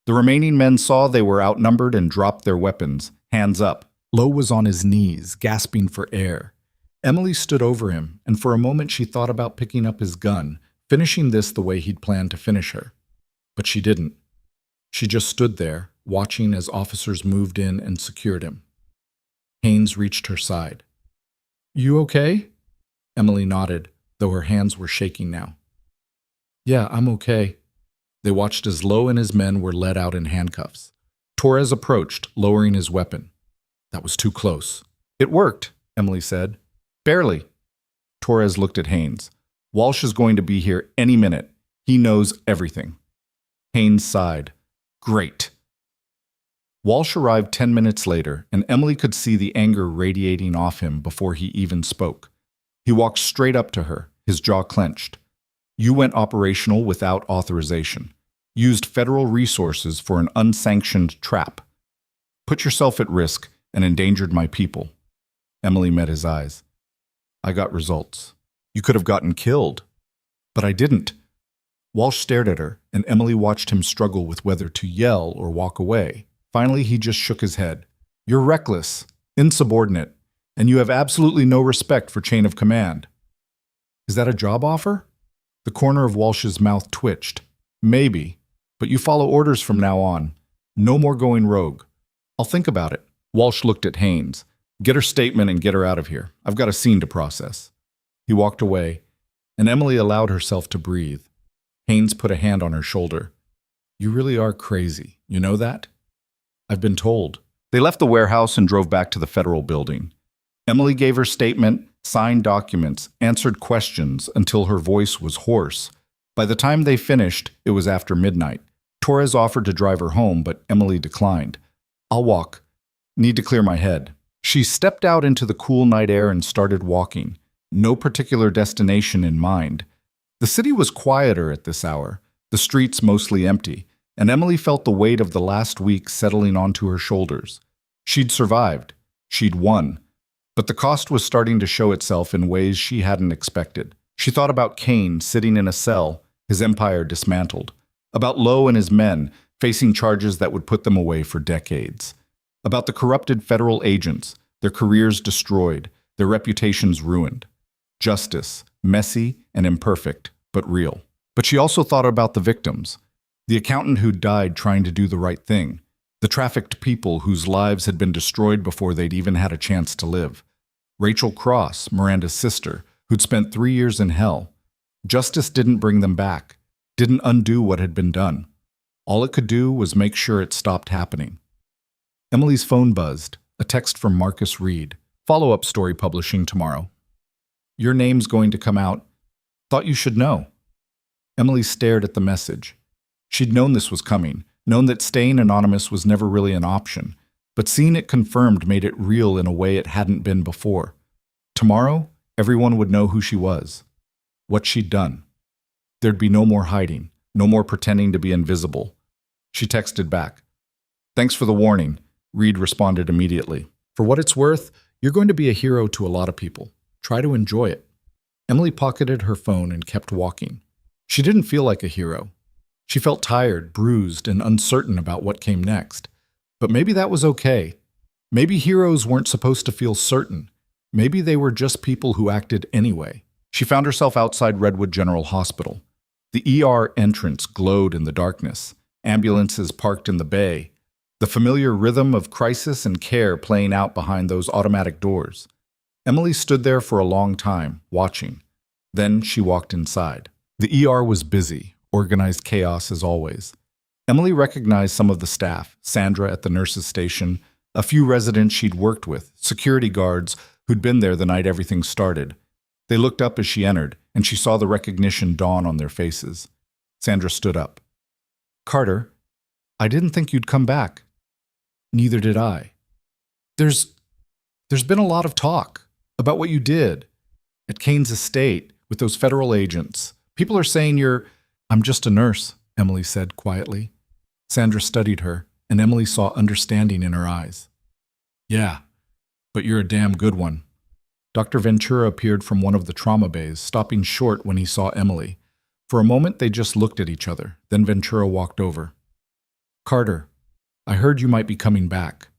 The remaining men saw they were outnumbered and dropped their weapons, hands up. Lowe was on his knees, gasping for air. Emily stood over him, and for a moment she thought about picking up his gun, finishing this the way he'd planned to finish her. But she didn't. She just stood there, watching as officers moved in and secured him. Haynes reached her side. "You okay?" Emily nodded, though her hands were shaking now. "Yeah, I'm okay." They watched as Lowe and his men were led out in handcuffs. Torres approached, lowering his weapon. That was too close. "It worked," Emily said. "Barely." Torres looked at Haynes. "Walsh is going to be here any minute. He knows everything." Haynes sighed. "Great." Walsh arrived 10 minutes later, and Emily could see the anger radiating off him before he even spoke. He walked straight up to her, his jaw clenched. "You went operational without authorization. Used federal resources for an unsanctioned trap. Put yourself at risk and endangered my people." Emily met his eyes. "I got results. You could have gotten killed." "But I didn't." Walsh stared at her, and Emily watched him struggle with whether to yell or walk away. Finally, he just shook his head. "You're reckless, insubordinate, and you have absolutely no respect for chain of command." "Is that a job offer?" The corner of Walsh's mouth twitched. "Maybe, but you follow orders from now on. No more going rogue." "I'll think about it." Walsh looked at Haynes. "Get her statement and get her out of here. I've got a scene to process." He walked away, and Emily allowed herself to breathe. Haynes put a hand on her shoulder. "You really are crazy. You know that?" "I've been told." They left the warehouse and drove back to the federal building. Emily gave her statement, signed documents, answered questions until her voice was hoarse. By the time they finished, it was after midnight. Torres offered to drive her home, but Emily declined. "I'll walk. Need to clear my head." She stepped out into the cool night air and started walking, no particular destination in mind. The city was quieter at this hour, the streets mostly empty, and Emily felt the weight of the last week settling onto her shoulders. She'd survived. She'd won. But the cost was starting to show itself in ways she hadn't expected. She thought about Kane sitting in a cell, his empire dismantled. About Lowe and his men, facing charges that would put them away for decades. About the corrupted federal agents, their careers destroyed, their reputations ruined. Justice, messy and imperfect, but real. But she also thought about the victims. The accountant who died trying to do the right thing. The trafficked people whose lives had been destroyed before they'd even had a chance to live. Rachel Cross, Miranda's sister, who'd spent 3 years in hell. Justice didn't bring them back, didn't undo what had been done. All it could do was make sure it stopped happening. Emily's phone buzzed, a text from Marcus Reed. "Follow-up story publishing tomorrow. Your name's going to come out. Thought you should know." Emily stared at the message. She'd known this was coming, known that staying anonymous was never really an option, but seeing it confirmed made it real in a way it hadn't been before. Tomorrow, everyone would know who she was, what she'd done. There'd be no more hiding, no more pretending to be invisible. She texted back. "Thanks for the warning," Reed responded immediately. "For what it's worth, you're going to be a hero to a lot of people. Try to enjoy it." Emily pocketed her phone and kept walking. She didn't feel like a hero. She felt tired, bruised, and uncertain about what came next. But maybe that was okay. Maybe heroes weren't supposed to feel certain. Maybe they were just people who acted anyway. She found herself outside Redwood General Hospital. The ER entrance glowed in the darkness. Ambulances parked in the bay. The familiar rhythm of crisis and care playing out behind those automatic doors. Emily stood there for a long time, watching. Then she walked inside. The ER was busy, organized chaos as always. Emily recognized some of the staff, Sandra at the nurses' station, a few residents she'd worked with, security guards who'd been there the night everything started. They looked up as she entered, and she saw the recognition dawn on their faces. Sandra stood up. "Carter, I didn't think you'd come back." "Neither did I. There's been a lot of talk about what you did at Kane's estate with those federal agents. People are saying you're—" "I'm just a nurse," Emily said quietly. Sandra studied her, and Emily saw understanding in her eyes. Yeah, but you're a damn good one. Dr. Ventura appeared from one of the trauma bays, stopping short when he saw Emily. For a moment, they just looked at each other. Then Ventura walked over. Carter, I heard you might be coming back.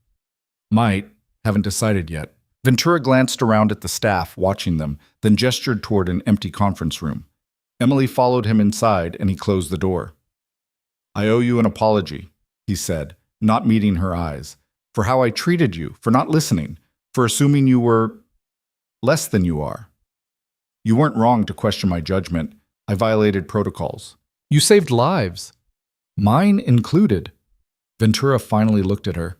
Might, haven't decided yet. Ventura glanced around at the staff, watching them, then gestured toward an empty conference room. Emily followed him inside, and he closed the door. I owe you an apology, he said, not meeting her eyes, for how I treated you, for not listening, for assuming you were less than you are. You weren't wrong to question my judgment. I violated protocols. You saved lives. Mine included. Ventura finally looked at her.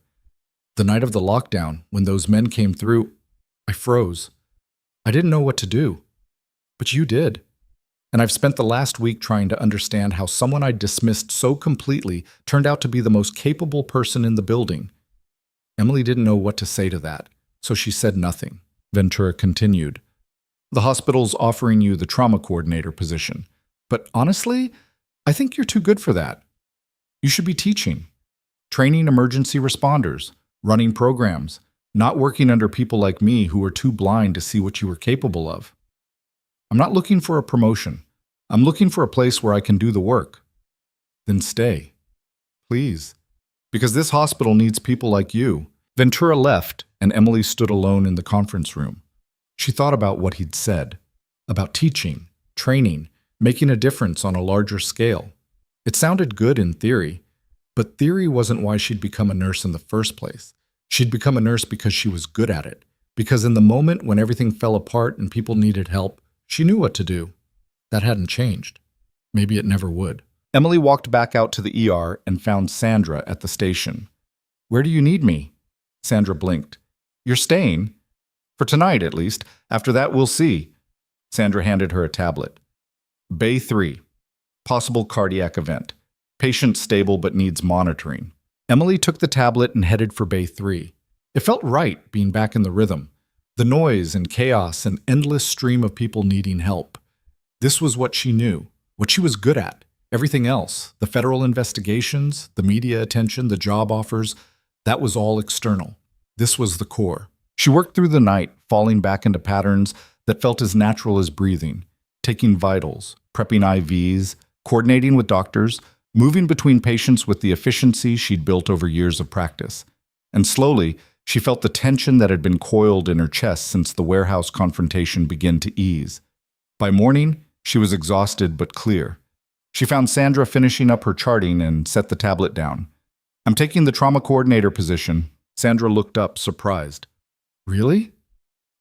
The night of the lockdown, when those men came through, I froze. I didn't know what to do. But you did. And I've spent the last week trying to understand how someone I dismissed so completely turned out to be the most capable person in the building. Emily didn't know what to say to that, so she said nothing. Ventura continued. The hospital's offering you the trauma coordinator position. But honestly, I think you're too good for that. You should be teaching, training emergency responders, running programs, not working under people like me who are too blind to see what you were capable of. I'm not looking for a promotion. I'm looking for a place where I can do the work. Then stay. Please. Because this hospital needs people like you. Ventura left, and Emily stood alone in the conference room. She thought about what he'd said, about teaching, training, making a difference on a larger scale. It sounded good in theory, but theory wasn't why she'd become a nurse in the first place. She'd become a nurse because she was good at it, because in the moment when everything fell apart and people needed help, she knew what to do. That hadn't changed. Maybe it never would. Emily walked back out to the ER and found Sandra at the station. Where do you need me? Sandra blinked. You're staying? For tonight, at least. After that, we'll see. Sandra handed her a tablet. Bay 3. Possible cardiac event. Patient stable but needs monitoring. Emily took the tablet and headed for Bay 3. It felt right being back in the rhythm. The noise and chaos, an endless stream of people needing help. This was what she knew, what she was good at. Everything else, the federal investigations, the media attention, the job offers, that was all external. This was the core. She worked through the night, falling back into patterns that felt as natural as breathing, taking vitals, prepping IVs, coordinating with doctors, moving between patients with the efficiency she'd built over years of practice. And slowly, she felt the tension that had been coiled in her chest since the warehouse confrontation began to ease. By morning, she was exhausted but clear. She found Sandra finishing up her charting and set the tablet down. I'm taking the trauma coordinator position. Sandra looked up, surprised. Really?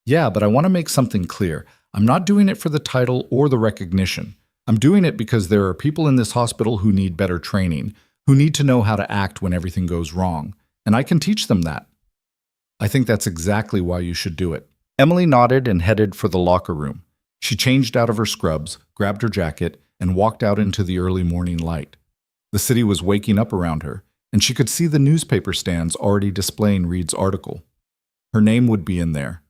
Yeah, but I want to make something clear. I'm not doing it for the title or the recognition. I'm doing it because there are people in this hospital who need better training, who need to know how to act when everything goes wrong, and I can teach them that. I think that's exactly why you should do it. Emily nodded and headed for the locker room. She changed out of her scrubs, grabbed her jacket, and walked out into the early morning light. The city was waking up around her, and she could see the newspaper stands already displaying Reed's article. Her name would be in there.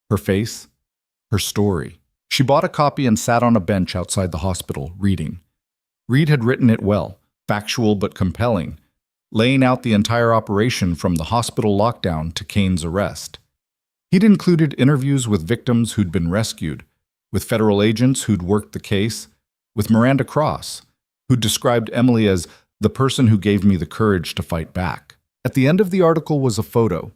Her face, her story. She bought a copy and sat on a bench outside the hospital, reading. Reed had written it well, factual but compelling, laying out the entire operation from the hospital lockdown to Kane's arrest. He'd included interviews with victims who'd been rescued, with federal agents who'd worked the case, with Miranda Cross, who'd described Emily as the person who gave me the courage to fight back. At the end of the article was a photo.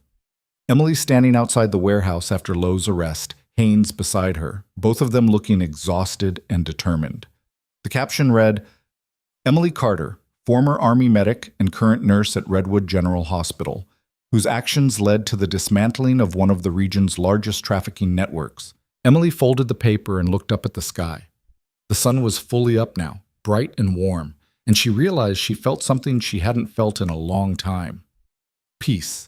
Emily standing outside the warehouse after Lowe's arrest, Haynes beside her, both of them looking exhausted and determined. The caption read, Emily Carter, former Army medic and current nurse at Redwood General Hospital, whose actions led to the dismantling of one of the region's largest trafficking networks. Emily folded the paper and looked up at the sky. The sun was fully up now, bright and warm, and she realized she felt something she hadn't felt in a long time. Peace.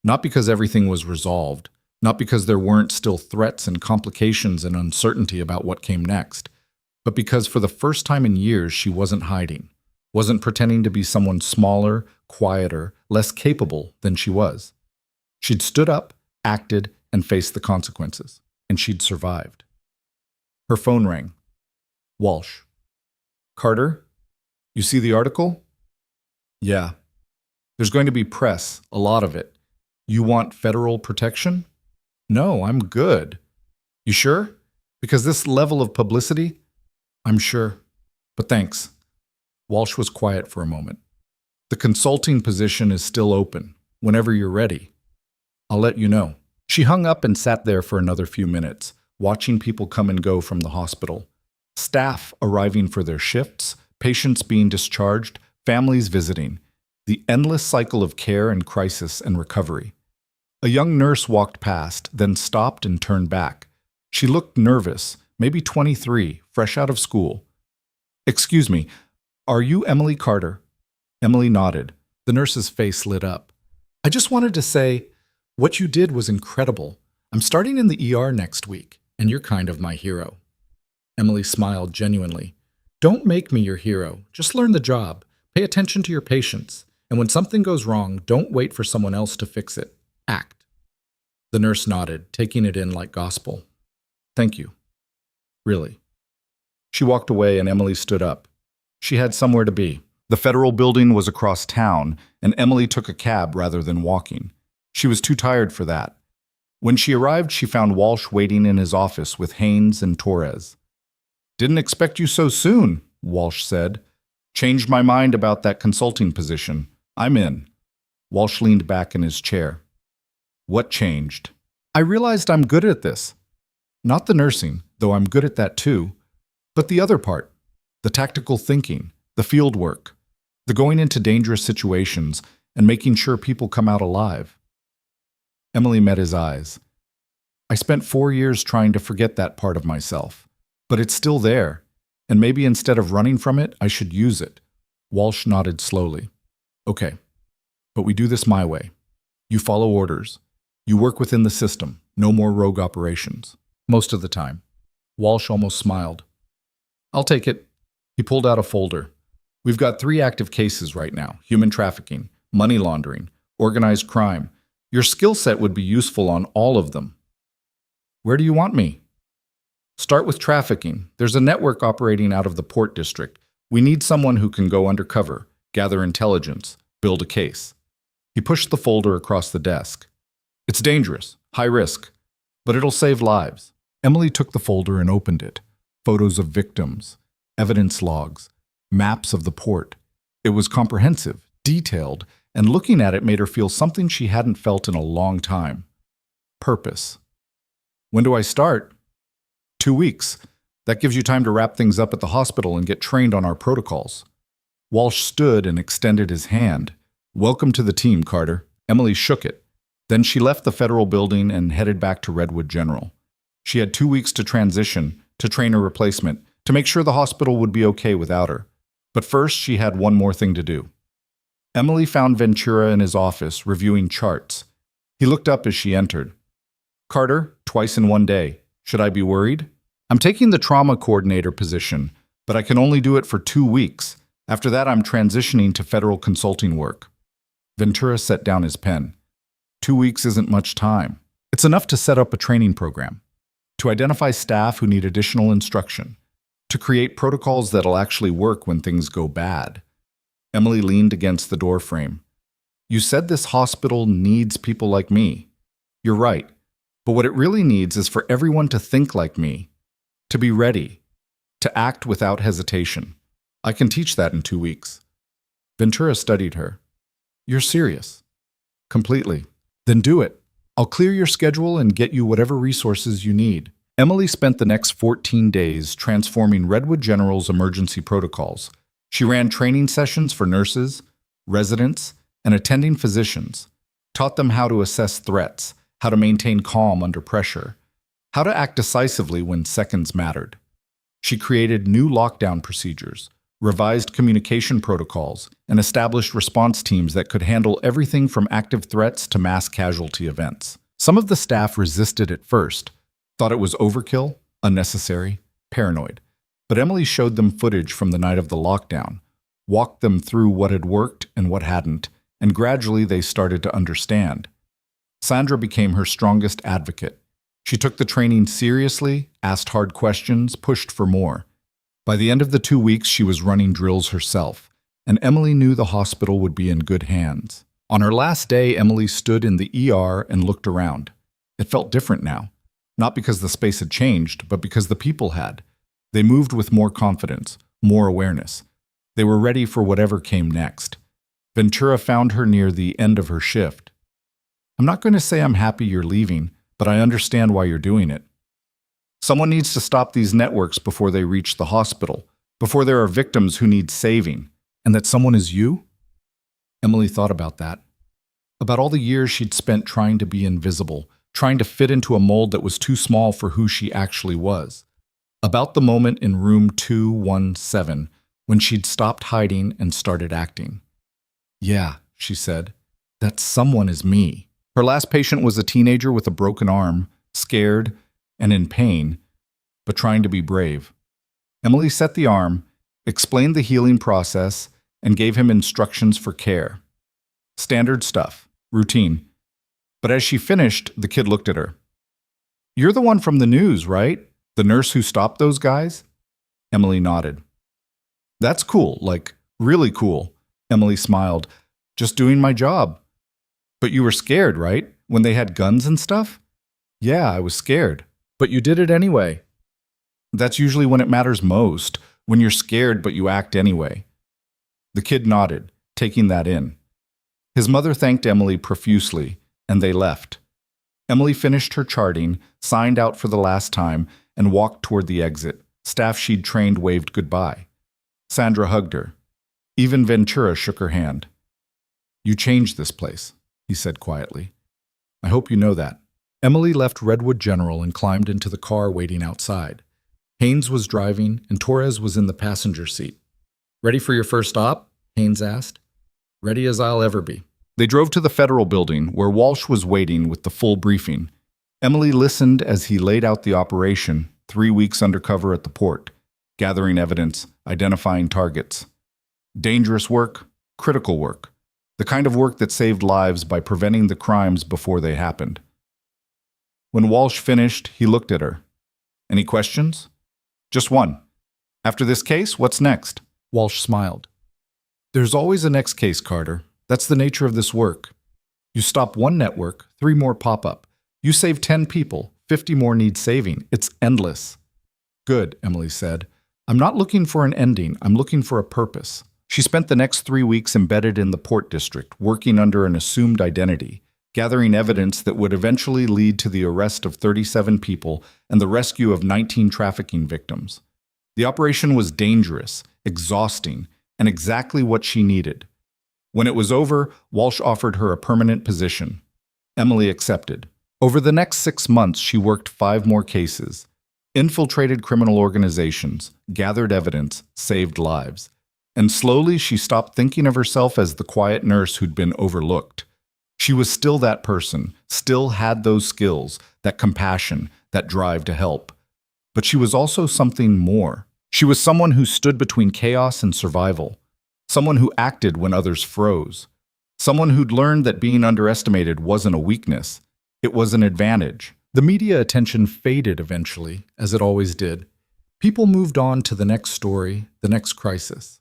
Not because everything was resolved, not because there weren't still threats and complications and uncertainty about what came next, but because for the first time in years she wasn't hiding, wasn't pretending to be someone smaller, quieter, less capable than she was. She'd stood up, acted, and faced the consequences, and she'd survived. Her phone rang. Walsh. Carter, you see the article? Yeah, there's going to be press, a lot of it. You want federal protection? No, I'm good. You sure? Because this level of publicity? I'm sure. But thanks. Walsh was quiet for a moment. The consulting position is still open. Whenever you're ready, I'll let you know. She hung up and sat there for another few minutes, watching people come and go from the hospital. Staff arriving for their shifts, patients being discharged, families visiting. The endless cycle of care and crisis and recovery. A young nurse walked past, then stopped and turned back. She looked nervous, maybe 23, fresh out of school. "Excuse me, are you Emily Carter?" Emily nodded. The nurse's face lit up. "I just wanted to say, what you did was incredible. I'm starting in the ER next week, and you're kind of my hero." Emily smiled genuinely. "Don't make me your hero. Just learn the job. Pay attention to your patients. And when something goes wrong, don't wait for someone else to fix it. Act." The nurse nodded, taking it in like gospel. "Thank you. Really." She walked away and Emily stood up. She had somewhere to be. The federal building was across town, and Emily took a cab rather than walking. She was too tired for that. When she arrived, she found Walsh waiting in his office with Haynes and Torres. "Didn't expect you so soon," Walsh said. "Changed my mind about that consulting position. I'm in." Walsh leaned back in his chair. "What changed?" "I realized I'm good at this. Not the nursing, though I'm good at that too, but the other part, the tactical thinking, the field work, the going into dangerous situations and making sure people come out alive." Emily met his eyes. "I spent 4 years trying to forget that part of myself, but it's still there, and maybe instead of running from it, I should use it." Walsh nodded slowly. "Okay, but we do this my way. You follow orders. You work within the system. No more rogue operations. Most of the time." Walsh almost smiled. "I'll take it." He pulled out a folder. "We've got 3 active cases right now: human trafficking, money laundering, organized crime. Your skill set would be useful on all of them." "Where do you want me?" "Start with trafficking. There's a network operating out of the Port District. We need someone who can go undercover, gather intelligence, build a case." He pushed the folder across the desk. "It's dangerous, high risk, but it'll save lives." Emily took the folder and opened it. Photos of victims, evidence logs, maps of the port. It was comprehensive, detailed, and looking at it made her feel something she hadn't felt in a long time. Purpose. "When do I start?" 2 weeks. That gives you time to wrap things up at the hospital and get trained on our protocols." Walsh stood and extended his hand. "Welcome to the team, Carter." Emily shook it. Then she left the federal building and headed back to Redwood General. She had 2 weeks to transition, to train a replacement, to make sure the hospital would be okay without her. But first, she had one more thing to do. Emily found Ventura in his office, reviewing charts. He looked up as she entered. "Carter, twice in 1 day. Should I be worried?" "I'm taking the trauma coordinator position, but I can only do it for 2 weeks. After that, I'm transitioning to federal consulting work." Ventura set down his pen. 2 weeks isn't much time. It's enough to set up a training program, to identify staff who need additional instruction, to create protocols that'll actually work when things go bad. Emily leaned against the doorframe. "You said this hospital needs people like me. You're right, but what it really needs is for everyone to think like me, to be ready, to act without hesitation. I can teach that in 2 weeks." Ventura studied her. "You're serious?" "Completely." "Then do it. I'll clear your schedule and get you whatever resources you need." Emily spent the next 14 days transforming Redwood General's emergency protocols. She ran training sessions for nurses, residents, and attending physicians, taught them how to assess threats, how to maintain calm under pressure, how to act decisively when seconds mattered. She created new lockdown procedures, revised communication protocols, and established response teams that could handle everything from active threats to mass casualty events. Some of the staff resisted at first, thought it was overkill, unnecessary, paranoid. But Emily showed them footage from the night of the lockdown, walked them through what had worked and what hadn't, and gradually they started to understand. Sandra became her strongest advocate. She took the training seriously, asked hard questions, pushed for more. By the end of the 2 weeks, she was running drills herself, and Emily knew the hospital would be in good hands. On her last day, Emily stood in the ER and looked around. It felt different now, not because the space had changed, but because the people had. They moved with more confidence, more awareness. They were ready for whatever came next. Ventura found her near the end of her shift. "I'm not going to say I'm happy you're leaving, but I understand why you're doing it. Someone needs to stop these networks before they reach the hospital, before there are victims who need saving. And that someone is you?" Emily thought about that. About all the years she'd spent trying to be invisible, trying to fit into a mold that was too small for who she actually was. About the moment in room 217 when she'd stopped hiding and started acting. "Yeah," she said, "that someone is me." Her last patient was a teenager with a broken arm, scared and in pain, but trying to be brave. Emily set the arm, explained the healing process, and gave him instructions for care. Standard stuff, routine. But as she finished, the kid looked at her. "You're the one from the news, right? The nurse who stopped those guys?" Emily nodded. "That's cool, like, really cool." Emily smiled. "Just doing my job." "But you were scared, right? When they had guns and stuff?" "Yeah, I was scared. But you did it anyway." "That's usually when it matters most, when you're scared but you act anyway." The kid nodded, taking that in. His mother thanked Emily profusely, and they left. Emily finished her charting, signed out for the last time, and walked toward the exit. Staff she'd trained waved goodbye. Sandra hugged her. Even Ventura shook her hand. "You changed this place," he said quietly. "I hope you know that." Emily left Redwood General and climbed into the car waiting outside. Haynes was driving, and Torres was in the passenger seat. "Ready for your first stop?" Haynes asked. "Ready as I'll ever be." They drove to the federal building, where Walsh was waiting with the full briefing. Emily listened as he laid out the operation, 3 weeks undercover at the port, gathering evidence, identifying targets. Dangerous work, critical work, the kind of work that saved lives by preventing the crimes before they happened. When Walsh finished, he looked at her. "Any questions?" "Just one. After this case, what's next?" Walsh smiled. "There's always a next case, Carter. That's the nature of this work. You stop one network, 3 more pop up. You save 10 people, 50 more need saving. It's endless." "Good," Emily said. "I'm not looking for an ending. I'm looking for a purpose." She spent the next 3 weeks embedded in the Port District, working under an assumed identity, gathering evidence that would eventually lead to the arrest of 37 people and the rescue of 19 trafficking victims. The operation was dangerous, exhausting, and exactly what she needed. When it was over, Walsh offered her a permanent position. Emily accepted. Over the next 6 months, she worked 5 more cases, infiltrated criminal organizations, gathered evidence, saved lives. And slowly she stopped thinking of herself as the quiet nurse who'd been overlooked. She was still that person, still had those skills, that compassion, that drive to help. But she was also something more. She was someone who stood between chaos and survival. Someone who acted when others froze. Someone who'd learned that being underestimated wasn't a weakness. It was an advantage. The media attention faded eventually, as it always did. People moved on to the next story, the next crisis.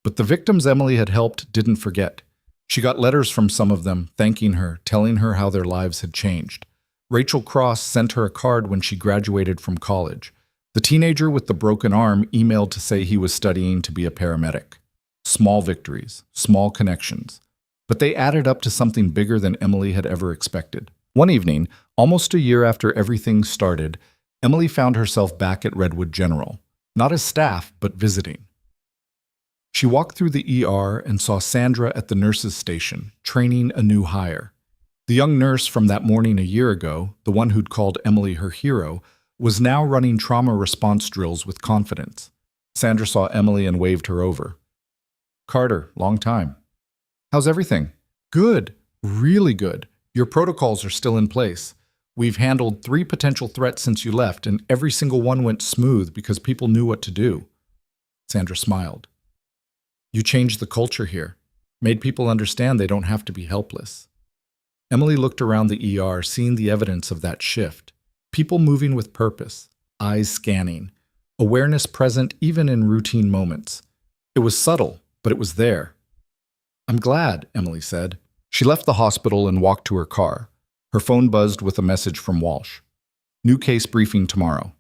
But the victims Emily had helped didn't forget. She got letters from some of them, thanking her, telling her how their lives had changed. Rachel Cross sent her a card when she graduated from college. The teenager with the broken arm emailed to say he was studying to be a paramedic. Small victories, small connections. But they added up to something bigger than Emily had ever expected. One evening, almost a year after everything started, Emily found herself back at Redwood General. Not as staff, but visiting. She walked through the ER and saw Sandra at the nurses' station, training a new hire. The young nurse from that morning a year ago, the one who'd called Emily her hero, was now running trauma response drills with confidence. Sandra saw Emily and waved her over. "Carter, long time. How's everything?" "Good. Really good. Your protocols are still in place. We've handled 3 potential threats since you left, and every single one went smooth because people knew what to do." Sandra smiled. "You changed the culture here, made people understand they don't have to be helpless." Emily looked around the ER, seeing the evidence of that shift. People moving with purpose, eyes scanning, awareness present even in routine moments. It was subtle, but it was there. "I'm glad," Emily said. She left the hospital and walked to her car. Her phone buzzed with a message from Walsh. "New case briefing tomorrow.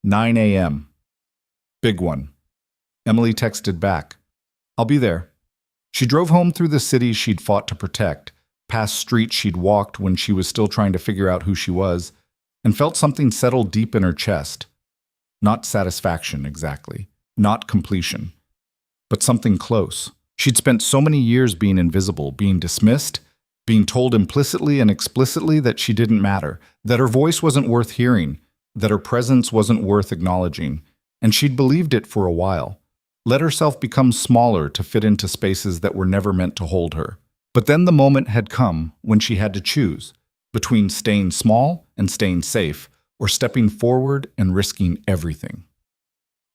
9 a.m. Big one." Emily texted back, "I'll be there." She drove home through the city she'd fought to protect, past streets she'd walked when she was still trying to figure out who she was, and felt something settle deep in her chest. Not satisfaction, exactly. Not completion. But something close. She'd spent so many years being invisible, being dismissed, being told implicitly and explicitly that she didn't matter, that her voice wasn't worth hearing, that her presence wasn't worth acknowledging, and she'd believed it for a while. Let herself become smaller to fit into spaces that were never meant to hold her. But then the moment had come when she had to choose between staying small and staying safe, or stepping forward and risking everything.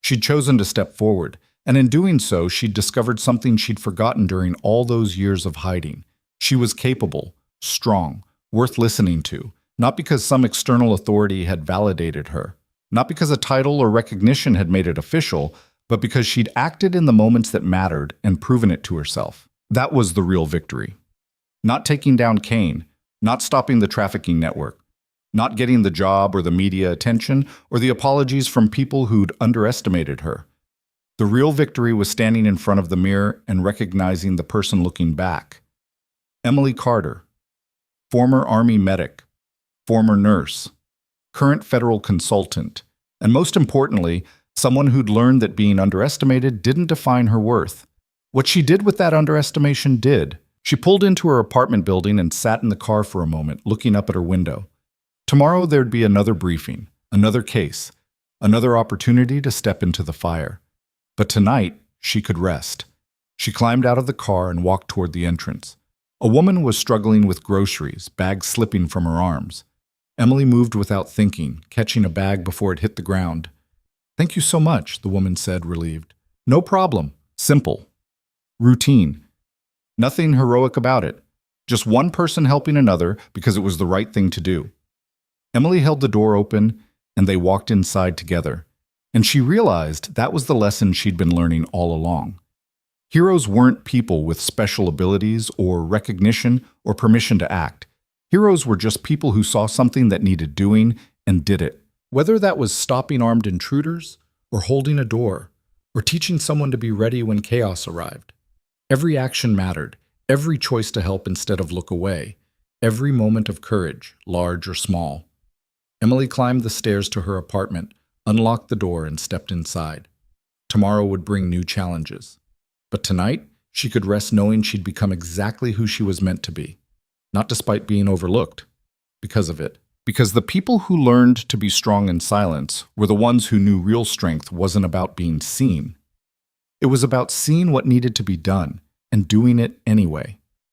She'd chosen to step forward, and in doing so, she'd discovered something she'd forgotten during all those years of hiding. She was capable, strong, worth listening to, not because some external authority had validated her, not because a title or recognition had made it official, but because she'd acted in the moments that mattered and proven it to herself. That was the real victory. Not taking down Kane, not stopping the trafficking network, not getting the job or the media attention or the apologies from people who'd underestimated her. The real victory was standing in front of the mirror and recognizing the person looking back. Emily Carter, former Army medic, former nurse, current federal consultant, and most importantly, someone who'd learned that being underestimated didn't define her worth. What she did with that underestimation did. She pulled into her apartment building and sat in the car for a moment, looking up at her window. Tomorrow there'd be another briefing, another case, another opportunity to step into the fire. But tonight, she could rest. She climbed out of the car and walked toward the entrance. A woman was struggling with groceries, bags slipping from her arms. Emily moved without thinking, catching a bag before it hit the ground. "Thank you so much," the woman said, relieved. "No problem. Simple. Routine. Nothing heroic about it. Just one person helping another because it was the right thing to do." Emily held the door open, and they walked inside together. And she realized that was the lesson she'd been learning all along. Heroes weren't people with special abilities or recognition or permission to act. Heroes were just people who saw something that needed doing and did it. Whether that was stopping armed intruders, or holding a door, or teaching someone to be ready when chaos arrived. Every action mattered, every choice to help instead of look away, every moment of courage, large or small. Emily climbed the stairs to her apartment, unlocked the door, and stepped inside. Tomorrow would bring new challenges. But tonight, she could rest knowing she'd become exactly who she was meant to be. Not despite being overlooked. Because of it. Because the people who learned to be strong in silence were the ones who knew real strength wasn't about being seen. It was about seeing what needed to be done and doing it anyway.